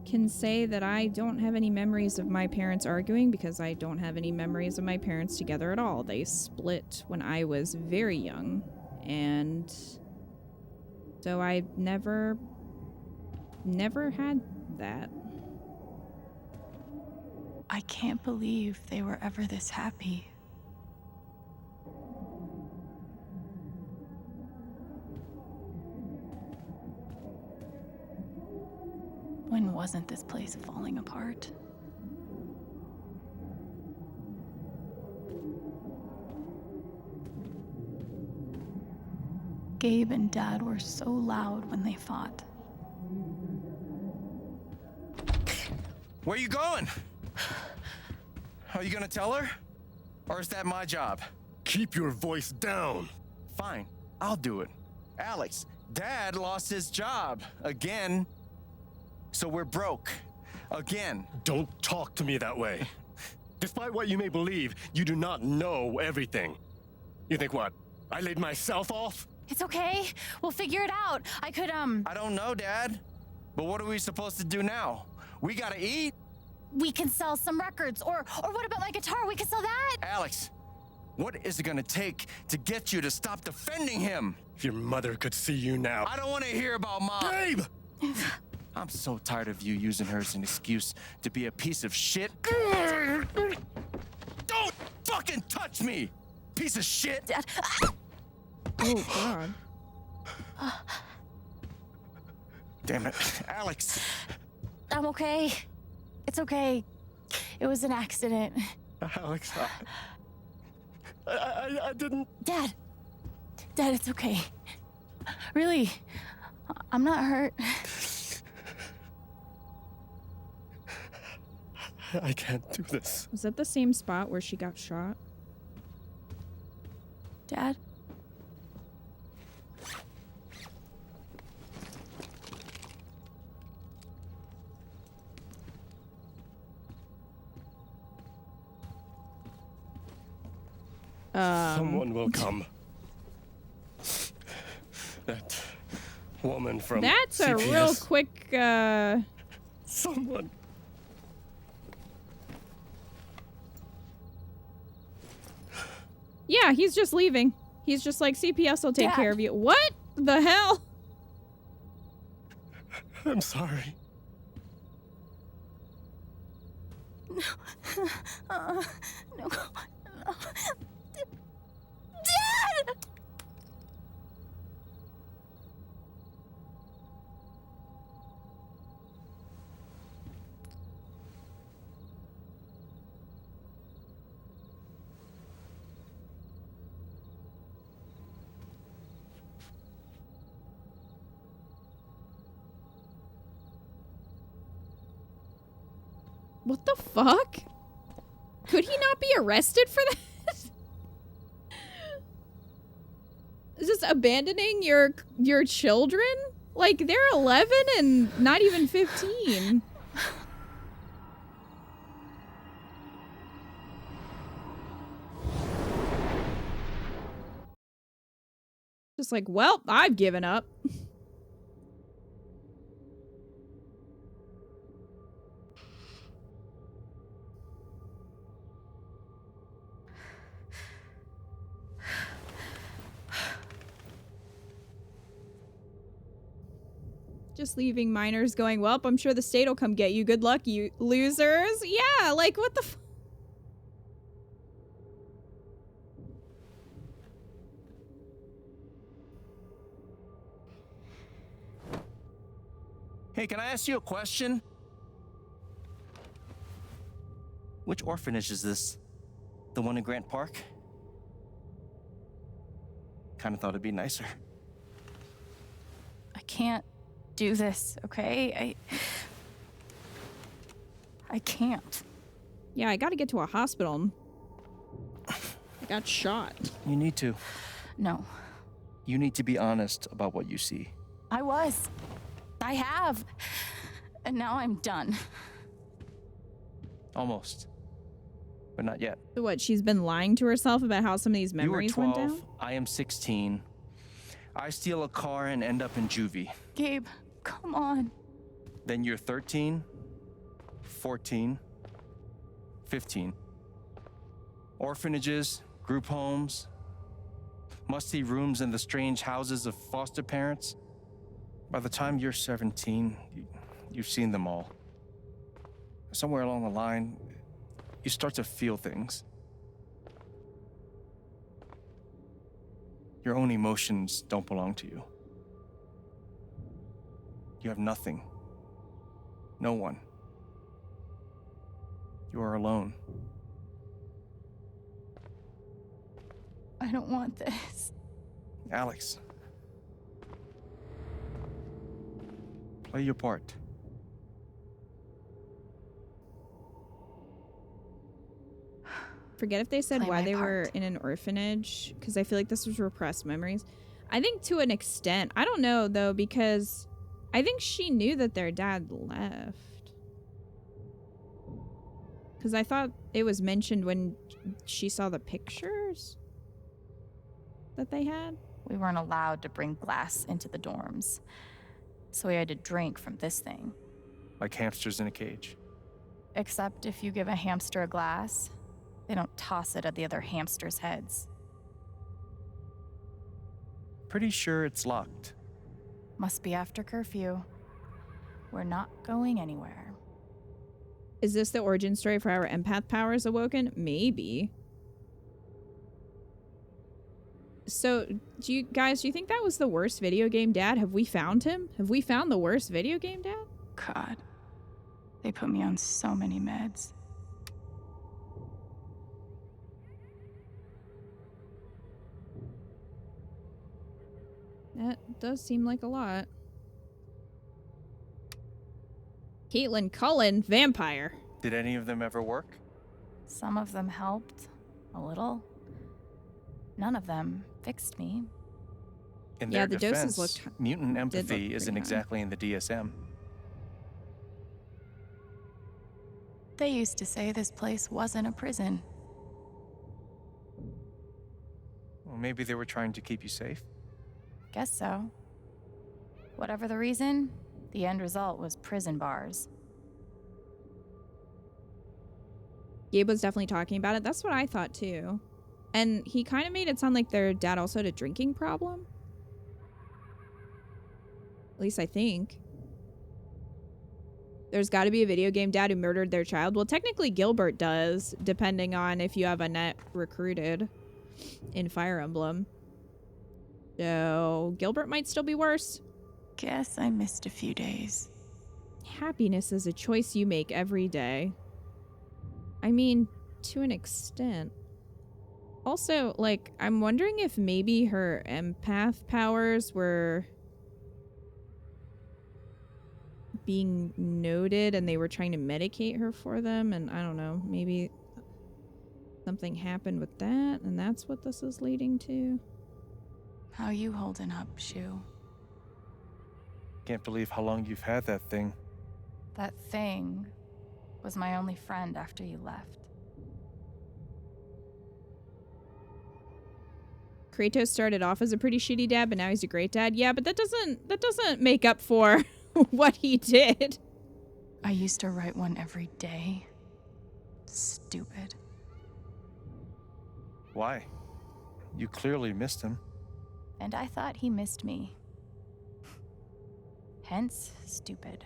can say that I don't have any memories of my parents arguing because I don't have any memories of my parents together at all. They split when I was very young, and so I've never had that. I can't believe they were ever this happy. When wasn't this place falling apart? Gabe and Dad were so loud when they fought. Where you going? Are you gonna tell her? Or is that my job? Keep your voice down. Fine, I'll do it. Alex, Dad lost his job again. So we're broke. Again. Don't talk to me that way. Despite what you may believe, you do not know everything. You think what? I laid myself off? It's okay. We'll figure it out. I don't know, Dad. But what are we supposed to do now? We gotta eat. We can sell some records. Or what about my guitar? We can sell that. Alex, what is it gonna take to get you to stop defending him? If your mother could see you now. I don't want to hear about Mom. Gabe! I'm so tired of you using her as an excuse to be a piece of shit. Don't fucking touch me, piece of shit! Dad. Oh, God. Damn it, Alex. I'm okay. It's okay. It was an accident. Alex, I didn't... Dad, it's okay. Really, I'm not hurt. I can't do this. Was that the same spot where she got shot? Dad? Someone will come. That woman from That's CPS. a real quick, Someone. Yeah, he's just leaving. He's just like, CPS will take care of you. What the hell? I'm sorry. No. No. Dad! What the fuck? Could he not be arrested for that? Just abandoning your children? Like, they're 11 and not even 15. Just like, well, I've given up. Just leaving minors going, well, I'm sure the state will come get you. Good luck, you losers. Yeah, like, what the f— Hey, can I ask you a question? Which orphanage is this? The one in Grant Park? kind of thought it'd be nicer. I can't do this, okay? I can't. Yeah, I gotta get to a hospital. I got shot. You need to. No. You need to be honest about what you see. I was. I have. And now I'm done. Almost. But not yet. So what, she's been lying to herself about how some of these memories you were 12, went down? I am 16. I steal a car and end up in juvie. Gabe, come on. Then you're 13, 14, 15. Orphanages, group homes, musty rooms in the strange houses of foster parents. By the time you're 17, you've seen them all. Somewhere along the line, you start to feel things. Your own emotions don't belong to you. You have nothing. No one. You are alone. I don't want this. Alex. Play your part. Forget if they said Play why my they part. were in an orphanage, because I feel like this was repressed memories. I think to an extent. I don't know, though, because I think she knew that their dad left. Because I thought it was mentioned when she saw the pictures that they had. We weren't allowed to bring glass into the dorms. So we had to drink from this thing. Like hamsters in a cage. Except if you give a hamster a glass, they don't toss it at the other hamsters' heads. Pretty sure it's locked. Must be after curfew. We're not going anywhere. Is this the origin story for our empath powers awoken? Maybe. So, do you think that was the worst video game dad? Have we found him? Have we found the worst video game dad? God. They put me on so many meds. That does seem like a lot. Caitlin Cullen, vampire. Did any of them ever work? Some of them helped. A little. None of them fixed me. In Yeah, their the doses defense, looked- mutant did empathy look isn't pretty high. exactly in the DSM. They used to say this place wasn't a prison. Well, maybe they were trying to keep you safe. Guess so. Whatever the reason, the end result was prison bars. Gabe was definitely talking about it. That's what I thought too. And he kind of made it sound like their dad also had a drinking problem. At least I think. There's got to be a video game dad who murdered their child. Well, technically Gilbert does, depending on if you have a net recruited in Fire Emblem. So Gilbert might still be worse. Guess I missed a few days. Happiness is a choice you make every day. I mean, to an extent. Also, like, I'm wondering if maybe her empath powers were being noted and they were trying to medicate her for them, and I don't know, maybe something happened with that and that's what this is leading to. How you holding up, Shu? Can't believe how long you've had that thing. That thing was my only friend after you left. Kratos started off as a pretty shitty dad, but now he's a great dad. Yeah, but that doesn't make up for what he did. I used to write one every day. Stupid. Why? You clearly missed him. And I thought he missed me. Hence, stupid.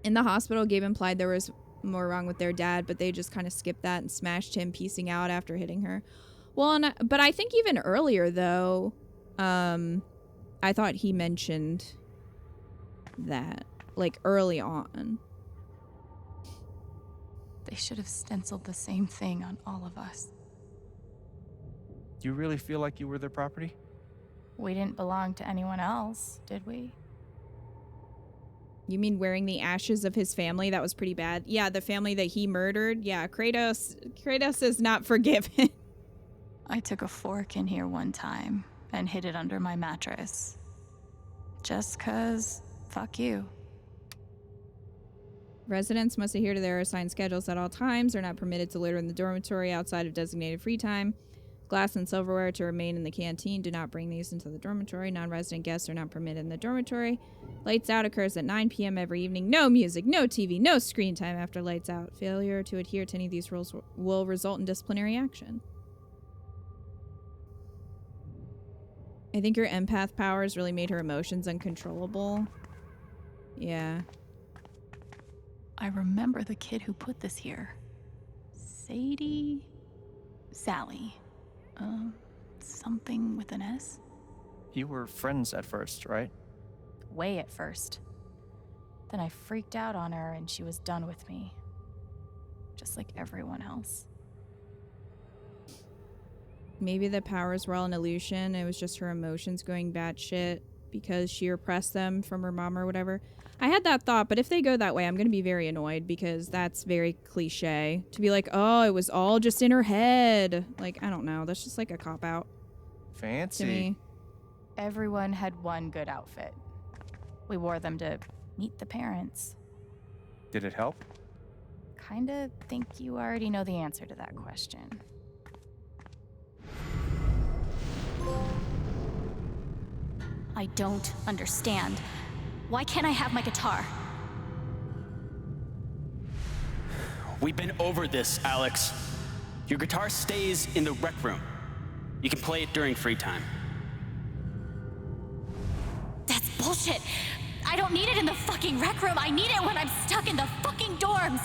In the hospital, Gabe implied there was more wrong with their dad, but they just kind of skipped that and smashed him piecing out after hitting her. Well, but I think even earlier, though, I thought he mentioned that, like, early on. They should have stenciled the same thing on all of us. Do you really feel like you were their property? We didn't belong to anyone else, did we? You mean wearing the ashes of his family? That was pretty bad. Yeah, the family that he murdered. Yeah, Kratos is not forgiven. I took a fork in here one time and hid it under my mattress. Just 'cause, fuck you. Residents must adhere to their assigned schedules at all times. Are not permitted to litter in the dormitory outside of designated free time. Glass and silverware to remain in the canteen. Do not bring these into the dormitory. Non-resident guests are not permitted in the dormitory. Lights out occurs at 9 p.m. every evening. No music, no TV, no screen time after lights out. Failure to adhere to any of these rules will result in disciplinary action. I think her empath powers really made her emotions uncontrollable. Yeah. I remember the kid who put this here. Sally. Something with an S? You were friends at first, right? Way at first. Then I freaked out on her and she was done with me. Just like everyone else. Maybe the powers were all an illusion. It was just her emotions going batshit because she repressed them from her mom or whatever. I had that thought, but if they go that way, I'm going to be very annoyed because that's very cliche. To be like, oh, it was all just in her head. Like, I don't know. That's just like a cop-out. Fancy. To me. Everyone had one good outfit. We wore them to meet the parents. Did it help? Kinda think you already know the answer to that question. I don't understand. Why can't I have my guitar? We've been over this, Alex. Your guitar stays in the rec room. You can play it during free time. That's bullshit. I don't need it in the fucking rec room. I need it when I'm stuck in the fucking dorms.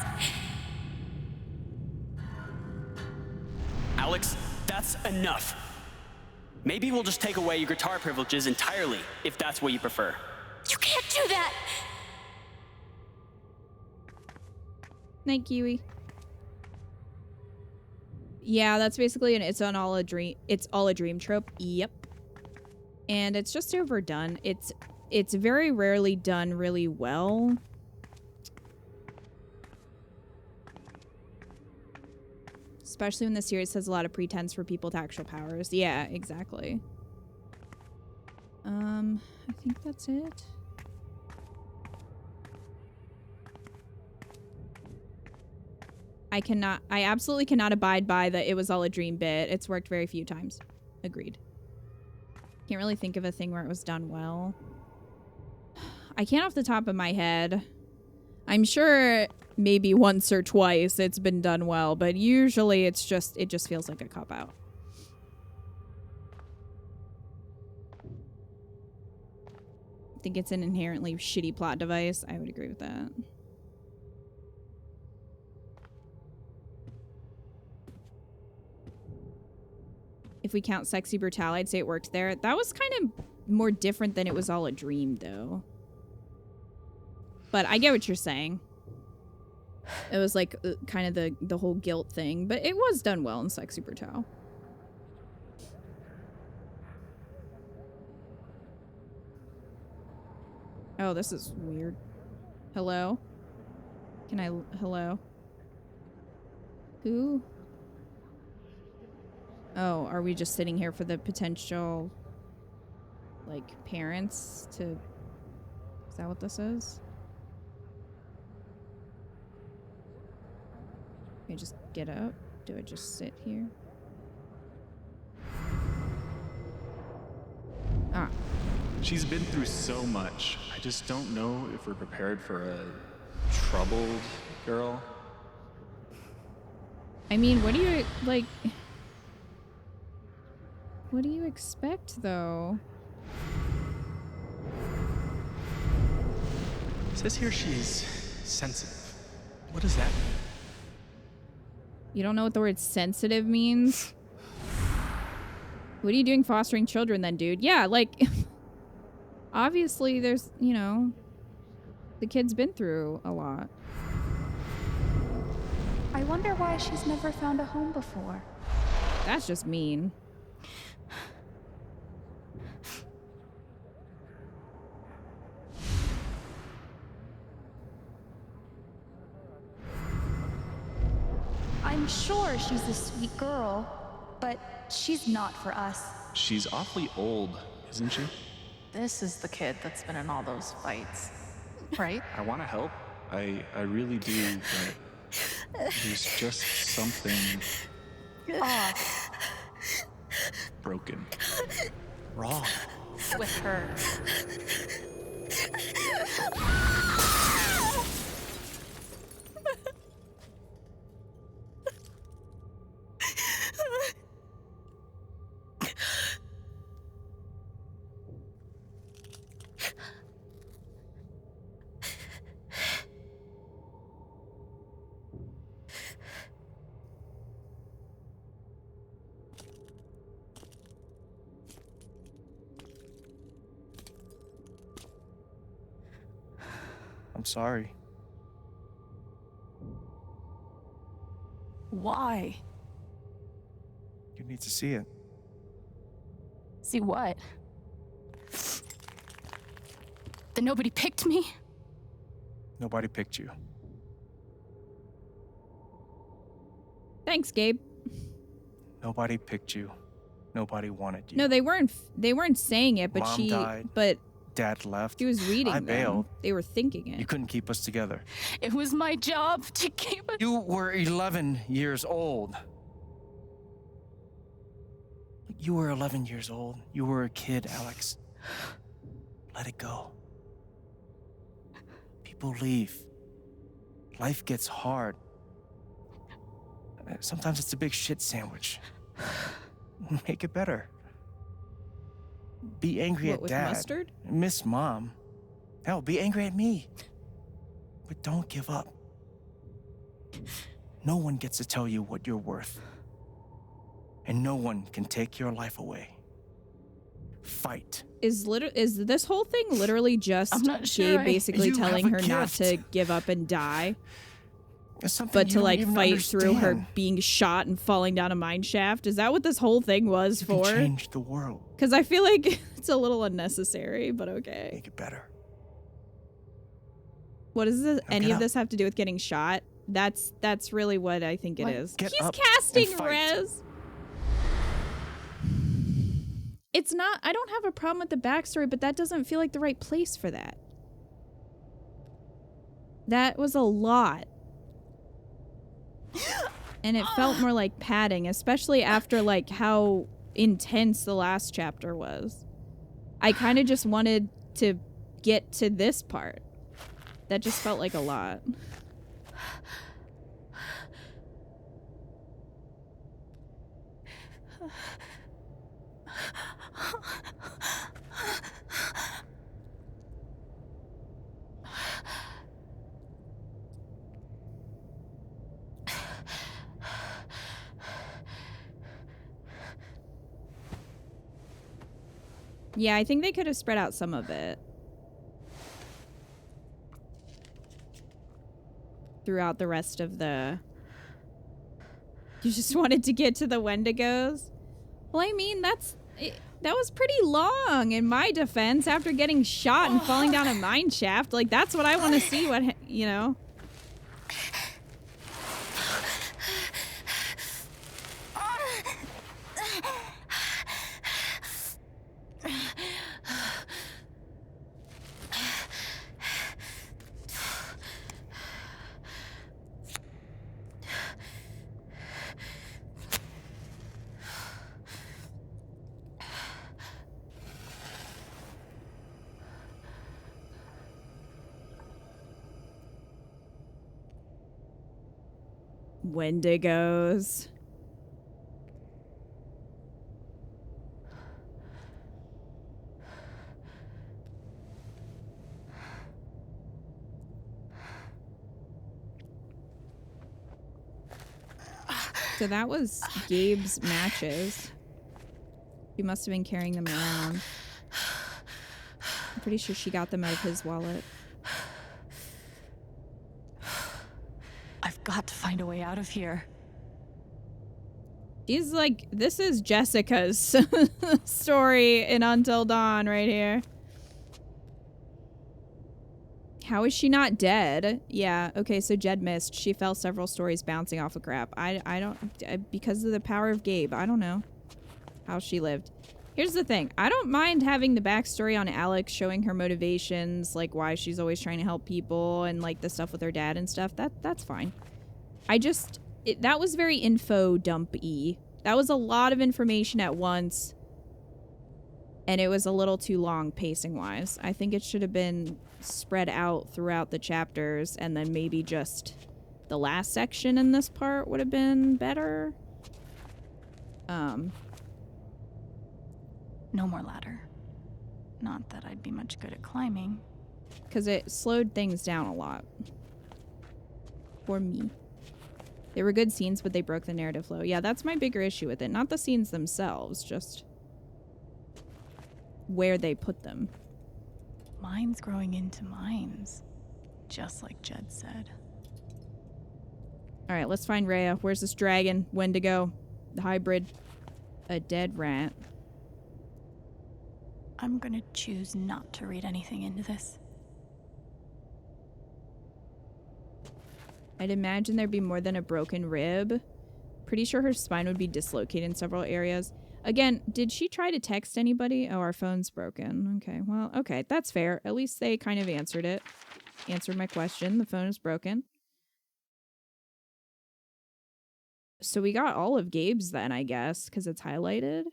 Alex, that's enough. Maybe we'll just take away your guitar privileges entirely, if that's what you prefer. You can't do that! Night, Kiwi. Yeah, that's basically an it's all a dream trope. Yep. And it's just overdone. It's very rarely done really well. Especially when the series has a lot of pretense for people to actual powers. Yeah, exactly. I think that's it. I absolutely cannot abide by the it was all a dream bit. It's worked very few times. Agreed. Can't really think of a thing where it was done well. I can't off the top of my head. I'm sure maybe once or twice it's been done well, but usually it just feels like a cop-out. I think it's an inherently shitty plot device. I would agree with that. If we count sexy brutal, I'd say it worked there. That was kind of more different than it was all a dream, though. But I get what you're saying. It was like kind of the whole guilt thing, but it was done well in Sexy Brutal. Oh, this is weird. Hello? Hello? Who? Oh, are we just sitting here for the potential, like, parents to... Is that what this is? Can I just get up? Do I just sit here? Ah. She's been through so much. I just don't know if we're prepared for a troubled girl. I mean, what do you, like... What do you expect, though? It says here she's sensitive. What does that mean? You don't know what the word sensitive means? What are you doing fostering children then, dude? Yeah, like... Obviously, there's, you know... The kid's been through a lot. I wonder why she's never found a home before. That's just mean. sure she's a sweet girl, but she's not for us. She's awfully old, isn't she? This is the kid that's been in all those fights, right? I want to help. I really do, but there's just something Off broken. Wrong. With her. I'm sorry. Why? You need to see it. See what? That nobody picked me? Nobody picked you. Thanks, Gabe. Nobody picked you. Nobody wanted you. No, they weren't saying it, but Mom died. but Dad left. she was reading I them. bailed. They were thinking it. You couldn't keep us together. It was my job to keep us. You were 11 years old. You were 11 years old. You were a kid, Alex. Let it go. People leave. Life gets hard. Sometimes it's a big shit sandwich. Make it better. Be angry What, at with Dad. mustard? Miss Mom. Hell, be angry at me. But don't give up. No one gets to tell you what you're worth. And no one can take your life away. Fight. Is this whole thing literally just I'm not sure Gabe basically You telling have a her not gift. to give up and die, It's something but you to don't like even fight through her understand. being shot and falling down a mine shaft? Is that what this whole thing was You can for? change the world. Because I feel like it's a little unnecessary, but okay. Make it better. What does this, any get of up. this have to do with getting shot? That's really what I think it Like, is. get He's up casting and fight. Rez. It's not. I don't have a problem with the backstory, but that doesn't feel like the right place for that. That was a lot. And it felt more like padding, especially after like how intense the last chapter was. I kind of just wanted to get to this part. That just felt like a lot. Yeah, I think they could have spread out some of it throughout the rest of the... You just wanted to get to the Wendigos? Well, I mean, that was pretty long in my defense after getting shot and falling down a mine shaft. Like, that's what I want to see, what, you know? Wendigos. So that was Gabe's matches. He must have been carrying them around. I'm pretty sure she got them out of his wallet. I've got to find a way out of here. He's like, this is Jessica's story in Until Dawn right here. How is she not dead? Yeah, okay, so Jed missed. She fell several stories bouncing off of crap. I don't... Because of the power of Gabe, I don't know how she lived. Here's the thing. I don't mind having the backstory on Alex, showing her motivations, like why she's always trying to help people and like the stuff with her dad and stuff. That's fine. I just... that was very info dump-y. That was a lot of information at once. And it was a little too long pacing-wise. I think it should have been spread out throughout the chapters, and then maybe just the last section in this part would have been better. No more ladder. Not that I'd be much good at climbing. Because it slowed things down a lot. For me. They were good scenes, but they broke the narrative flow. Yeah, that's my bigger issue with it. Not the scenes themselves, just where they put them. Mines growing into mines. Just like Jed said. Alright, let's find Rhea. Where's this dragon? Wendigo. The hybrid. A dead rat. I'm gonna choose not to read anything into this. I'd imagine there'd be more than a broken rib. Pretty sure her spine would be dislocated in several areas. Again, did she try to text anybody? Oh, our phone's broken. Okay, well, okay, that's fair. At least they kind of answered it. Answered my question. The phone is broken. So we got all of Gabe's then, I guess, because it's highlighted.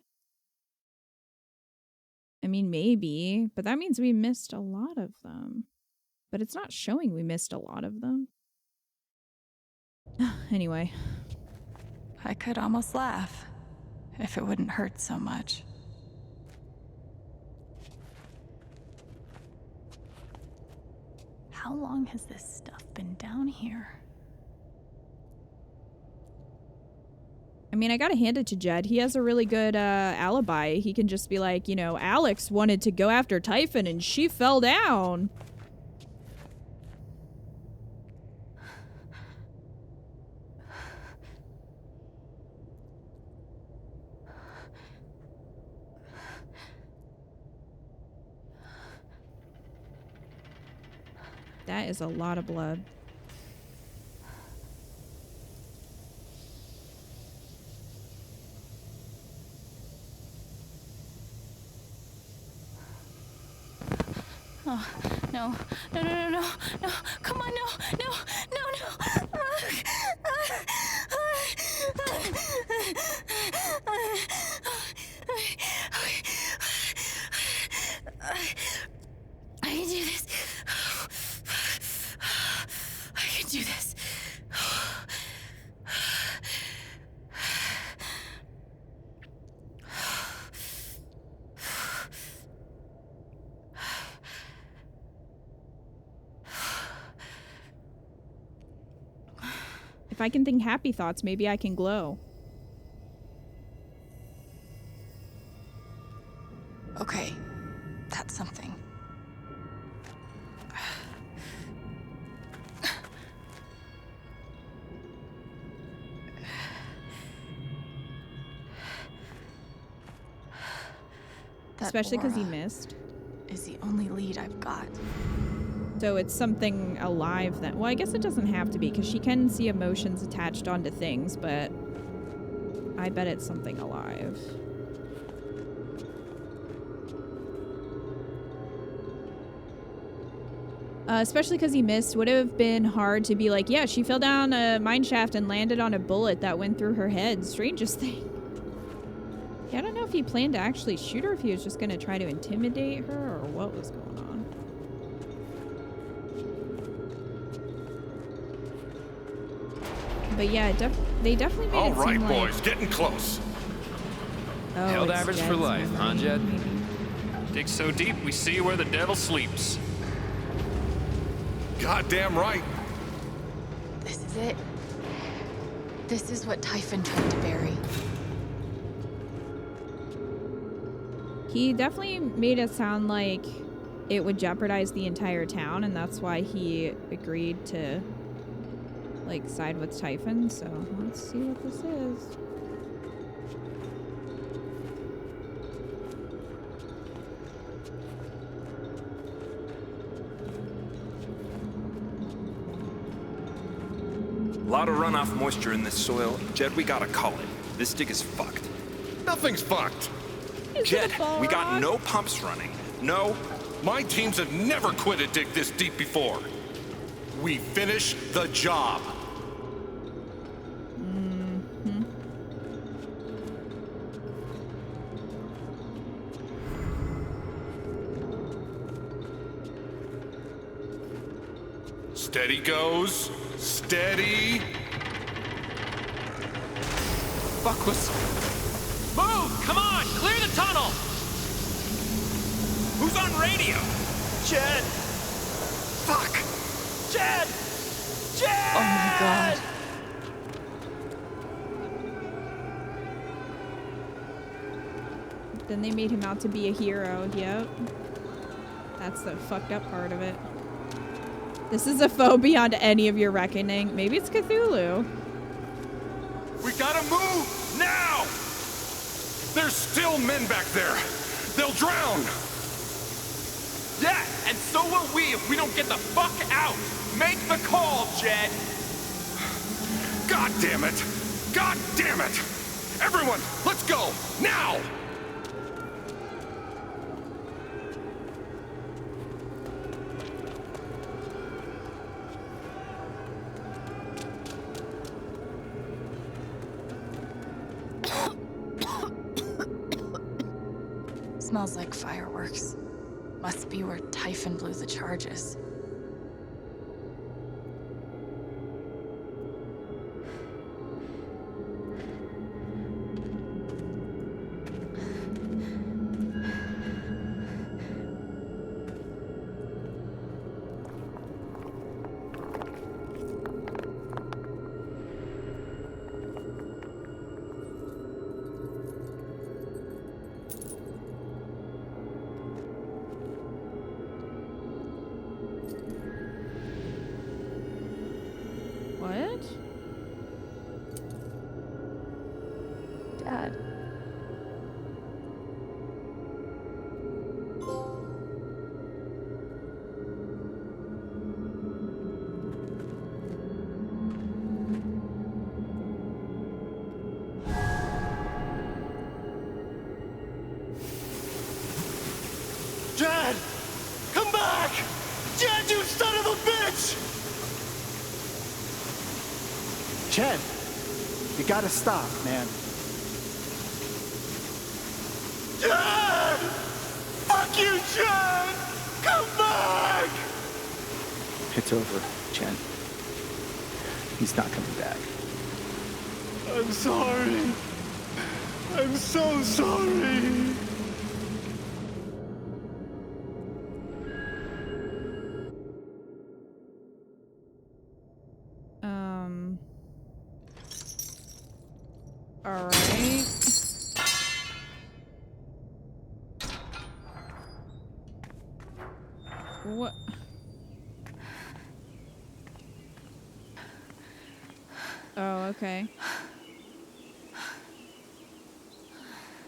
I mean, maybe, but that means we missed a lot of them. But it's not showing we missed a lot of them. Anyway. I could almost laugh if it wouldn't hurt so much. How long has this stuff been down here? I mean, I gotta hand it to Jed. He has a really good alibi. He can just be like, you know, Alex wanted to go after Typhon and she fell down. That is a lot of blood. Oh, no, no, no, no, no, no, come on, no, no, no, no. I can do this. I can do this. If I can think happy thoughts, maybe I can glow. Okay, that's something. Especially because he missed. Is the only lead I've got. So it's something alive then. Well, I guess it doesn't have to be, because she can see emotions attached onto things, but I bet it's something alive. Especially because he missed. Would have been hard to be like, yeah, she fell down a mine shaft and landed on a bullet that went through her head. Strangest thing. Yeah, I don't know if he planned to actually shoot her, if he was just going to try to intimidate her, or what was going on. But yeah, they definitely made it seem like... All right, boys, getting close. Oh, Held it's average Jed's for life, huh, memory, Jed? maybe. Dig so deep, we see where the devil sleeps. Goddamn right. This is it. This is what Typhon tried to bury. He definitely made it sound like it would jeopardize the entire town, and that's why he agreed to, like, side with Typhon. So let's see what this is. A lot of runoff moisture in this soil. Jed, we gotta call it. This dig is fucked. Nothing's fucked. Jed, we got no pumps running. No. My teams have never quit a dig this deep before. We finish the job. Steady goes. Steady. Fuck was... Move! Come on! Clear the tunnel! Who's on radio? Jed! Fuck! Jed! Jed! Oh my god. Then they made him out to be a hero. Yep. That's the fucked up part of it. This is a foe beyond any of your reckoning. Maybe it's Cthulhu. We gotta move now! There's still men back there. They'll drown. Yeah, and so will we if we don't get the fuck out. Make the call, Jed. God damn it! God damn it! Everyone, let's go now! Smells like fireworks. Must be where Typhon blew the charges. Dad. Jed! Come back! Jed, you son of a bitch! Jed, you gotta stop, man. Jed! Fuck you, Jed! Come back! It's over, Jen. He's not coming back. I'm sorry. I'm so sorry. All right. What? Oh, okay.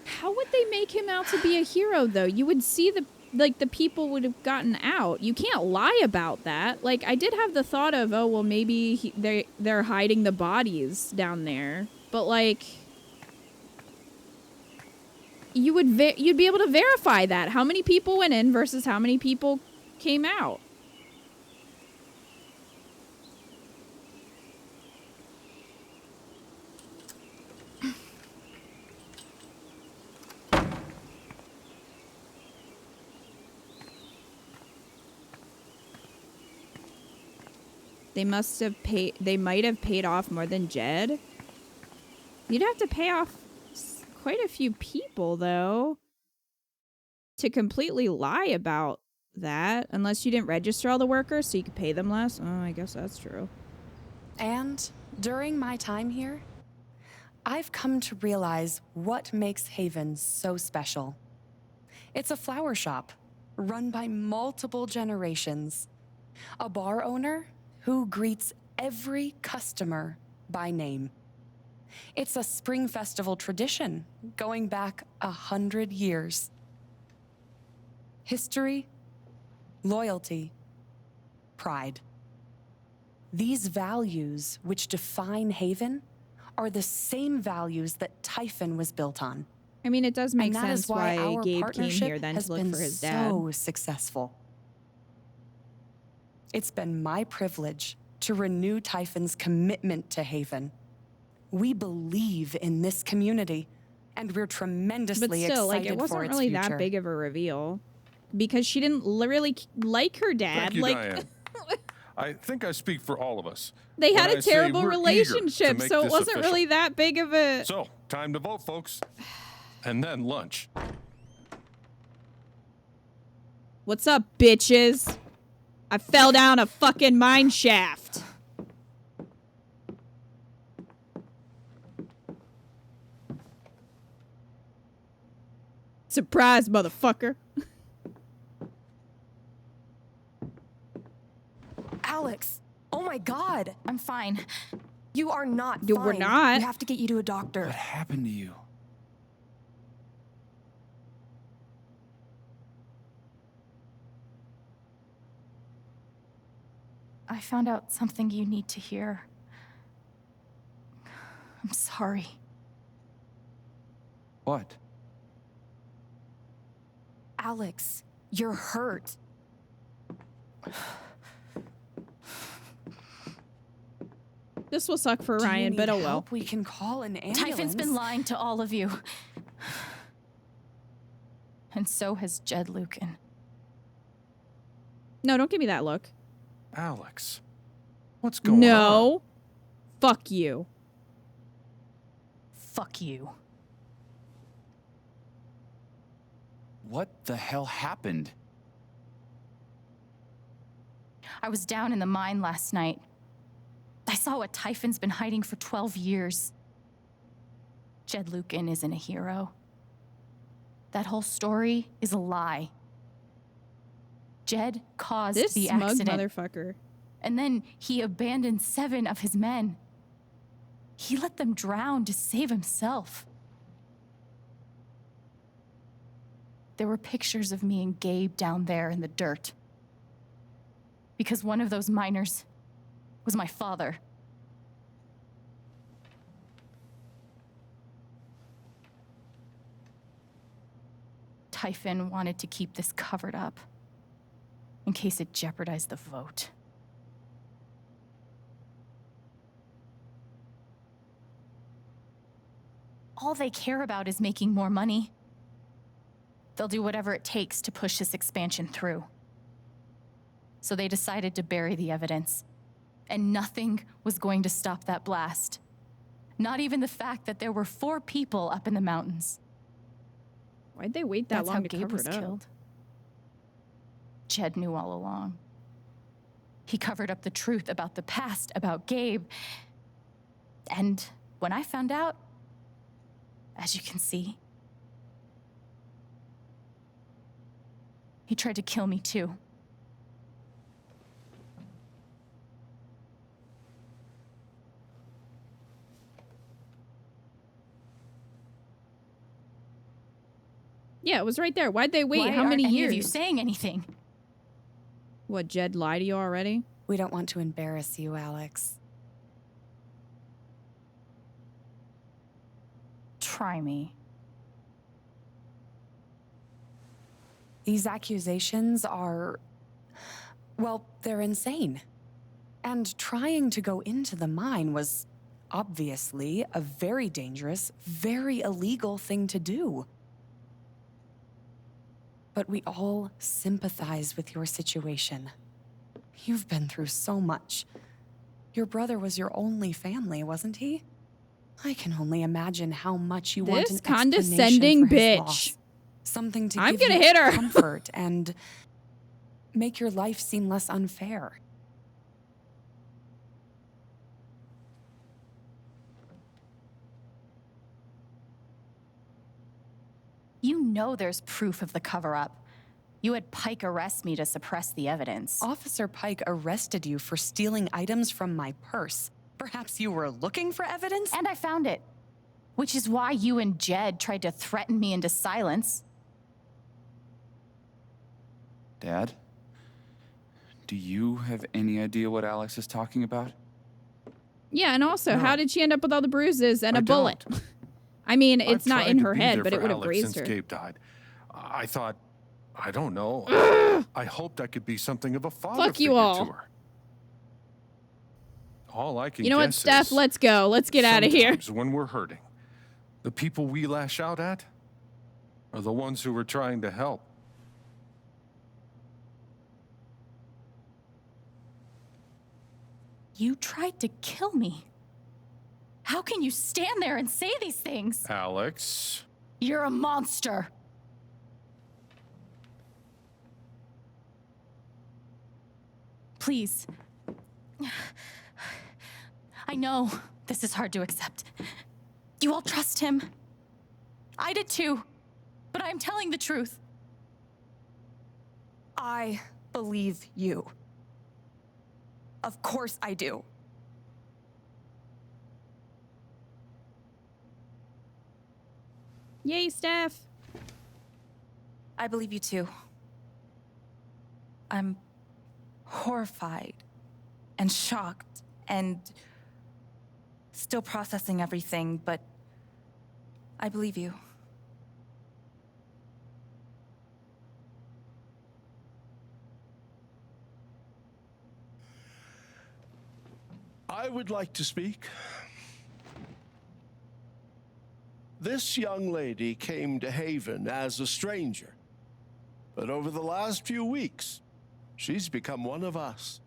How would they make him out to be a hero, though? You would see the people would have gotten out. You can't lie about that. Like, I did have the thought of, oh, well, maybe they're hiding the bodies down there. But, like, you'd be able to verify that. How many people went in versus how many people came out. They must have paid. They might have paid off more than Jed. You'd have to pay off quite a few people, though, to completely lie about that, unless you didn't register all the workers so you could pay them less. Oh, I guess that's true. And during my time here, I've come to realize what makes Haven so special. It's a flower shop run by multiple generations. A bar owner who greets every customer by name. It's a spring festival tradition going back 100 years. History, loyalty, pride. These values which define Haven are the same values that Typhon was built on. I mean, it does make and that sense is why why our Gabe came partnership here then has to look been for his dad. so successful. It's been my privilege to renew Typhon's commitment to Haven. We believe in this community, and we're tremendously But still, like, excited it for wasn't its really future. that big of a reveal. Because she didn't really like her dad. Thank you, like, Diane. I think I speak for all of us. they had when a I say terrible we're eager to relationship, make so it this wasn't official. really that big of a... So, time to vote, folks. And then lunch. What's up, bitches? I fell down a fucking mine shaft. Surprise, motherfucker. Alex, oh my god. I'm fine. You are not Dude, fine. we're not. We have to get you to a doctor. What happened to you? I found out something you need to hear. I'm sorry. What? Alex, you're hurt. This will suck for Do you Ryan, need but oh well. help? We can call an ambulance. Typhon's been lying to all of you. And so has Jed Lucan. No, don't give me that look. Alex, what's going on? No. Fuck you. Fuck you. What the hell happened? I was down in the mine last night. I saw what Typhon's been hiding for 12 years. Jed Lucan isn't a hero. That whole story is a lie. Jed caused This the smug accident. motherfucker. And then he abandoned 7 of his men. He let them drown to save himself. There were pictures of me and Gabe down there in the dirt. Because one of those miners was my father. Typhon wanted to keep this covered up in case it jeopardized the vote. All they care about is making more money. They'll do whatever it takes to push this expansion through. So they decided to bury the evidence. And nothing was going to stop that blast. Not even the fact that there were 4 people up in the mountains. Why'd they wait that That's long how to Gabe cover was it up? killed. Jed knew all along. He covered up the truth about the past, about Gabe. And when I found out, as you can see, he tried to kill me too. Yeah, it was right there. Why'd they wait? Why How aren't many any years? of you saying anything? What, Jed lied to you already? We don't want to embarrass you, Alex. Try me. These accusations are, well, they're insane. And trying to go into the mine was obviously a very dangerous, very illegal thing to do. But we all sympathize with your situation. You've been through so much. Your brother was your only family, wasn't he? I can only imagine how much you want an This condescending explanation for his bitch. loss. Something to I'm give gonna you hit her. comfort and make your life seem less unfair. You know there's proof of the cover-up. You had Pike arrest me to suppress the evidence. Officer Pike arrested you for stealing items from my purse. Perhaps you were looking for evidence? And I found it. Which is why you and Jed tried to threaten me into silence. Dad? Do you have any idea what Alex is talking about? Yeah, and also, No. how did she end up with all the bruises and I a bullet? I mean, it's I've not tried in to her be head, there but it for would have Alex grazed since her. Gabe died. I thought, I don't know. I hoped I could be something of a father Fuck you figure all. to her. All I can You know what, guess Steph? is Let's go. Let's get out of here. sometimes when we're hurting, the people we lash out at are the ones who are trying to help. You tried to kill me. How can you stand there and say these things? Alex. You're a monster. Please. I know this is hard to accept. You all trust him. I did too, but I'm telling the truth. I believe you. Of course I do. Yay, Steph. I believe you too. I'm horrified and shocked and still processing everything, but I believe you. I would like to speak. This young lady came to Haven as a stranger, but over the last few weeks, she's become one of us.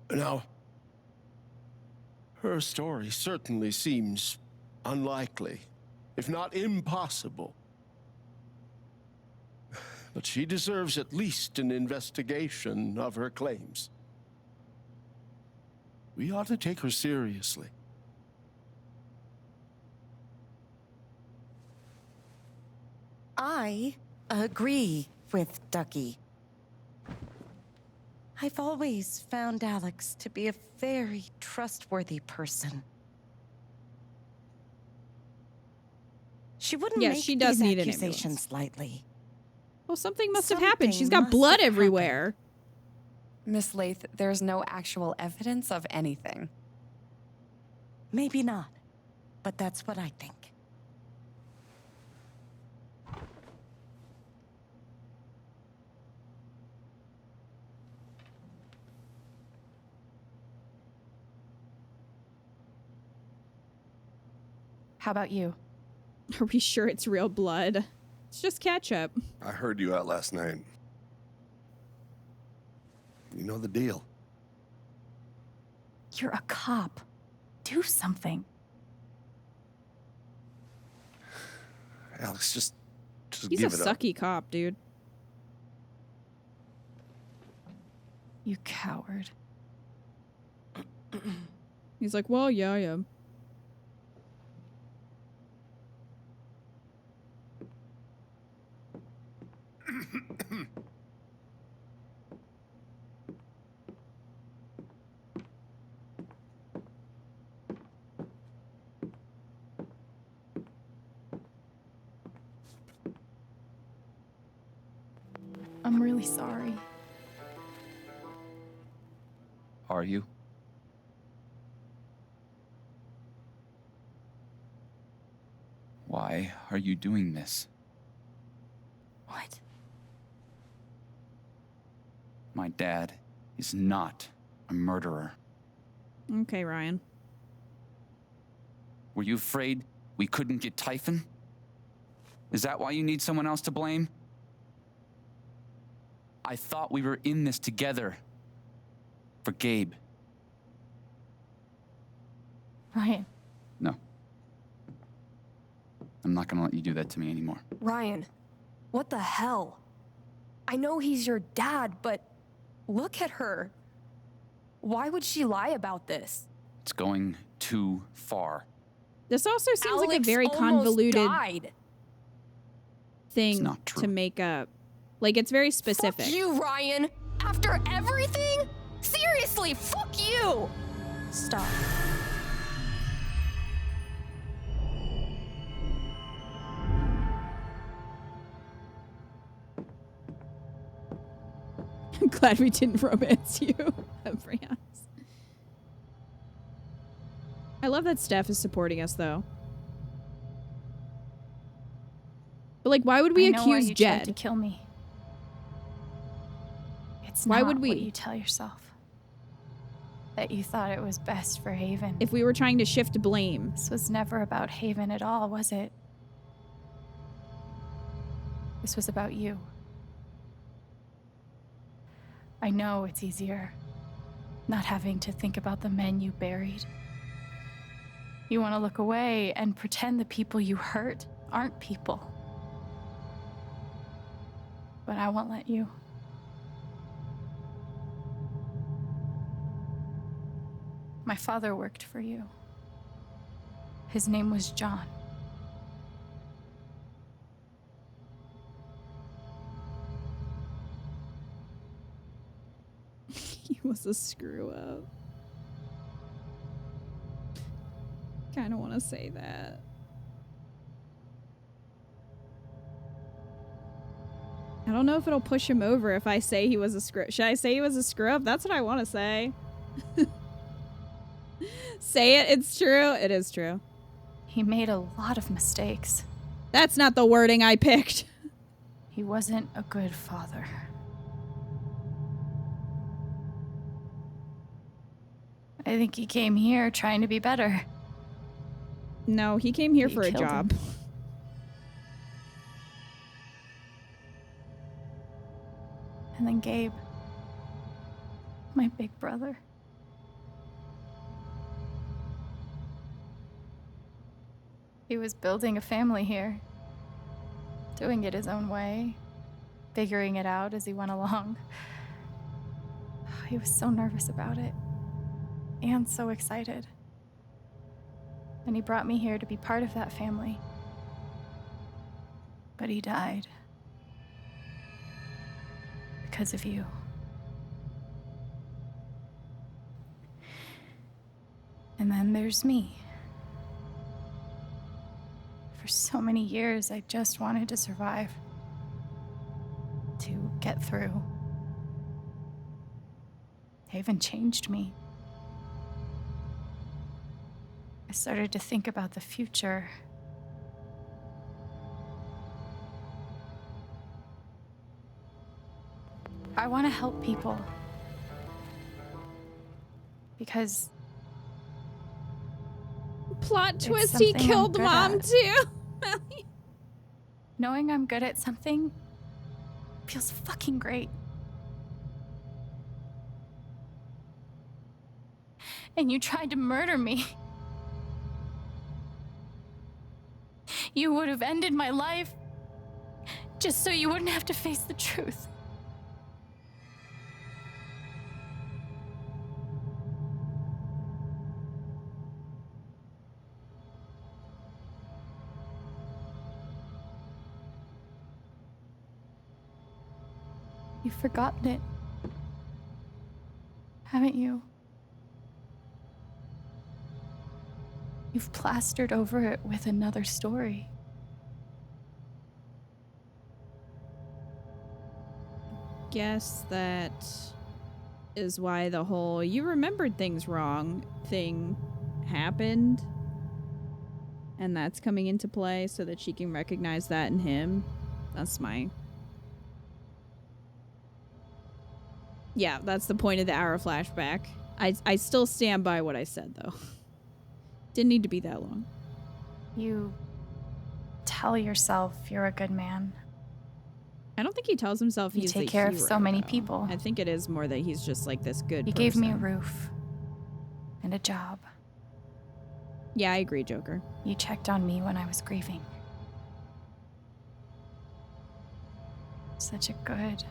Now, her story certainly seems unlikely, if not impossible. But she deserves at least an investigation of her claims. We ought to take her seriously. I agree with Ducky. I've always found Alex to be a very trustworthy person. She wouldn't Yes, make she does these need an accusations lightly. Well, something must have happened. She's Something got blood must have everywhere. Miss Lath, there's no actual evidence of anything. Maybe not, but that's what I think. How about you? Are we sure it's real blood? It's just ketchup. I heard you out last night. You know the deal. You're a cop. Do something. Alex, just He's give a it up. sucky cop, dude. You coward. He's like, well, yeah, I am. I'm really sorry. Are you? Why are you doing this? What? My dad is not a murderer. Okay, Ryan. Were you afraid we couldn't get Typhon? Is that why you need someone else to blame? I thought we were in this together. For Gabe. Ryan. No. I'm not gonna let you do that to me anymore. Ryan, what the hell? I know he's your dad, but look at her. Why would she lie about this? It's going too far. This also seems like a Alex very almost convoluted died. thing not true. to make up. Like, it's very specific. Fuck you, Ryan! After everything? Seriously, fuck you! Stop. Glad we didn't romance you, Brianna. I love that Steph is supporting us, though. But, like, why would we I know why accuse you tried Jed? to kill me. It's Why not would we? what you tell yourself. That you thought it was best for Haven. If we were trying to shift blame. This was never about Haven at all, was it? This was about you. I know it's easier not having to think about the men you buried. You want to look away and pretend the people you hurt aren't people. But I won't let you. My father worked for you. His name was John. He was a screw up. Kind of want to say that. I don't know if it'll push him over if I say he was a screw. Should I say he was a screw up? That's what I want to say. Say it. It's true. It is true. He made a lot of mistakes. That's not the wording I picked. He wasn't a good father. I think he came here trying to be better. No, he came here But for you a killed job. him. And then Gabe, my big brother. He was building a family here, doing it his own way, figuring it out as he went along. He was so nervous about it, and so excited. And he brought me here to be part of that family. But he died. Because of you. And then there's me. For so many years, I just wanted to survive. To get through. Haven changed me. I started to think about the future. I want to help people. Because Plot twist, it's he something I'm killed good Mom at. too. Knowing I'm good at something feels fucking great. And you tried to murder me. You would have ended my life just so you wouldn't have to face the truth. You've forgotten it, haven't you? You've plastered over it with another story. Guess that is why the whole "you remembered things wrong" thing happened. And that's coming into play so that she can recognize that in him. That's my... Yeah, that's the point of the hour flashback. I still stand by what I said, though. Didn't need to be that long. You tell yourself you're a good man. I don't think he tells himself You he's take the care of hero, so many though. people. I think it is more that he's just like this good You person. gave me a roof and a job. Yeah, I agree, Joker. You checked on me when I was grieving. Such a good,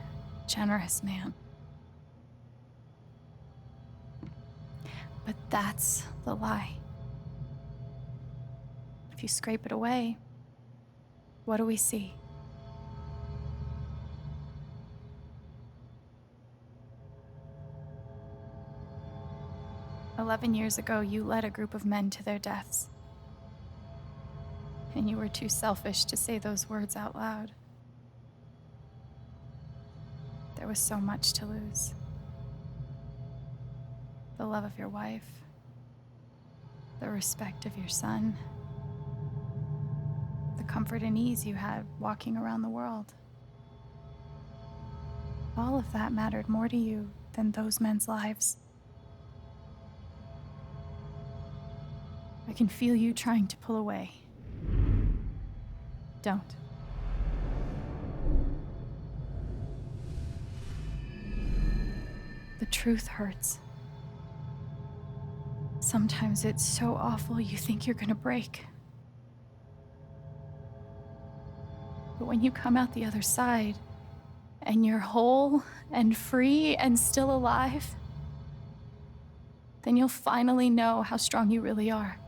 generous man. But that's the lie. If you scrape it away, what do we see? "11 years ago, you led a group of men to their deaths. And you were too selfish to say those words out loud. There was so much to lose. The love of your wife, the respect of your son, the comfort and ease you had walking around the world. All of that mattered more to you than those men's lives. I can feel you trying to pull away. Don't. The truth hurts. Sometimes it's so awful you think you're gonna break. But when you come out the other side, and you're whole and free and still alive, then you'll finally know how strong you really are.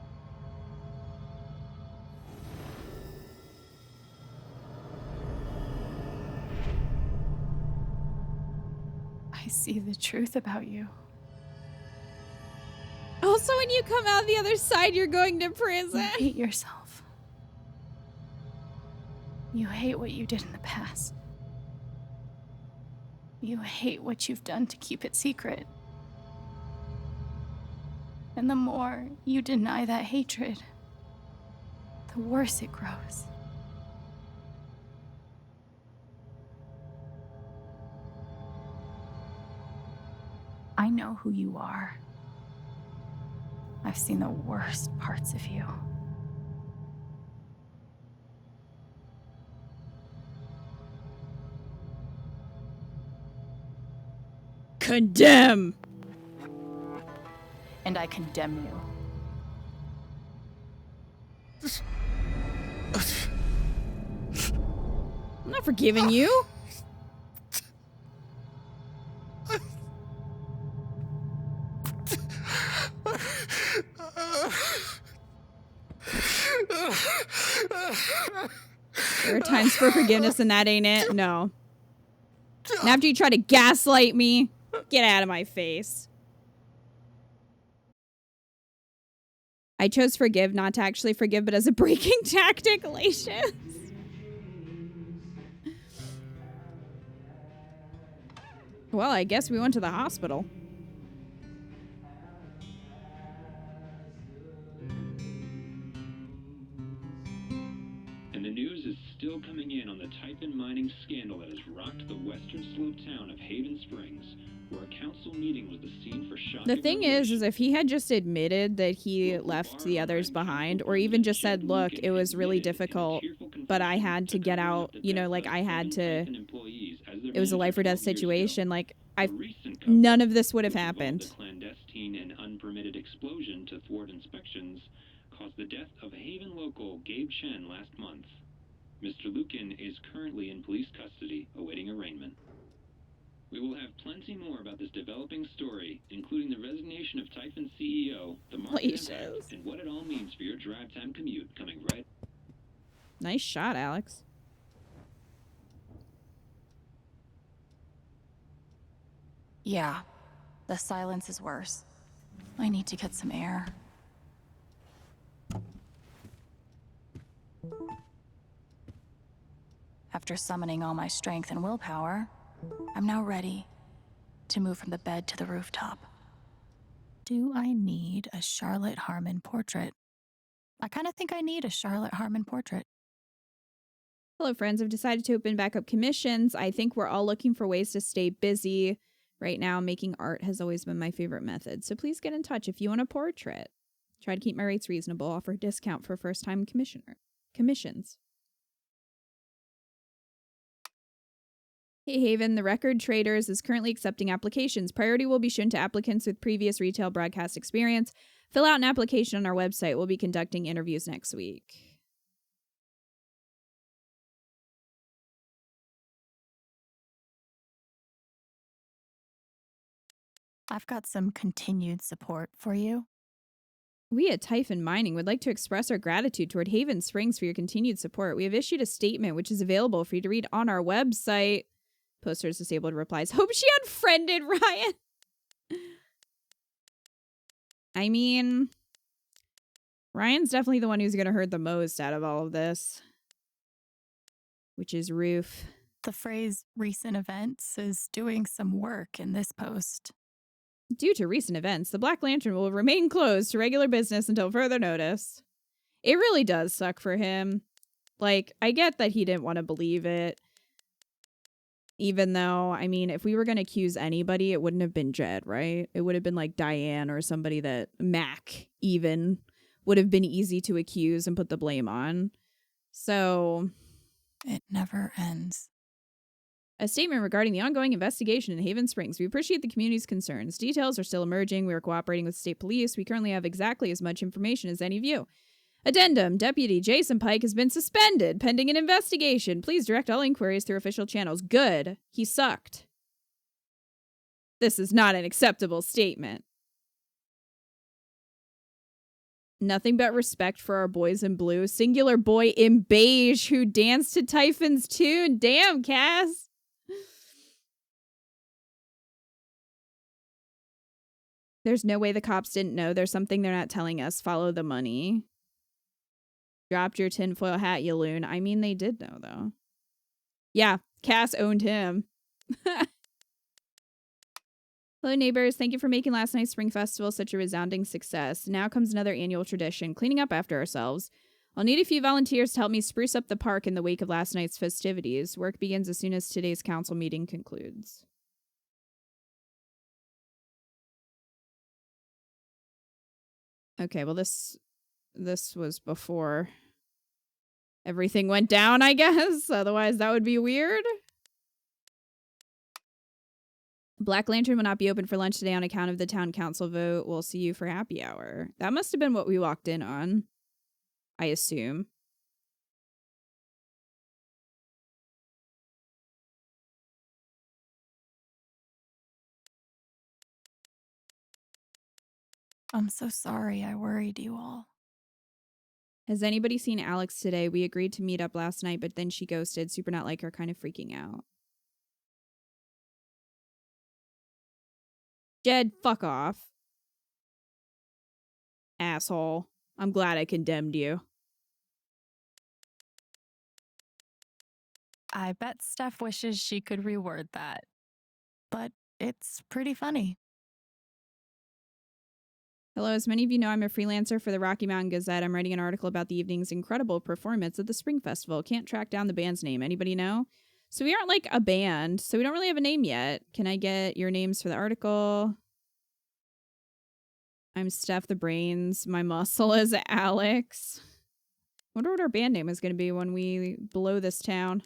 I see the truth about you. Also, when you come out the other side, you're going to prison. You hate yourself. You hate what you did in the past. You hate what you've done to keep it secret. And the more you deny that hatred, the worse it grows. I know who you are. I've seen the worst parts of you. Condemn! And I condemn you. I'm not forgiving you. There are times for forgiveness and that ain't it. No. And after you try to gaslight me, get out of my face. I chose forgive, not to actually forgive, but as a breaking tactic, Lacius. Well, I guess we went to the hospital. And the news is still coming in on the Typhon mining scandal that has rocked the western slope town of Haven Springs, where a council meeting was the scene for shocking. The thing is if he had just admitted that he left the others behind, or even just said, look, it was really difficult, but I had to get out, you know, like I had to, it was a life or death situation, like none of this would have happened. A clandestine and unpermitted explosion to thwart inspections caused the death of Haven local Gabe Chen last month. Mr. Lucan is currently in police custody, awaiting arraignment. We will have plenty more about this developing story, including the resignation of Typhon CEO, the market impact, and what it all means for your drive time commute, coming right. Nice shot, Alex. Yeah, the silence is worse. I need to get some air. After summoning all my strength and willpower, I'm now ready to move from the bed to the rooftop. Do I need a Charlotte Harmon portrait? I kind of think I need a Charlotte Harmon portrait. Hello, friends. I've decided to open back up commissions. I think we're all looking for ways to stay busy. Right now, making art has always been my favorite method. So please get in touch if you want a portrait. Try to keep my rates reasonable. Offer a discount for first-time commissions. Hey Haven, the Record Traders is currently accepting applications. Priority will be shown to applicants with previous retail broadcast experience. Fill out an application on our website. We'll be conducting interviews next week. I've got some continued support for you. We at Typhon Mining would like to express our gratitude toward Haven Springs for your continued support. We have issued a statement which is available for you to read on our website. Posters disabled replies. Hope she unfriended Ryan. I mean, Ryan's definitely the one who's going to hurt the most out of all of this. Which is Roof. The phrase recent events is doing some work in this post. Due to recent events, the Black Lantern will remain closed to regular business until further notice. It really does suck for him. Like, I get that he didn't want to believe it. Even though, I mean, if we were going to accuse anybody, it wouldn't have been Jed, right? It would have been like Diane or somebody that Mac even would have been easy to accuse and put the blame on. So, it never ends. A statement regarding the ongoing investigation in Haven Springs. We appreciate the community's concerns. Details are still emerging. We are cooperating with state police. We currently have exactly as much information as any of you. Addendum. Deputy Jason Pike has been suspended pending an investigation. Please direct all inquiries through official channels. Good. He sucked. This is not an acceptable statement. Nothing but respect for our boys in blue. Singular boy in beige who danced to Typhon's tune. Damn, Cass. There's no way the cops didn't know. There's something they're not telling us. Follow the money. Dropped your tinfoil hat, you loon. I mean, they did know, though. Yeah, Cass owned him. Hello, neighbors. Thank you for making last night's Spring Festival such a resounding success. Now comes another annual tradition, cleaning up after ourselves. I'll need a few volunteers to help me spruce up the park in the wake of last night's festivities. Work begins as soon as today's council meeting concludes. Okay, well, this was before everything went down, I guess. Otherwise, that would be weird. Black Lantern will not be open for lunch today on account of the town council vote. We'll see you for happy hour. That must have been what we walked in on, I assume. I'm so sorry I worried you all. Has anybody seen Alex today? We agreed to meet up last night, but then she ghosted. Super not like her, kind of freaking out. Jed, fuck off. Asshole. I'm glad I condemned you. I bet Steph wishes she could reword that. But it's pretty funny. Hello, as many of you know, I'm a freelancer for the Rocky Mountain Gazette. I'm writing an article about the evening's incredible performance at the Spring Festival. Can't track down the band's name. Anybody know? So we aren't like a band, so we don't really have a name yet. Can I get your names for the article? I'm Steph the Brains. My muscle is Alex. Wonder what our band name is going to be when we blow this town.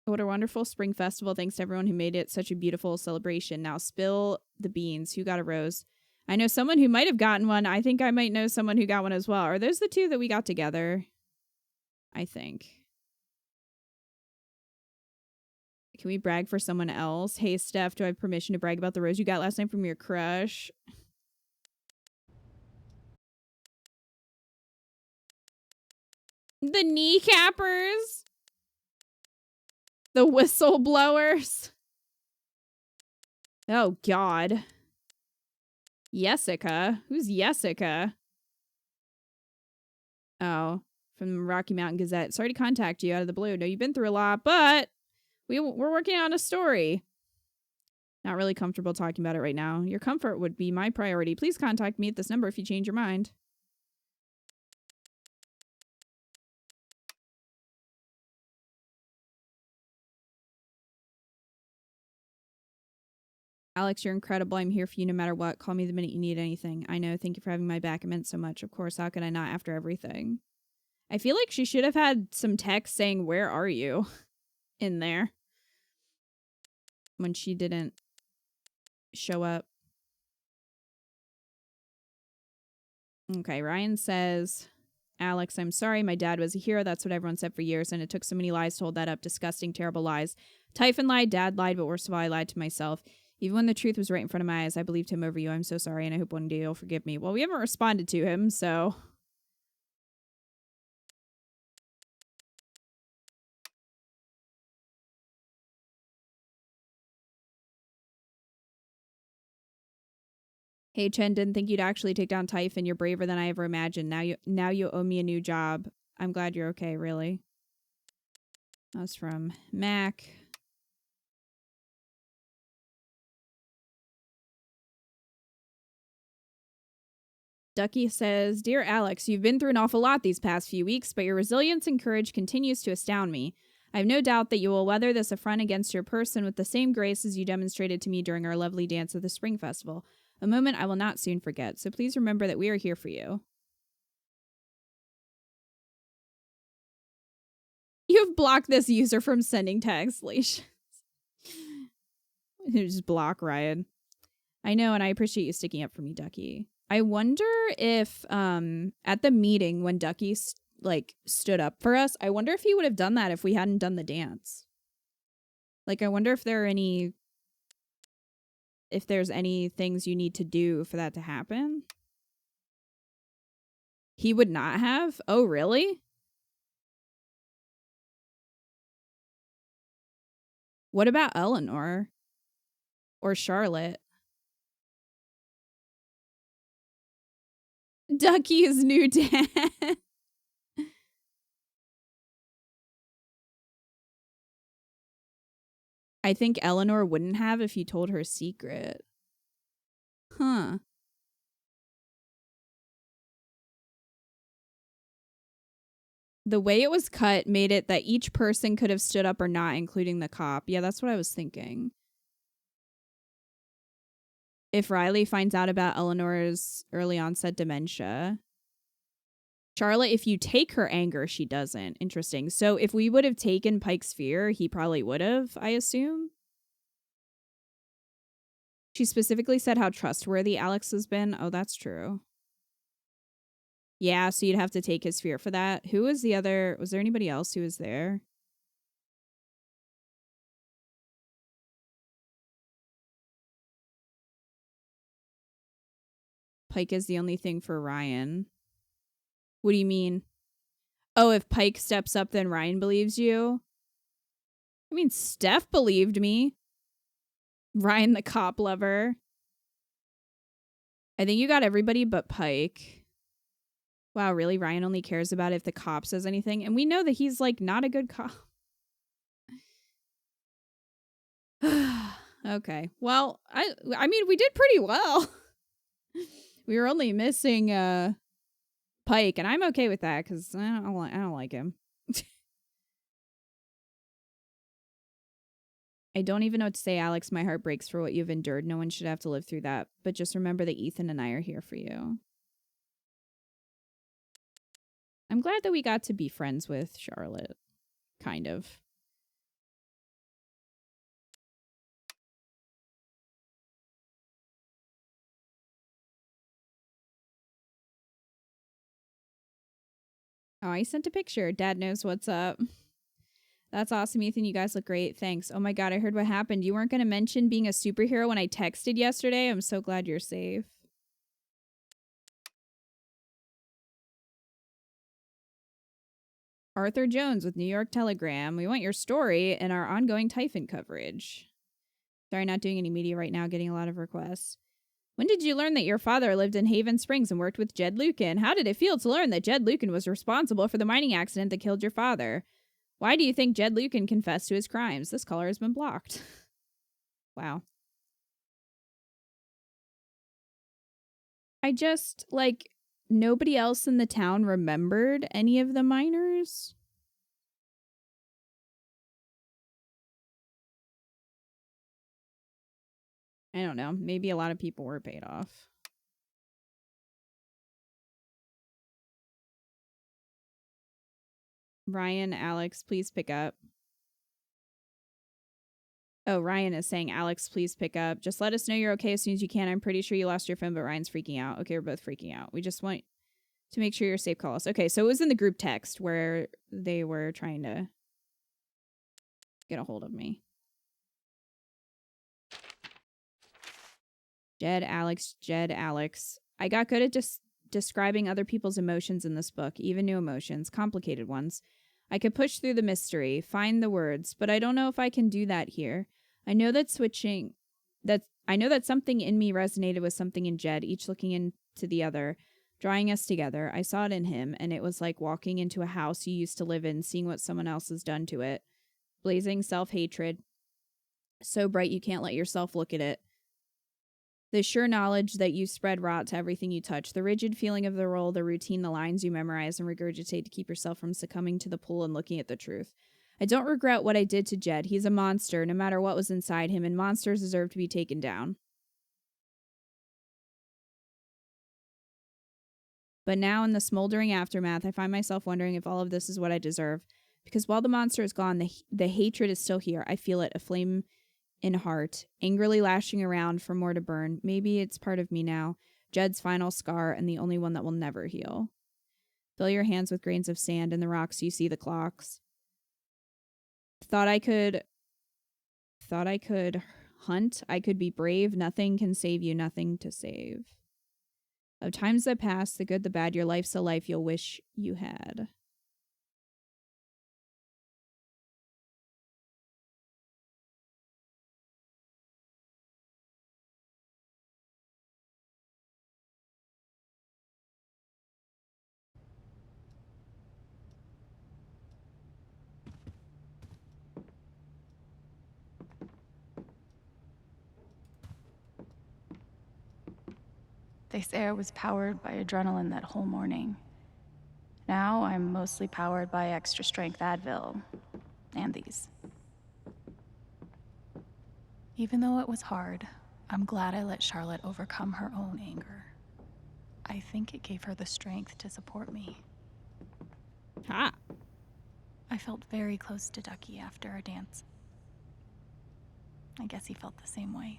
What a wonderful spring festival. Thanks to everyone who made it such a beautiful celebration. Now spill the beans. Who got a rose? I know someone who might have gotten one. I think I might know someone who got one as well. Are those the two that we got together? I think. Can we brag for someone else? Hey, Steph, do I have permission to brag about the rose you got last night from your crush? The kneecappers? The whistleblowers? Oh, God. Jessica? Who's Jessica? Oh, from the Rocky Mountain Gazette. Sorry to contact you out of the blue. No, you've been through a lot, but we're working on a story. Not really comfortable talking about it right now. Your comfort would be my priority. Please contact me at this number if you change your mind. Alex, you're incredible. I'm here for you no matter what. Call me the minute you need anything. I know. Thank you for having my back. It meant so much. Of course, how could I not after everything? I feel like she should have had some text saying, "Where are you?" in there when she didn't show up. Okay, Ryan says, Alex, I'm sorry. My dad was a hero. That's what everyone said for years, and it took so many lies to hold that up. Disgusting, terrible lies. Typhon lied, Dad lied, but worst of all, I lied to myself. Even when the truth was right in front of my eyes, I believed him over you. I'm so sorry, and I hope one day you'll forgive me. Well, we haven't responded to him, so... Hey, Chen, didn't think you'd actually take down Typhon. You're braver than I ever imagined. Now you owe me a new job. I'm glad you're okay, really. That was from Mac. Ducky says, Dear Alex, you've been through an awful lot these past few weeks, but your resilience and courage continues to astound me. I have no doubt that you will weather this affront against your person with the same grace as you demonstrated to me during our lovely dance at the Spring Festival. A moment I will not soon forget, so please remember that we are here for you. You've blocked this user from sending tags, Leash. Just block Ryan. I know, and I appreciate you sticking up for me, Ducky. I wonder if at the meeting when Ducky stood up for us, I wonder if he would have done that if we hadn't done the dance. Like, I wonder if there's any things you need to do for that to happen. He would not have? Oh, really? What about Eleanor? Or Charlotte? Ducky's new dad. I think Eleanor wouldn't have if you told her a secret. Huh. The way it was cut made it that each person could have stood up or not, including the cop. Yeah, that's what I was thinking. If Riley finds out about Eleanor's early onset dementia. Charlotte, if you take her anger, she doesn't. Interesting. So if we would have taken Pike's fear, he probably would have, I assume. She specifically said how trustworthy Alex has been. Oh, that's true. Yeah, so you'd have to take his fear for that. Who was the other? Was there anybody else who was there? Pike is the only thing for Ryan. What do you mean? Oh, if Pike steps up, then Ryan believes you? I mean, Steph believed me. Ryan, the cop lover. I think you got everybody but Pike. Wow, really? Ryan only cares about if the cop says anything? And we know that he's, like, not a good cop. Okay. Well, I mean, we did pretty well. We were only missing Pike, and I'm okay with that because I don't like him. I don't even know what to say, Alex. My heart breaks for what you've endured. No one should have to live through that. But just remember that Ethan and I are here for you. I'm glad that we got to be friends with Charlotte. Kind of. Oh, I sent a picture. Dad knows what's up. That's awesome, Ethan. You guys look great. Thanks. Oh my god, I heard what happened. You weren't going to mention being a superhero when I texted yesterday. I'm so glad you're safe. Arthur Jones with New York Telegram. We want your story and our ongoing Typhon coverage. Sorry, not doing any media right now, getting a lot of requests. When did you learn that your father lived in Haven Springs and worked with Jed Lucan? How did it feel to learn that Jed Lucan was responsible for the mining accident that killed your father? Why do you think Jed Lucan confessed to his crimes? This caller has been blocked. Wow. I just, like, nobody else in the town remembered any of the miners. I don't know. Maybe a lot of people were paid off. Ryan, Alex, please pick up. Oh, Ryan is saying, Alex, please pick up. Just let us know you're okay as soon as you can. I'm pretty sure you lost your phone, but Ryan's freaking out. Okay, we're both freaking out. We just want to make sure you're safe. Call us. Okay, so it was in the group text where they were trying to get a hold of me. Jed, Alex. I got good at just describing other people's emotions in this book, even new emotions, complicated ones. I could push through the mystery, find the words, but I don't know if I can do that here. I know that something in me resonated with something in Jed, each looking into the other. drawing us together. I saw it in him, and it was like walking into a house you used to live in, seeing what someone else has done to it. Blazing self-hatred, so bright you can't let yourself look at it. The sure knowledge that you spread rot to everything you touch, the rigid feeling of the role, the routine, the lines you memorize and regurgitate to keep yourself from succumbing to the pull and looking at the truth. I don't regret what I did to Jed. He's a monster, no matter what was inside him, and monsters deserve to be taken down. But now, in the smoldering aftermath, I find myself wondering if all of this is what I deserve. Because while the monster is gone, the hatred is still here. I feel it, a flame in heart, angrily lashing around for more to burn. Maybe it's part of me now, Jed's final scar and the only one that will never heal. Fill your hands with grains of sand and the rocks you see the clocks. Thought I could hunt, I could be brave, nothing can save you, nothing to save. Of times that pass, the good, the bad, your life's a life you'll wish you had. This air was powered by adrenaline that whole morning. Now I'm mostly powered by extra strength Advil and these. Even though it was hard, I'm glad I let Charlotte overcome her own anger. I think it gave her the strength to support me. Ha! I felt very close to Ducky after our dance. I guess he felt the same way.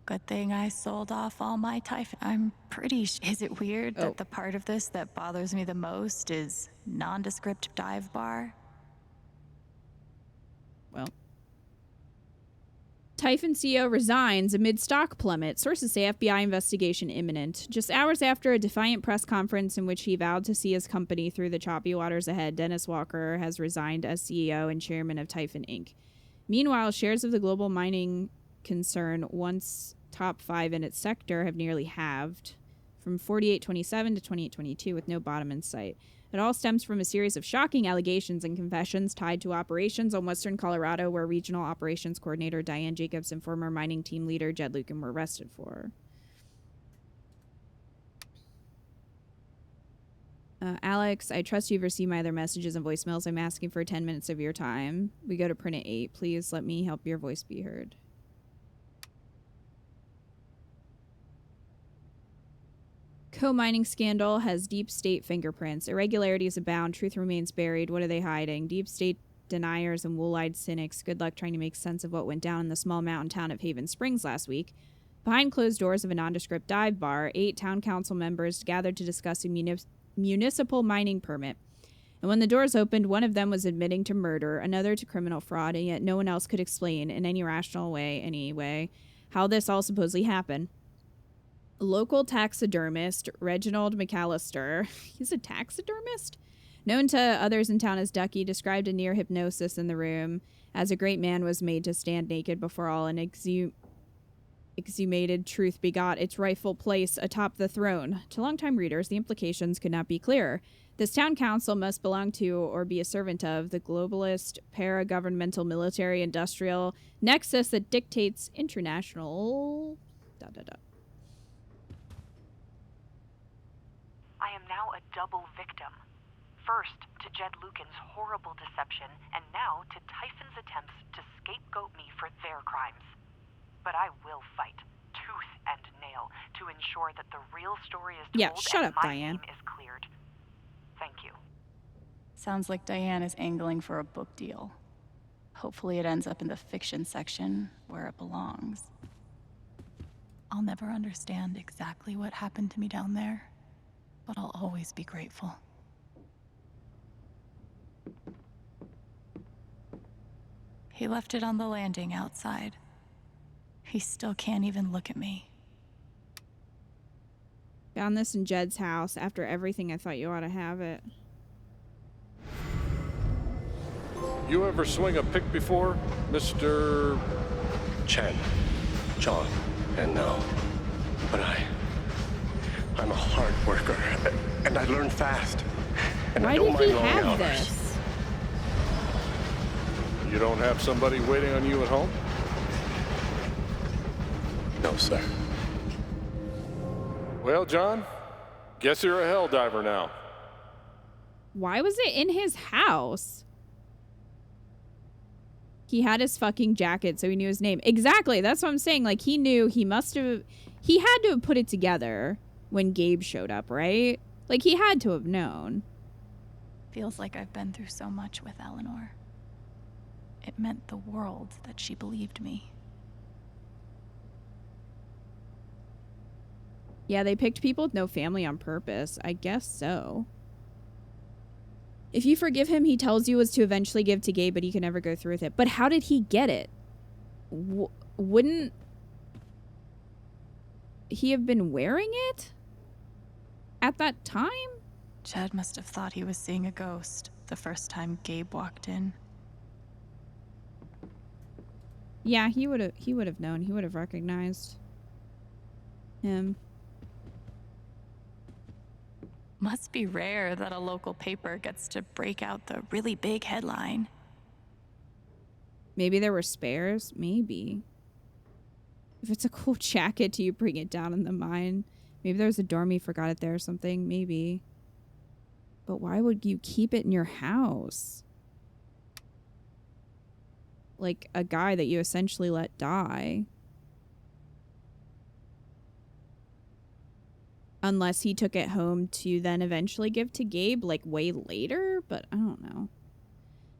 Good thing I sold off all my Typhon. I'm pretty Is it weird that the part of this that bothers me the most is nondescript dive bar? Well. Typhon CEO resigns amid stock plummet. Sources say FBI investigation imminent. Just hours after a defiant press conference in which he vowed to see his company through the choppy waters ahead, Dennis Walker has resigned as CEO and chairman of Typhon Inc. Meanwhile, shares of the global mining concern, once top 5 in its sector, have nearly halved from 48.27 to 28.22 with no bottom in sight. It all stems from a series of shocking allegations and confessions tied to operations on Western Colorado, where regional operations coordinator Diane Jacobs and former mining team leader Jed Lucan were arrested for. Alex, I trust you've received my other messages and voicemails. I'm asking for 10 minutes of your time. We go to print at 8. Please let me help your voice be heard. Co-mining scandal has deep state fingerprints. Irregularities abound. Truth remains buried. What are they hiding? Deep state deniers and wool-eyed cynics. Good luck trying to make sense of what went down in the small mountain town of Haven Springs last week. Behind closed doors of a nondescript dive bar, 8 town council members gathered to discuss a municipal mining permit. And when the doors opened, one of them was admitting to murder, another to criminal fraud, and yet no one else could explain in any rational way, anyway, how this all supposedly happened. Local taxidermist Reginald McAllister, he's a taxidermist? Known to others in town as Ducky, described a near hypnosis in the room as a great man was made to stand naked before all, and exhumated truth begot its rightful place atop the throne. To longtime readers, the implications could not be clearer. This town council must belong to or be a servant of the globalist, para-governmental, military-industrial nexus that dictates international... I am now a double victim. First, to Jed Lucan's horrible deception, and now to Typhon's attempts to scapegoat me for their crimes. But I will fight, tooth and nail, to ensure that the real story is told shut and up, my Diane. name is cleared. Thank you. Sounds like Diane is angling for a book deal. Hopefully it ends up in the fiction section where it belongs. I'll never understand exactly what happened to me down there, but I'll always be grateful. He left it on the landing outside. He still can't even look at me. Found this in Jed's house. After everything, I thought you ought to have it. You ever swing a pick before, Mr. Chen, John, and no. But I'm a hard worker, and I learn fast. And Why I don't did he mind long have hours. this? You don't have somebody waiting on you at home? No, sir. Well, John, guess you're a hell diver now. Why was it in his house? He had his fucking jacket, so he knew his name. Exactly, that's what I'm saying. Like, he knew, he had to have put it together when Gabe showed up, right? Like, he had to have known. Feels like I've been through so much with Eleanor. It meant the world that she believed me. Yeah, they picked people with no family on purpose. I guess so. If you forgive him, he tells you was to eventually give to Gabe, but he can never go through with it. But how did he get it? Wouldn't he have been wearing it at that time? Chad must have thought he was seeing a ghost the first time Gabe walked in. Yeah, he would have known. He would have recognized him. Must be rare that a local paper gets to break out the really big headline. Maybe there were spares. Maybe. If it's a cool jacket, do you bring it down in the mine? Maybe there was a dorm, you forgot it there or something. Maybe. But why would you keep it in your house? Like a guy that you essentially let die. Unless he took it home to then eventually give to Gabe, like, way later? But I don't know.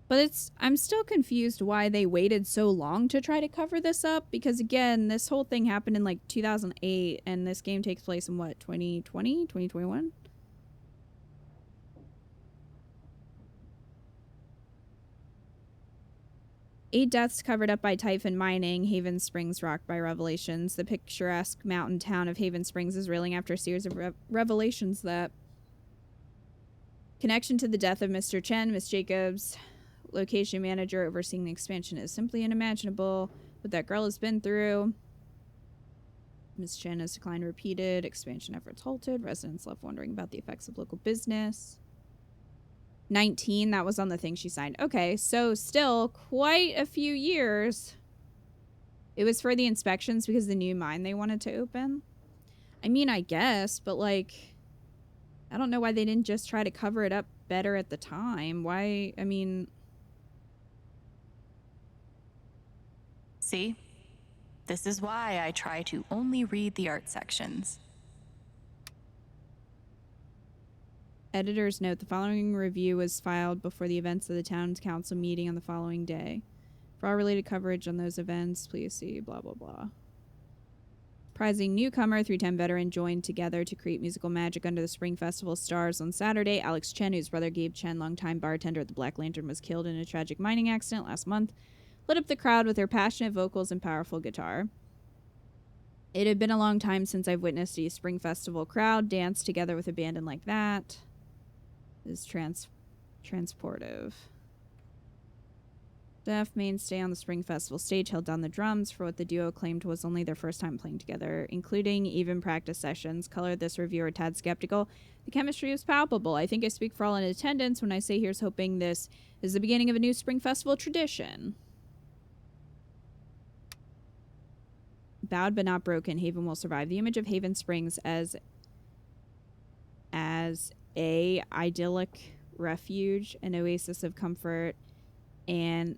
But I'm still confused why they waited so long to try to cover this up. Because, again, this whole thing happened in, like, 2008. And this game takes place in, what, 2020? 2021? Eight deaths covered up by Typhon mining. Haven Springs rocked by revelations. The picturesque mountain town of Haven Springs is reeling after a series of revelations that connection to the death of Mr. Chen, Miss Jacobs, location manager overseeing the expansion, is simply unimaginable. What that girl has been through. Miss Chen has declined repeated. Expansion efforts halted. Residents left wondering about the effects of local business. 19, that was on the thing she signed. Okay, so still quite a few years. It was for the inspections because the new mine they wanted to open. I mean, I guess, but like, I don't know why they didn't just try to cover it up better at the time. Why, I mean... See? This is why I try to only read the art sections. Editor's note, the following review was filed before the events of the town's council meeting on the following day. For all related coverage on those events, please see blah, blah, blah. Prizing newcomer, 3-time veteran, joined together to create musical magic under the Spring Festival stars on Saturday. Alex Chen, whose brother Gabe Chen, longtime bartender at the Black Lantern, was killed in a tragic mining accident last month, lit up the crowd with her passionate vocals and powerful guitar. It had been a long time since I've witnessed a Spring Festival crowd dance together with abandon like that. Is transportive. Steph, mainstay on the Spring Festival stage, held down the drums for what the duo claimed was only their first time playing together, including even practice sessions. Colored this reviewer a tad skeptical. The chemistry was palpable. I think I speak for all in attendance when I say here's hoping this is the beginning of a new Spring Festival tradition. Bowed but not broken, Haven will survive. The image of Haven Springs as a idyllic refuge, an oasis of comfort, and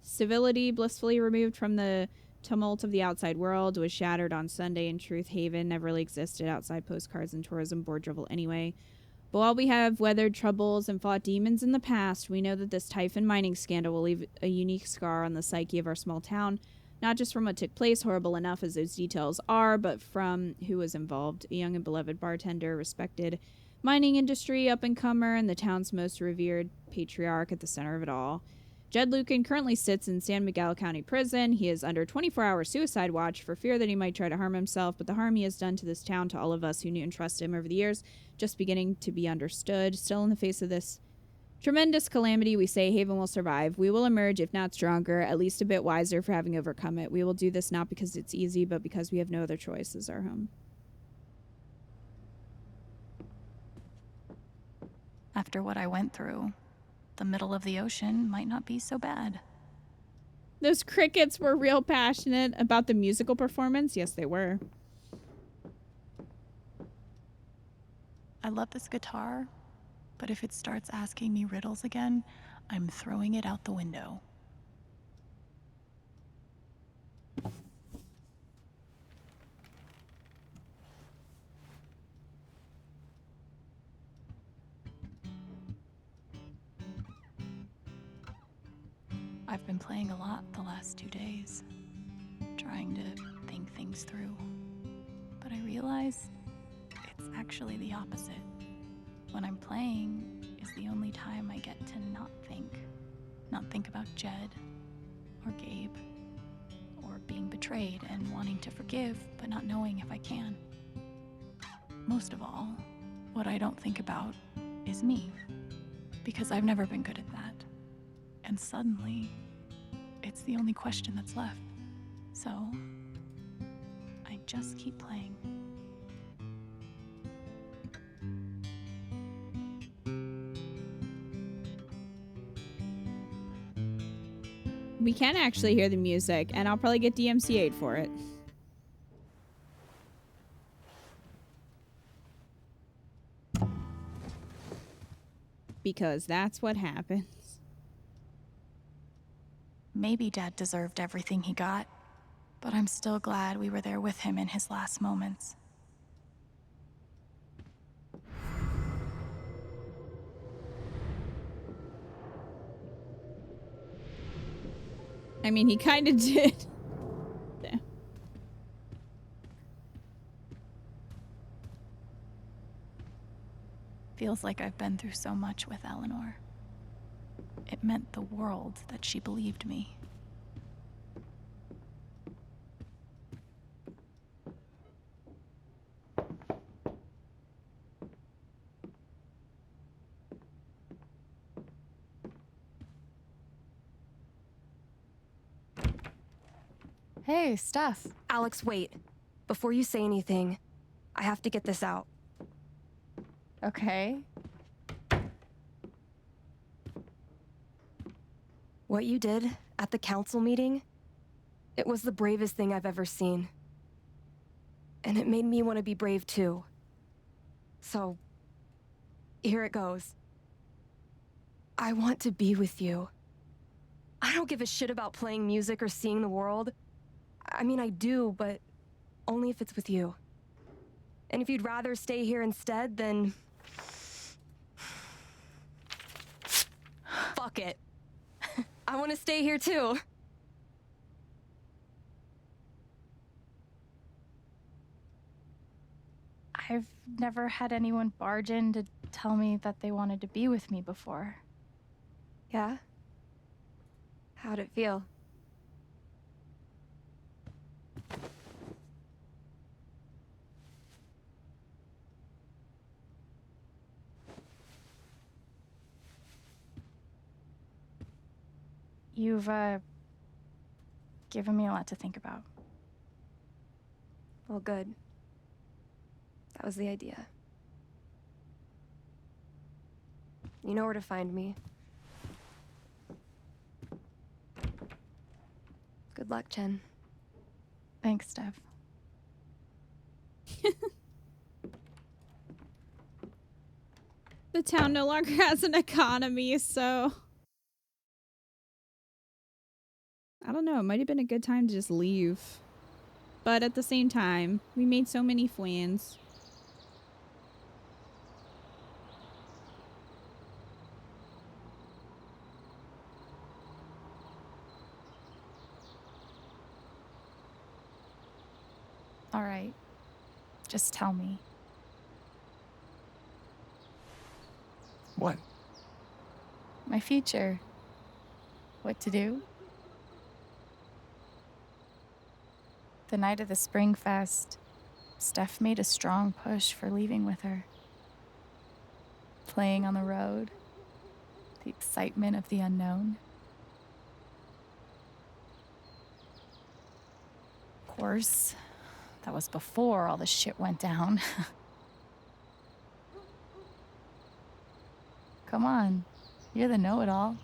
civility blissfully removed from the tumult of the outside world was shattered on Sunday. In truth, Haven never really existed outside postcards and tourism board drivel anyway. But while we have weathered troubles and fought demons in the past, we know that this Typhon mining scandal will leave a unique scar on the psyche of our small town. Not just from what took place, horrible enough as those details are, but from who was involved. A young and beloved bartender, respected mining industry up-and-comer, and the town's most revered patriarch at the center of it all. Jed Lucan currently sits in San Miguel County Prison. He is under 24-hour suicide watch for fear that he might try to harm himself, but the harm he has done to this town, to all of us who knew and trusted him over the years, just beginning to be understood. Still, in the face of this Tremendous calamity, we say Haven will survive. We will emerge, if not stronger, at least a bit wiser for having overcome it. We will do this not because it's easy, but because we have no other choice as our home. After what I went through, the middle of the ocean might not be so bad. Those crickets were real passionate about the musical performance. Yes, they were. I love this guitar, but if it starts asking me riddles again, I'm throwing it out the window. I've been playing a lot the last 2 days, trying to think things through. But I realize it's actually the opposite. When I'm playing is the only time I get to not think about Jed or Gabe or being betrayed and wanting to forgive but not knowing if I can. Most of all, what I don't think about is me, because I've never been good at that. And suddenly, it's the only question that's left. So, I just keep playing. We can actually hear the music, and I'll probably get DMCA'd for it. Because that's what happens. Maybe Dad deserved everything he got, but I'm still glad we were there with him in his last moments. I mean, he kind of did. Yeah. Feels like I've been through so much with Eleanor. It meant the world that she believed me. Hey, Steph. Alex, wait. Before you say anything, I have to get this out. Okay. What you did at the council meeting, it was the bravest thing I've ever seen. And it made me want to be brave too. So, here it goes. I want to be with you. I don't give a shit about playing music or seeing the world. I mean, I do, but only if it's with you. And if you'd rather stay here instead, then... fuck it. I want to stay here too. I've never had anyone barge in to tell me that they wanted to be with me before. Yeah? How'd it feel? You've, given me a lot to think about. Well, good. That was the idea. You know where to find me. Good luck, Chen. Thanks, Steph. The town no longer has an economy, so... I don't know, it might have been a good time to just leave. But at the same time, we made so many friends. All right. Just tell me. What? My future. What to do? The night of the Spring Fest, Steph made a strong push for leaving with her. Playing on the road, The excitement of the unknown. Of course, that was before all the shit went down. Come on, you're the know-it-all.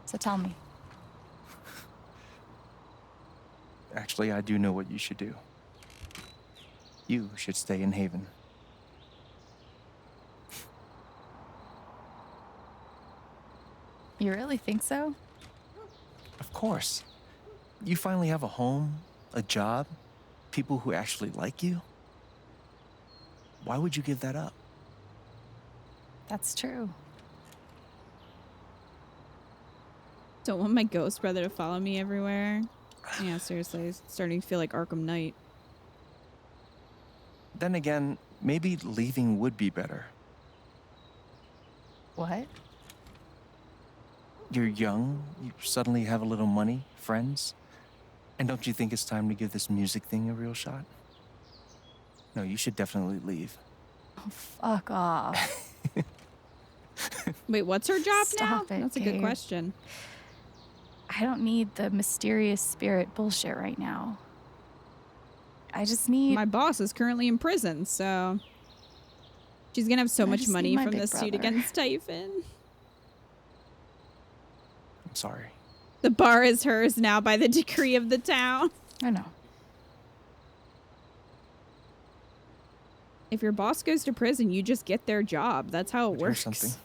So tell me. Actually, I do know what you should do. You should stay in Haven. You really think so? Of course. You finally have a home, a job, people who actually like you. Why would you give that up? That's true. Don't want my ghost brother to follow me everywhere. Yeah, seriously, it's starting to feel like Arkham Knight. Then again, maybe leaving would be better. What? You're young, you suddenly have a little money, friends. And don't you think it's time to give this music thing a real shot? No, you should definitely leave. Oh, fuck off. Wait, what's her job Stop now? it, That's a good Gabe. question. I don't need the mysterious spirit bullshit right now. I just need... My boss is currently in prison, so... She's gonna have so much just money need my from big this suit brother. against Typhon. I'm sorry. The bar is hers now by the decree of the town. I know. If your boss goes to prison, you just get their job. That's how it But works. here's something.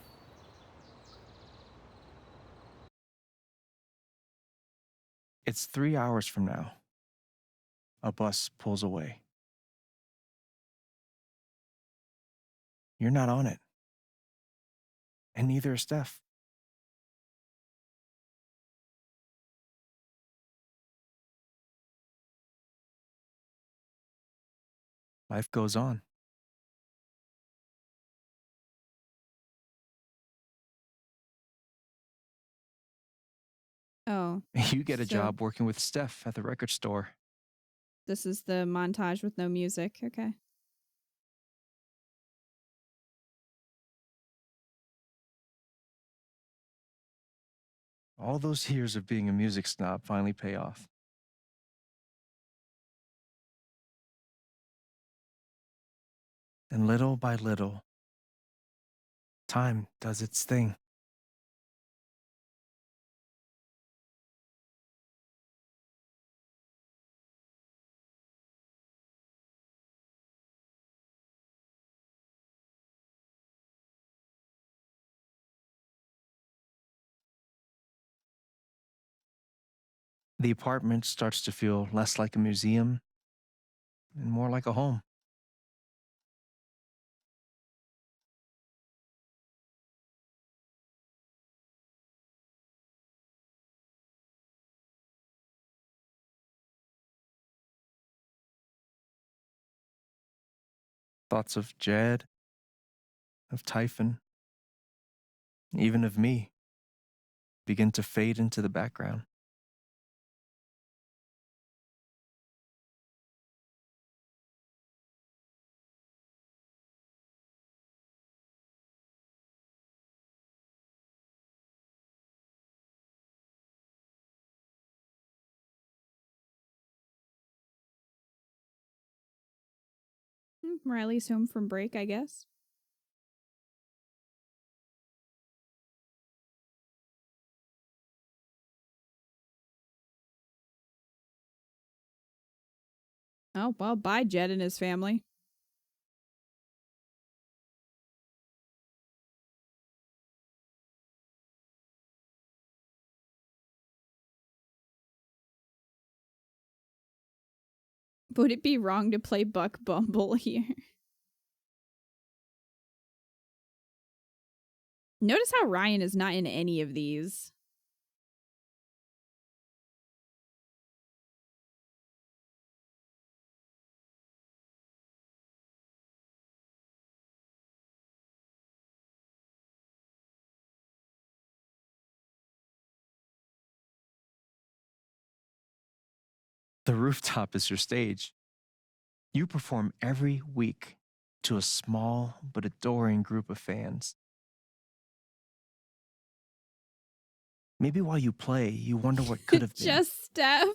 It's 3 hours from now. A bus pulls away. You're not on it. And neither is Steph. Life goes on. Oh. You get a So- job working with Steph at the record store. This is the montage with no music. Okay. All those years of being a music snob finally pay off. And little by little, time does its thing. The apartment starts to feel less like a museum and more like a home. Thoughts of Jed, of Typhon, even of me, begin to fade into the background. Riley's home from break, I guess. Oh, well, bye, Jed and his family. Would it be wrong to play Buck Bumble here? Notice how Ryan is not in any of these. The rooftop is your stage. You perform every week to a small but adoring group of fans. Maybe while you play, you wonder what could have been. Just Steph.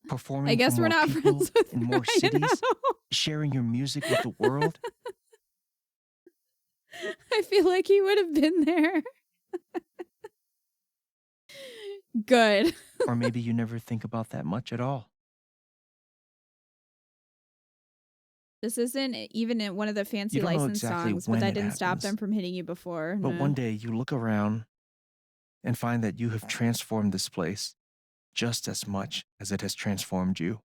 Performing I guess for we're more not people friends with in more right cities, now. sharing your music with the world. I feel like he would have been there. Good. Or maybe you never think about that much at all. This isn't even in one of the fancy You don't know licensed exactly songs, when but that it didn't stop happens. them from hitting you before. But No. one day you look around and find that you have transformed this place just as much as it has transformed you.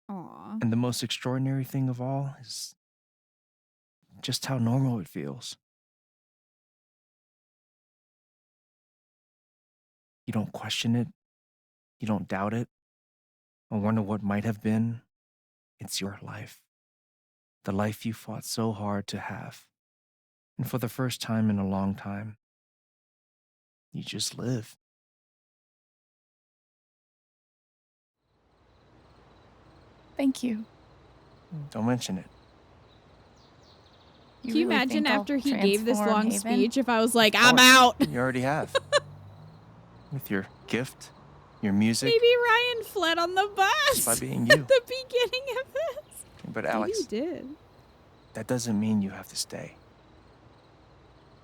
Aw. And the most extraordinary thing of all is just how normal it feels. You don't question it. You don't doubt it. Or wonder what might have been. It's your life. The life you fought so hard to have. And for the first time in a long time, you just live. Thank you. Don't mention it. Can you really imagine think I'll after he gave this transform long Haven? speech if I was like, Of I'm course, out? You already have. With your gift, your music, Maybe Ryan fled on the bus just by being at you. the beginning of this. But Maybe Alex, he did. that doesn't mean you have to stay.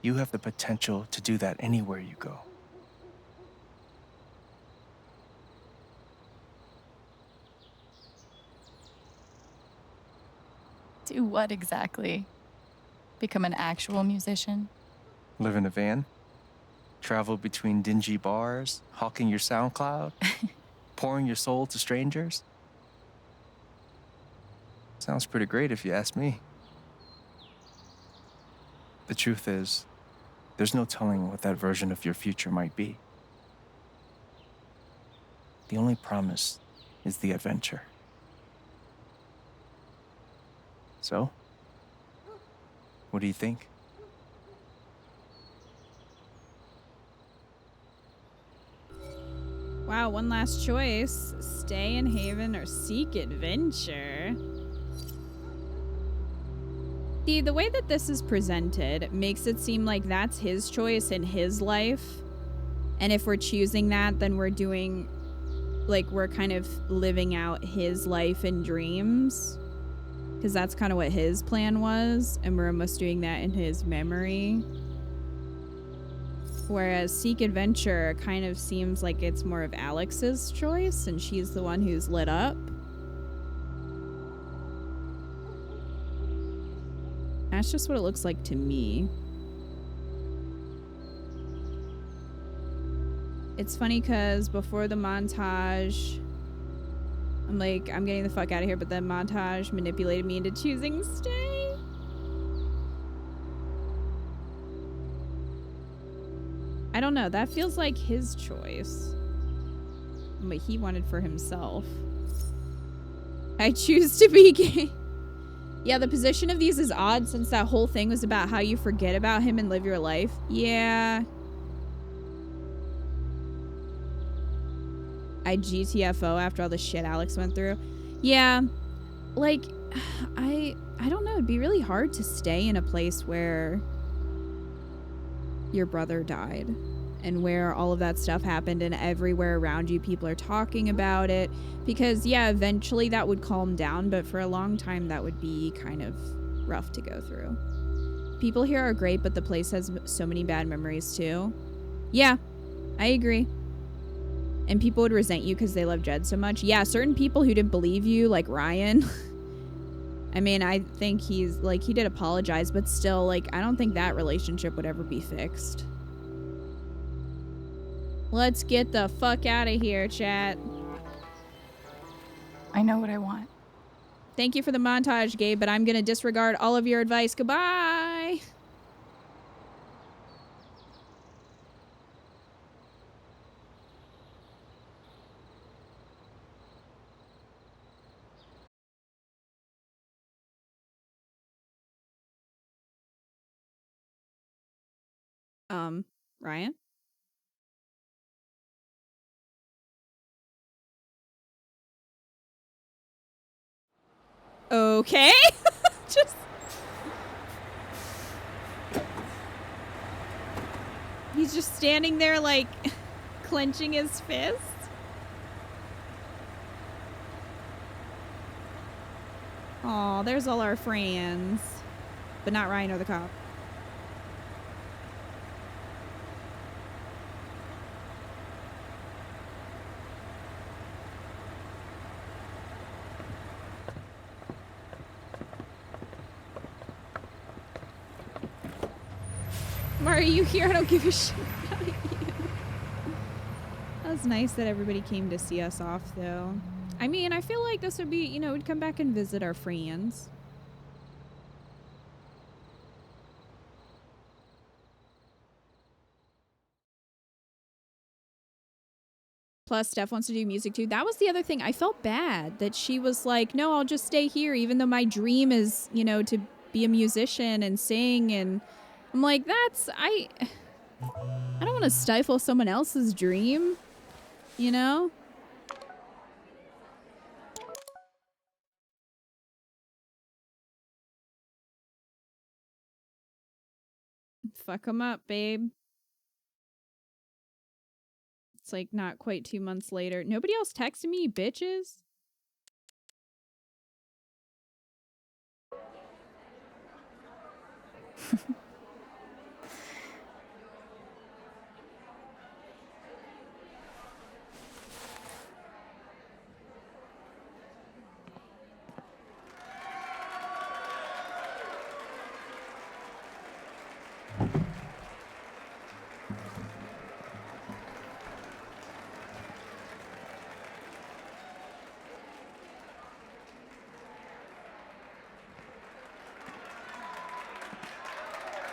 You have the potential to do that anywhere you go. Do what exactly? Become an actual musician? Live in a van, travel between dingy bars, hawking your SoundCloud, pouring your soul to strangers. Sounds pretty great if you ask me. The truth is, there's no telling what that version of your future might be. The only promise is the adventure. So, what do you think? Wow, one last choice. Stay in Haven or seek adventure. See, the way that this is presented makes it seem like that's his choice in his life. And if we're choosing that, then we're doing, like, we're kind of living out his life and dreams. Because that's kind of what his plan was. And we're almost doing that in his memory. Whereas Seek Adventure kind of seems like it's more of Alex's choice, and she's the one who's lit up. That's just what it looks like to me. It's funny because before the montage, I'm like, I'm getting the fuck out of here, but the montage manipulated me into choosing stay. I don't know. That feels like his choice. What he wanted for himself. I choose to be gay. Yeah, the position of these is odd since that whole thing was about how you forget about him and live your life. Yeah. I GTFO after all the shit Alex went through. Yeah. Like, I don't know. It'd be really hard to stay in a place where your brother died and where all of that stuff happened and everywhere around you people are talking about it, because yeah, eventually that would calm down, but for a long time that would be kind of rough to go through. People here are great, but the place has so many bad memories too. Yeah, I agree. And people would resent you because they love Jed so much. Yeah, certain people who didn't believe you, like Ryan. I mean, I think he's, like, he did apologize, but still, like, I don't think that relationship would ever be fixed. Let's get the fuck out of here, chat. I know what I want. Thank you for the montage, Gabe, but I'm gonna disregard all of your advice. Goodbye! Ryan? Okay. Just He's just standing there, like, clenching his fist. Aw, there's all our friends. But not Ryan or the cop. Why are you here? I don't give a shit about you. That was nice that everybody came to see us off, though. I mean, I feel like this would be, you know, we'd come back and visit our friends. Plus, Steph wants to do music too. That was the other thing. I felt bad that she was like, no, I'll just stay here, even though my dream is, you know, to be a musician and sing. And I'm like, I don't want to stifle someone else's dream, you know? Fuck them up, babe. It's like not quite 2 months later. Nobody else texted me, bitches?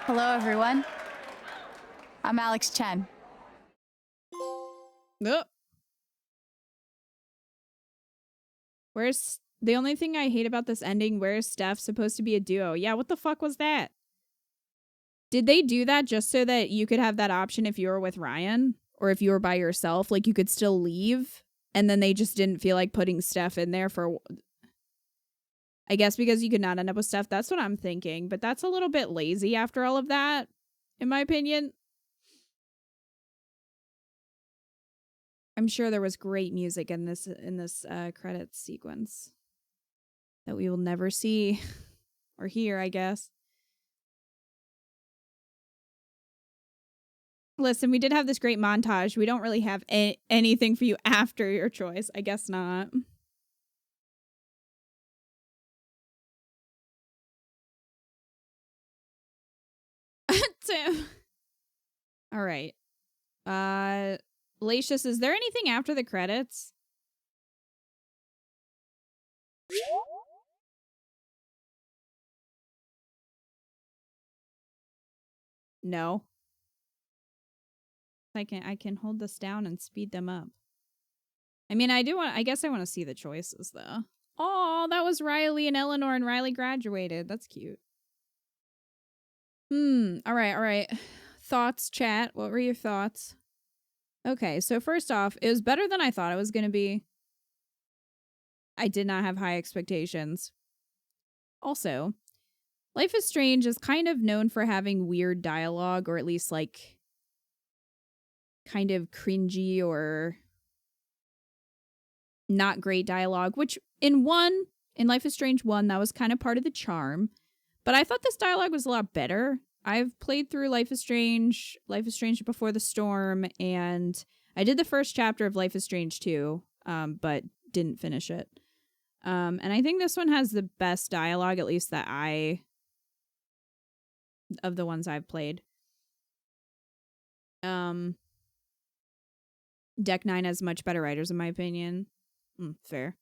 Hello, everyone. I'm Alex Chen. Nope. Where's the only thing I hate about this ending? Where's Steph supposed to be a duo? Yeah, what the fuck was that? Did they do that just so that you could have that option if you were with Ryan? Or if you were by yourself, like you could still leave? And then they just didn't feel like putting Steph in there for... I guess because you could not end up with Steph. That's what I'm thinking. But that's a little bit lazy after all of that, in my opinion. I'm sure there was great music in this credits sequence that we will never see or hear, I guess. Listen, we did have this great montage. We don't really have anything for you after your choice. I guess not. Tim. All right. Lacius, is there anything after the credits? No. I can hold this down and speed them up. I mean, I guess I want to see the choices though. Oh, that was Riley and Eleanor, and Riley graduated. That's cute. All right. Thoughts, chat. What were your thoughts? Okay, so first off, it was better than I thought it was going to be. I did not have high expectations. Also, Life is Strange is kind of known for having weird dialogue, or at least like kind of cringy or not great dialogue, which in Life is Strange 1, that was kind of part of the charm. But I thought this dialogue was a lot better. I've played through Life is Strange Before the Storm, and I did the first chapter of Life is Strange 2, but didn't finish it. And I think this one has the best dialogue, at least of the ones I've played. Deck 9 has much better writers, in my opinion. Fair.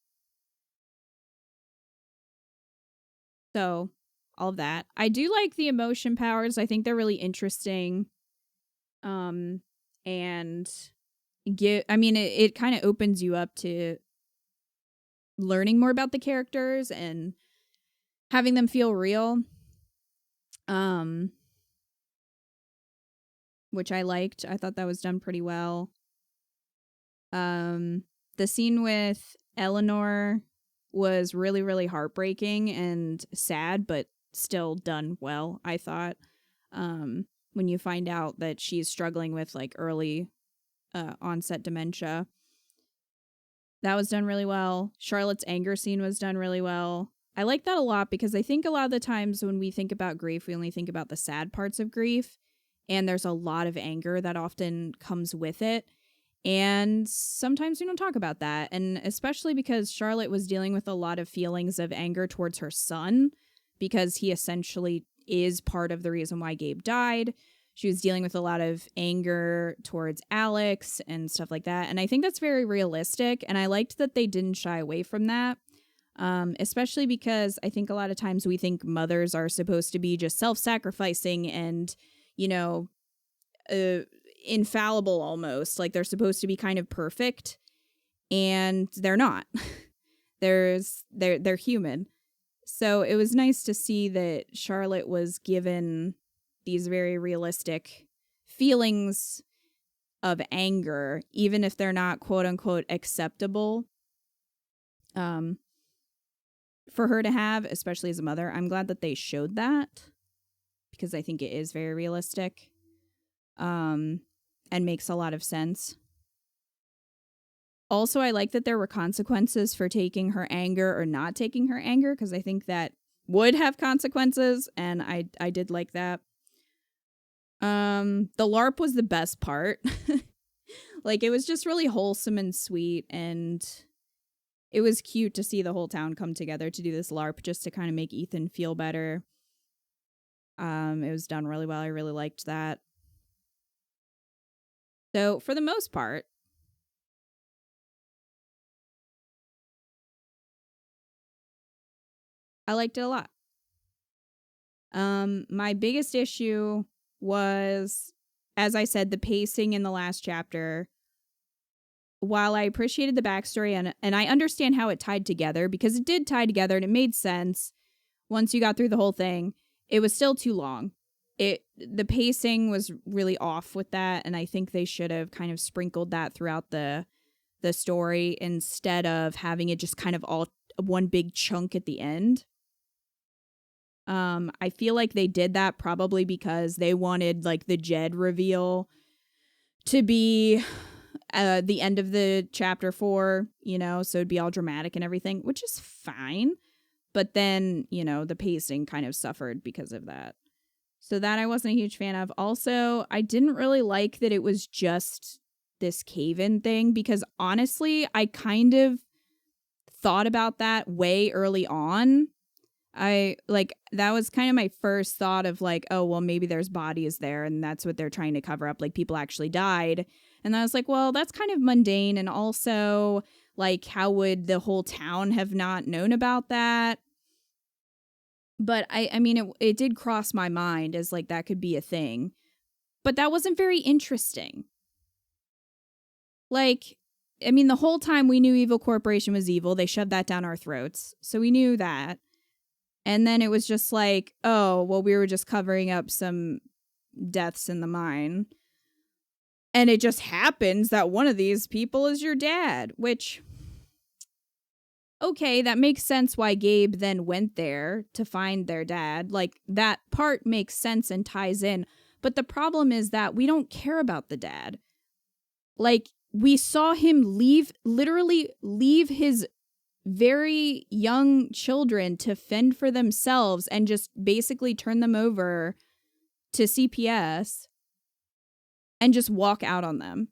So, all of that. I do like the emotion powers. I think they're really interesting. And it kind of opens you up to learning more about the characters and having them feel real. Which I liked. I thought that was done pretty well. The scene with Eleanor was really, really heartbreaking and sad, but still done well, I thought. when you find out that she's struggling with like early onset dementia. That was done really well. Charlotte's anger scene was done really well. I like that a lot because I think a lot of the times when we think about grief, we only think about the sad parts of grief. And there's a lot of anger that often comes with it. And sometimes we don't talk about that. And especially because Charlotte was dealing with a lot of feelings of anger towards her son, because he essentially is part of the reason why Gabe died. She was dealing with a lot of anger towards Alex and stuff like that. And I think that's very realistic. And I liked that they didn't shy away from that. Especially because I think a lot of times we think mothers are supposed to be just self-sacrificing and, you know, infallible almost. Like they're supposed to be kind of perfect. And they're not. They're human. So it was nice to see that Charlotte was given these very realistic feelings of anger, even if they're not quote unquote acceptable for her to have, especially as a mother. I'm glad that they showed that because I think it is very realistic and makes a lot of sense. Also, I like that there were consequences for taking her anger or not taking her anger, because I think that would have consequences, and I did like that. The LARP was the best part. Like, it was just really wholesome and sweet, and it was cute to see the whole town come together to do this LARP just to kind of make Ethan feel better. It was done really well. I really liked that. So, for the most part, I liked it a lot. My biggest issue was, as I said, the pacing in the last chapter. While I appreciated the backstory and I understand how it tied together, because it did tie together and it made sense once you got through the whole thing, it was still too long. The pacing was really off with that, and I think they should have kind of sprinkled that throughout the story instead of having it just kind of all one big chunk at the end. I feel like they did that probably because they wanted like the Jed reveal to be the end of the chapter 4, you know, so it'd be all dramatic and everything, which is fine. But then, you know, the pacing kind of suffered because of that. So that I wasn't a huge fan of. Also, I didn't really like that it was just this cave-in thing, because honestly, I kind of thought about that way early on. That was kind of my first thought of like, oh, well, maybe there's bodies there and that's what they're trying to cover up. Like, people actually died. And I was like, well, that's kind of mundane. And also, like, how would the whole town have not known about that? But I mean, it did cross my mind as like that could be a thing. But that wasn't very interesting. Like, I mean, the whole time we knew Evil Corporation was evil. They shoved that down our throats. So we knew that. And then it was just like, oh, well, we were just covering up some deaths in the mine. And it just happens that one of these people is your dad, which, okay, that makes sense why Gabe then went there to find their dad. Like, that part makes sense and ties in. But the problem is that we don't care about the dad. Like, we saw him literally leave his very young children to fend for themselves and just basically turn them over to CPS and just walk out on them.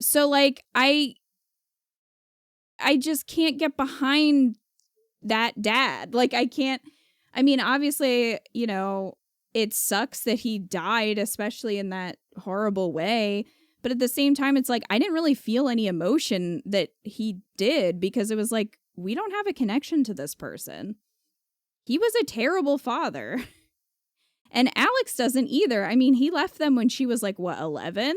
So like I just can't get behind that dad. Like, I mean, obviously, you know, it sucks that he died, especially in that horrible way. But at the same time, it's like, I didn't really feel any emotion that he did, because it was like, we don't have a connection to this person. He was a terrible father. And Alex doesn't either. I mean, he left them when she was like, what, 11?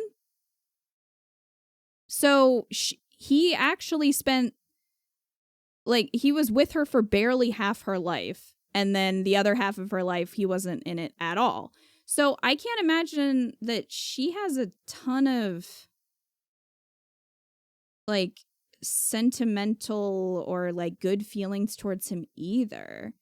So he actually spent, like, he was with her for barely half her life. And then the other half of her life, he wasn't in it at all. So I can't imagine that she has a ton of, like, sentimental or, like, good feelings towards him either.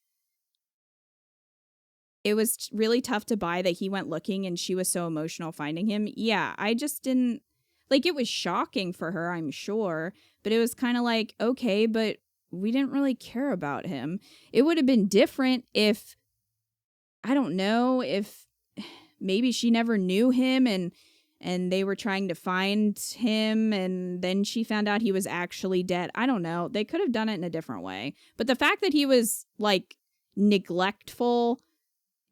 it was really tough to buy that he went looking and she was so emotional finding him. Yeah, I just didn't, like, it was shocking for her, I'm sure, but it was kind of like, okay, but we didn't really care about him. It would have been different if, I don't know, if maybe she never knew him and they were trying to find him and then she found out he was actually dead. I don't know. They could have done it in a different way. But the fact that he was, like, neglectful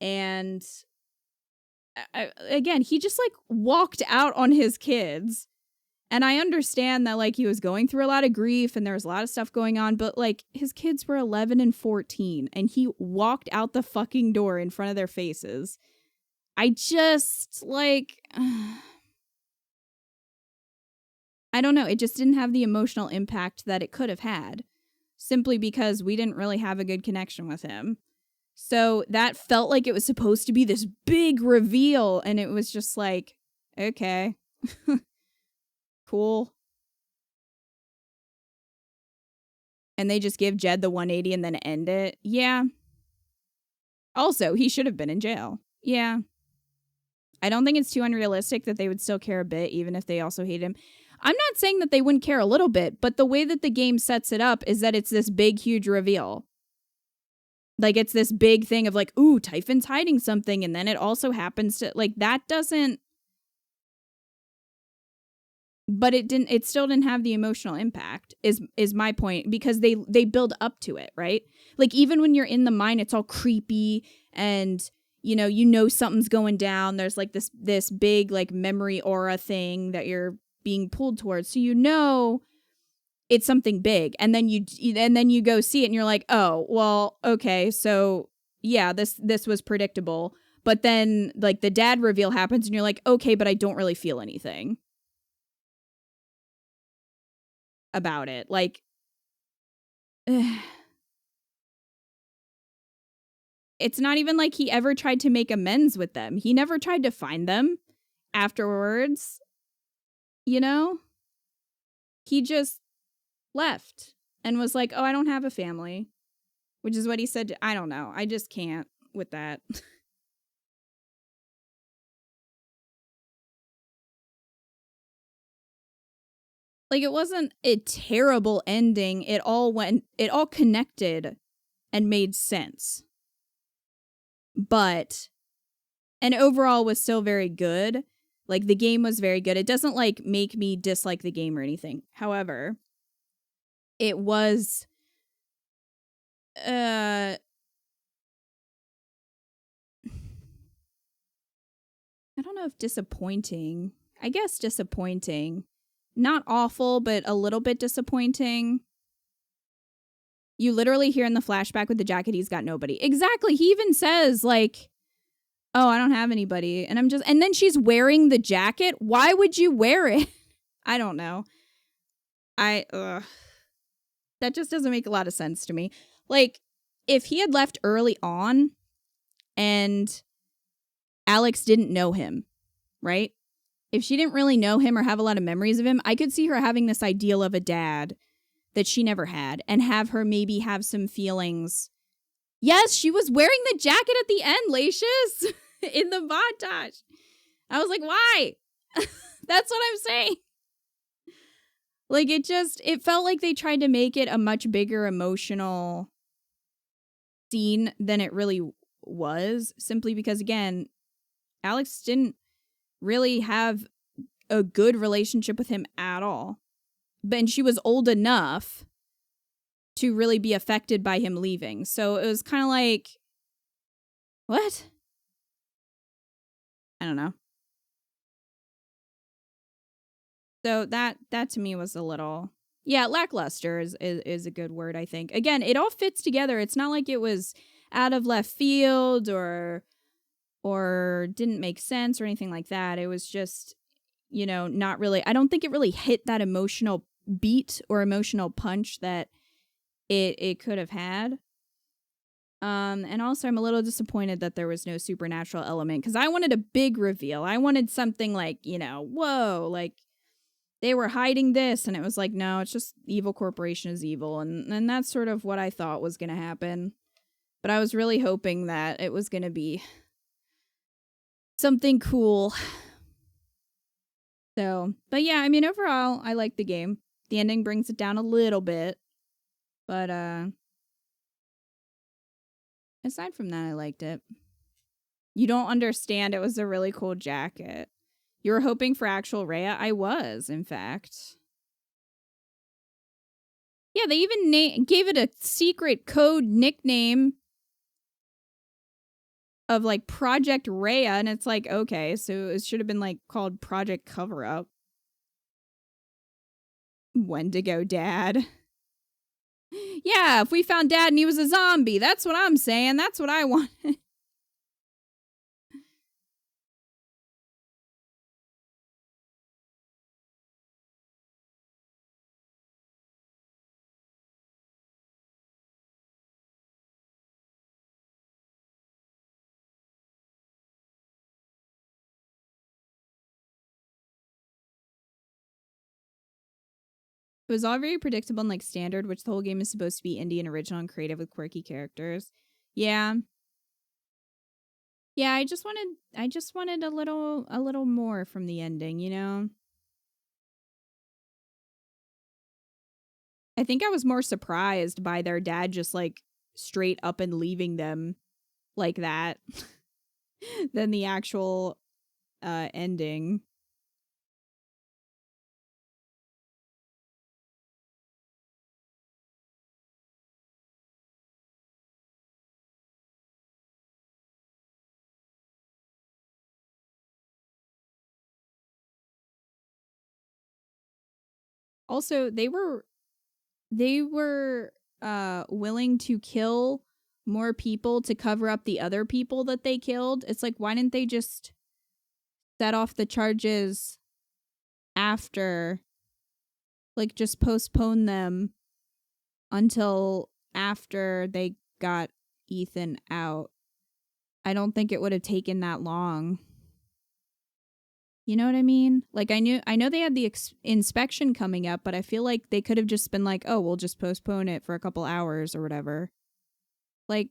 and, again, he just, like, walked out on his kids. And I understand that, like, he was going through a lot of grief and there was a lot of stuff going on, but, like, his kids were 11 and 14 and he walked out the fucking door in front of their faces. I just, like, I don't know. It just didn't have the emotional impact that it could have had, simply because we didn't really have a good connection with him. So that felt like it was supposed to be this big reveal, and it was just like, okay, cool. And they just give Jed the 180 and then end it. Yeah. Also, he should have been in jail. Yeah. I don't think it's too unrealistic that they would still care a bit, even if they also hate him. I'm not saying that they wouldn't care a little bit, but the way that the game sets it up is that it's this big, huge reveal. Like, it's this big thing of like, ooh, Typhon's hiding something, and then it also happens to, like, that doesn't... But it still didn't have the emotional impact, is my point, because they build up to it, right? Like, even when you're in the mine, it's all creepy, and, you know something's going down. There's, like, this big, like, memory aura thing that you're being pulled towards, so you know it's something big, and then you go see it and you're like, oh, well, okay, so yeah, this was predictable. But then, like, the dad reveal happens and you're like, okay, but I don't really feel anything about it. Like, it's not even like he ever tried to make amends with them. He never tried to find them afterwards. You know? He just left and was like, oh, I don't have a family, which is what he said. I don't know. I just can't with that. Like, it wasn't a terrible ending. It all connected and made sense. And overall was still very good. Like, the game was very good. It doesn't, like, make me dislike the game or anything. However, it was, I don't know if disappointing. I guess disappointing. Not awful, but a little bit disappointing. You literally hear in the flashback with the jacket, he's got nobody. Exactly. He even says, like, oh, I don't have anybody. And then she's wearing the jacket. Why would you wear it? I don't know. That just doesn't make a lot of sense to me. Like, if he had left early on and Alex didn't know him, right? If she didn't really know him or have a lot of memories of him, I could see her having this ideal of a dad that she never had and have her maybe have some feelings. Yes, she was wearing the jacket at the end, Lacious, in the montage. I was like, why? That's what I'm saying. Like, it felt like they tried to make it a much bigger emotional scene than it really was, simply because, again, Alex didn't really have a good relationship with him at all. And she was old enough to really be affected by him leaving. So it was kind of like, what? I don't know. So that to me was a little, yeah, lackluster is a good word, I think. Again, it all fits together. It's not like it was out of left field or didn't make sense or anything like that. It was just, not really, I don't think it really hit that emotional beat or emotional punch that it could have had. And also I'm a little disappointed that there was no supernatural element, because I wanted a big reveal. I wanted something like, whoa, like they were hiding this, and it was like, no, it's just evil corporation is evil, and that's sort of what I thought was going to happen. But I was really hoping that it was going to be something cool. So, but yeah, I mean, overall, I like the game. The ending brings it down a little bit. But, aside from that, I liked it. You don't understand. It was a really cool jacket. You were hoping for actual Rhea? I was, in fact. Yeah, they even gave it a secret code nickname of like Project Rhea, and it's like, okay, so it should have been like called Project Cover Up. Wendigo Dad. Yeah, if we found Dad and he was a zombie, that's what I'm saying. That's what I want. It was all very predictable and like standard, which the whole game is supposed to be indie and original and creative with quirky characters. Yeah. Yeah, I just wanted a little more from the ending, you know? I think I was more surprised by their dad just like straight up and leaving them like that than the actual ending. Also, they were willing to kill more people to cover up the other people that they killed. It's like, why didn't they just set off the charges after? Like, just postpone them until after they got Ethan out. I don't think it would have taken that long. You know what I mean? Like, I know they had the inspection coming up, but I feel like they could have just been like, oh, we'll just postpone it for a couple hours or whatever. Like,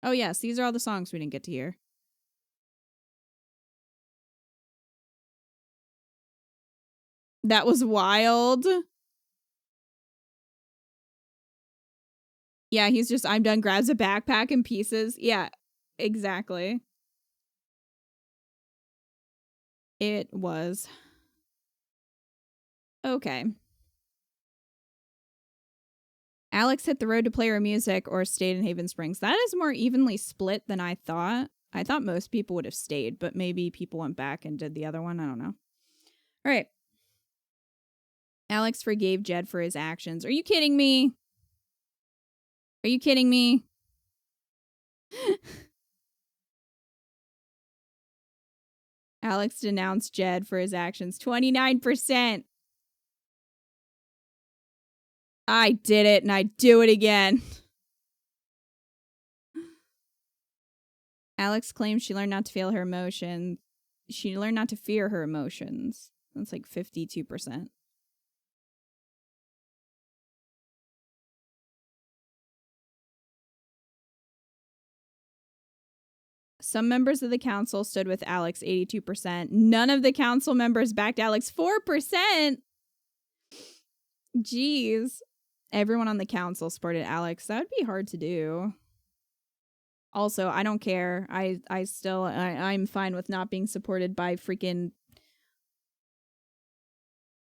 oh yes, these are all the songs we didn't get to hear. That was wild. Yeah, he's just, I'm done, grabs a backpack in pieces. Yeah, exactly. It was. Okay. Alex hit the road to play her music or stayed in Haven Springs. That is more evenly split than I thought. I thought most people would have stayed, but maybe people went back and did the other one. I don't know. All right. Alex forgave Jed for his actions. Are you kidding me? Are you kidding me? Alex denounced Jed for his actions. 29%. I did it and I do it again. Alex claims she learned not to feel her emotions. She learned not to fear her emotions. That's like 52%. Some members of the council stood with Alex, 82%. None of the council members backed Alex, 4%. Jeez. Everyone on the council supported Alex. That would be hard to do. Also, I don't care. I'm fine with not being supported by freaking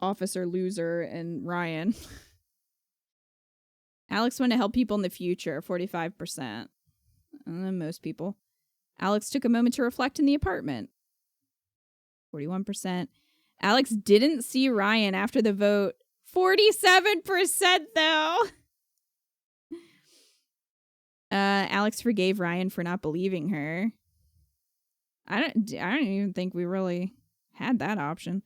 Officer Loser and Ryan. Alex wanted to help people in the future, 45%. Most people. Alex took a moment to reflect in the apartment, 41%. Alex didn't see Ryan after the vote, 47% though. Alex forgave Ryan for not believing her. I don't even think we really had that option.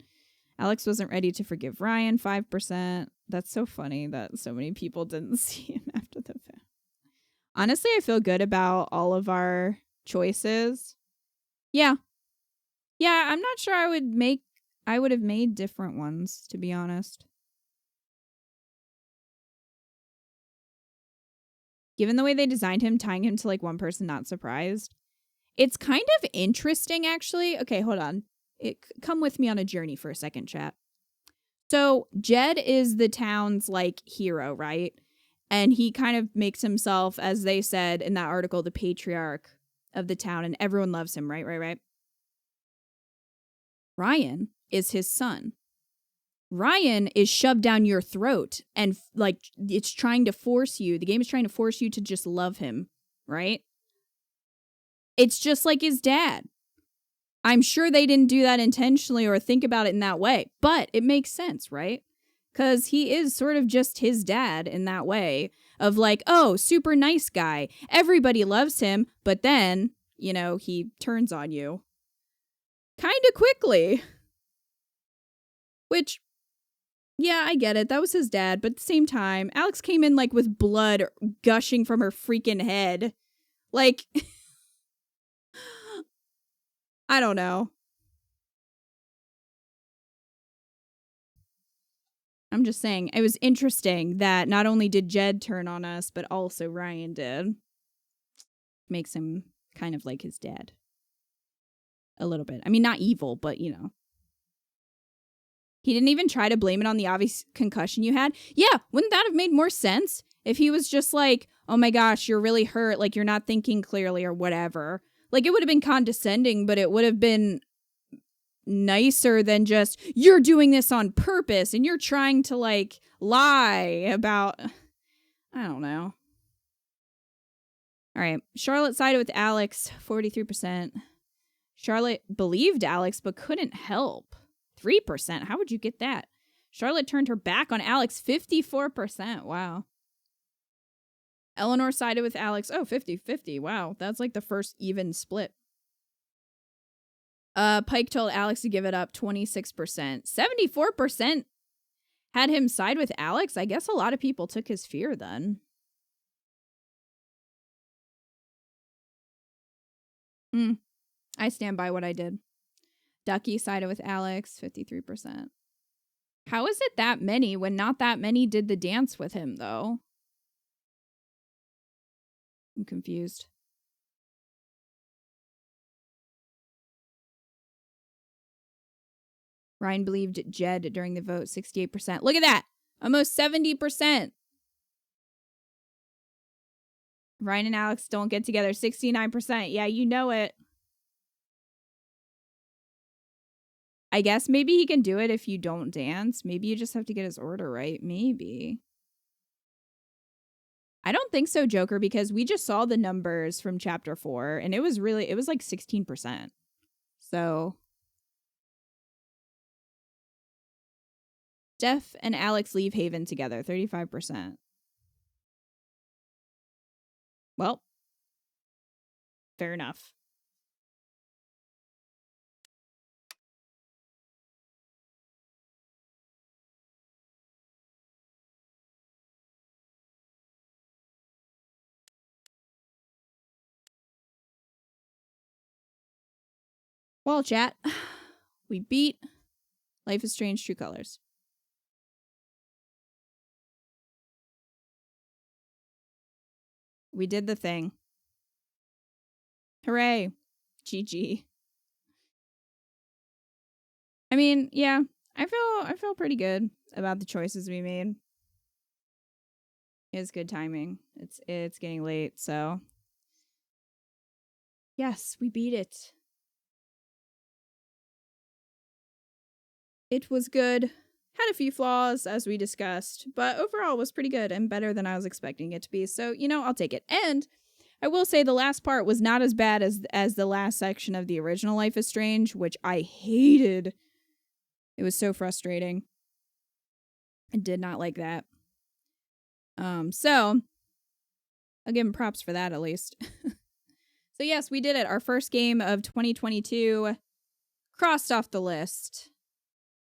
Alex wasn't ready to forgive Ryan, 5%. That's so funny that so many people didn't see him after the vote. Honestly, I feel good about all of our choices. Yeah. Yeah, I'm not sure I would have made different ones, to be honest. given the way they designed him, tying him to like one person not surprised. It's kind of interesting, actually. Okay, hold on. Come with me on a journey for a second, chat. So Jed is the town's like hero, right? And he kind of makes himself, as they said in that article, the patriarch of the town, and everyone loves him, right? Ryan is his son. Ryan is shoved down your throat and like it's trying to force you. The game is trying to force you to just love him, right? It's just like his dad. I'm sure they didn't do that intentionally or think about it in that way, but it makes sense, right? Because he is sort of just his dad in that way of like, oh, super nice guy. Everybody loves him, but then, you know, he turns on you kind of quickly. Which, yeah, I get it. That was his dad, but at the same time, Alex came in like with blood gushing from her freaking head. Like, I don't know. I'm just saying, it was interesting that not only did Jed turn on us, but also Ryan did. Makes him kind of like his dad. A little bit. I mean, not evil, but, you know. He didn't even try to blame it on the obvious concussion you had. Yeah, wouldn't that have made more sense? If he was just like, oh my gosh, you're really hurt, like you're not thinking clearly or whatever. Like, it would have been condescending, but it would have been nicer than just, you're doing this on purpose and you're trying to like lie about, I don't know. All right, Charlotte sided with Alex, 43%. Charlotte believed Alex but couldn't help, 3%. How would you get that? Charlotte turned her back on Alex, 54%. Wow. Eleanor sided with Alex, oh, 50-50. Wow, that's like the first even split. Pike told Alex to give it up, 26%. 74% had him side with Alex. I guess a lot of people took his fear then. I stand by what I did. Ducky sided with Alex, 53%. How is it that many when not that many did the dance with him, though? I'm confused. Ryan believed Jed during the vote, 68%. Look at that! Almost 70%. Ryan and Alex don't get together, 69%. Yeah, you know it. I guess maybe he can do it if you don't dance. Maybe you just have to get his order right. Maybe. I don't think so, Joker, because we just saw the numbers from chapter 4 and it was like 16%. So Steph and Alex leave Haven together, 35%. Well, fair enough. Well, chat, we beat Life is Strange True Colors. We did the thing. Hooray. GG. I mean, yeah, I feel pretty good about the choices we made. It's good timing. It's getting late, so yes, we beat it. It was good. Had a few flaws, as we discussed, but overall was pretty good and better than I was expecting it to be. So, you know, I'll take it. And I will say the last part was not as bad as the last section of the original Life is Strange, which I hated. It was so frustrating. I did not like that. So I'll give him props for that at least. So yes, we did it. Our first game of 2022 crossed off the list.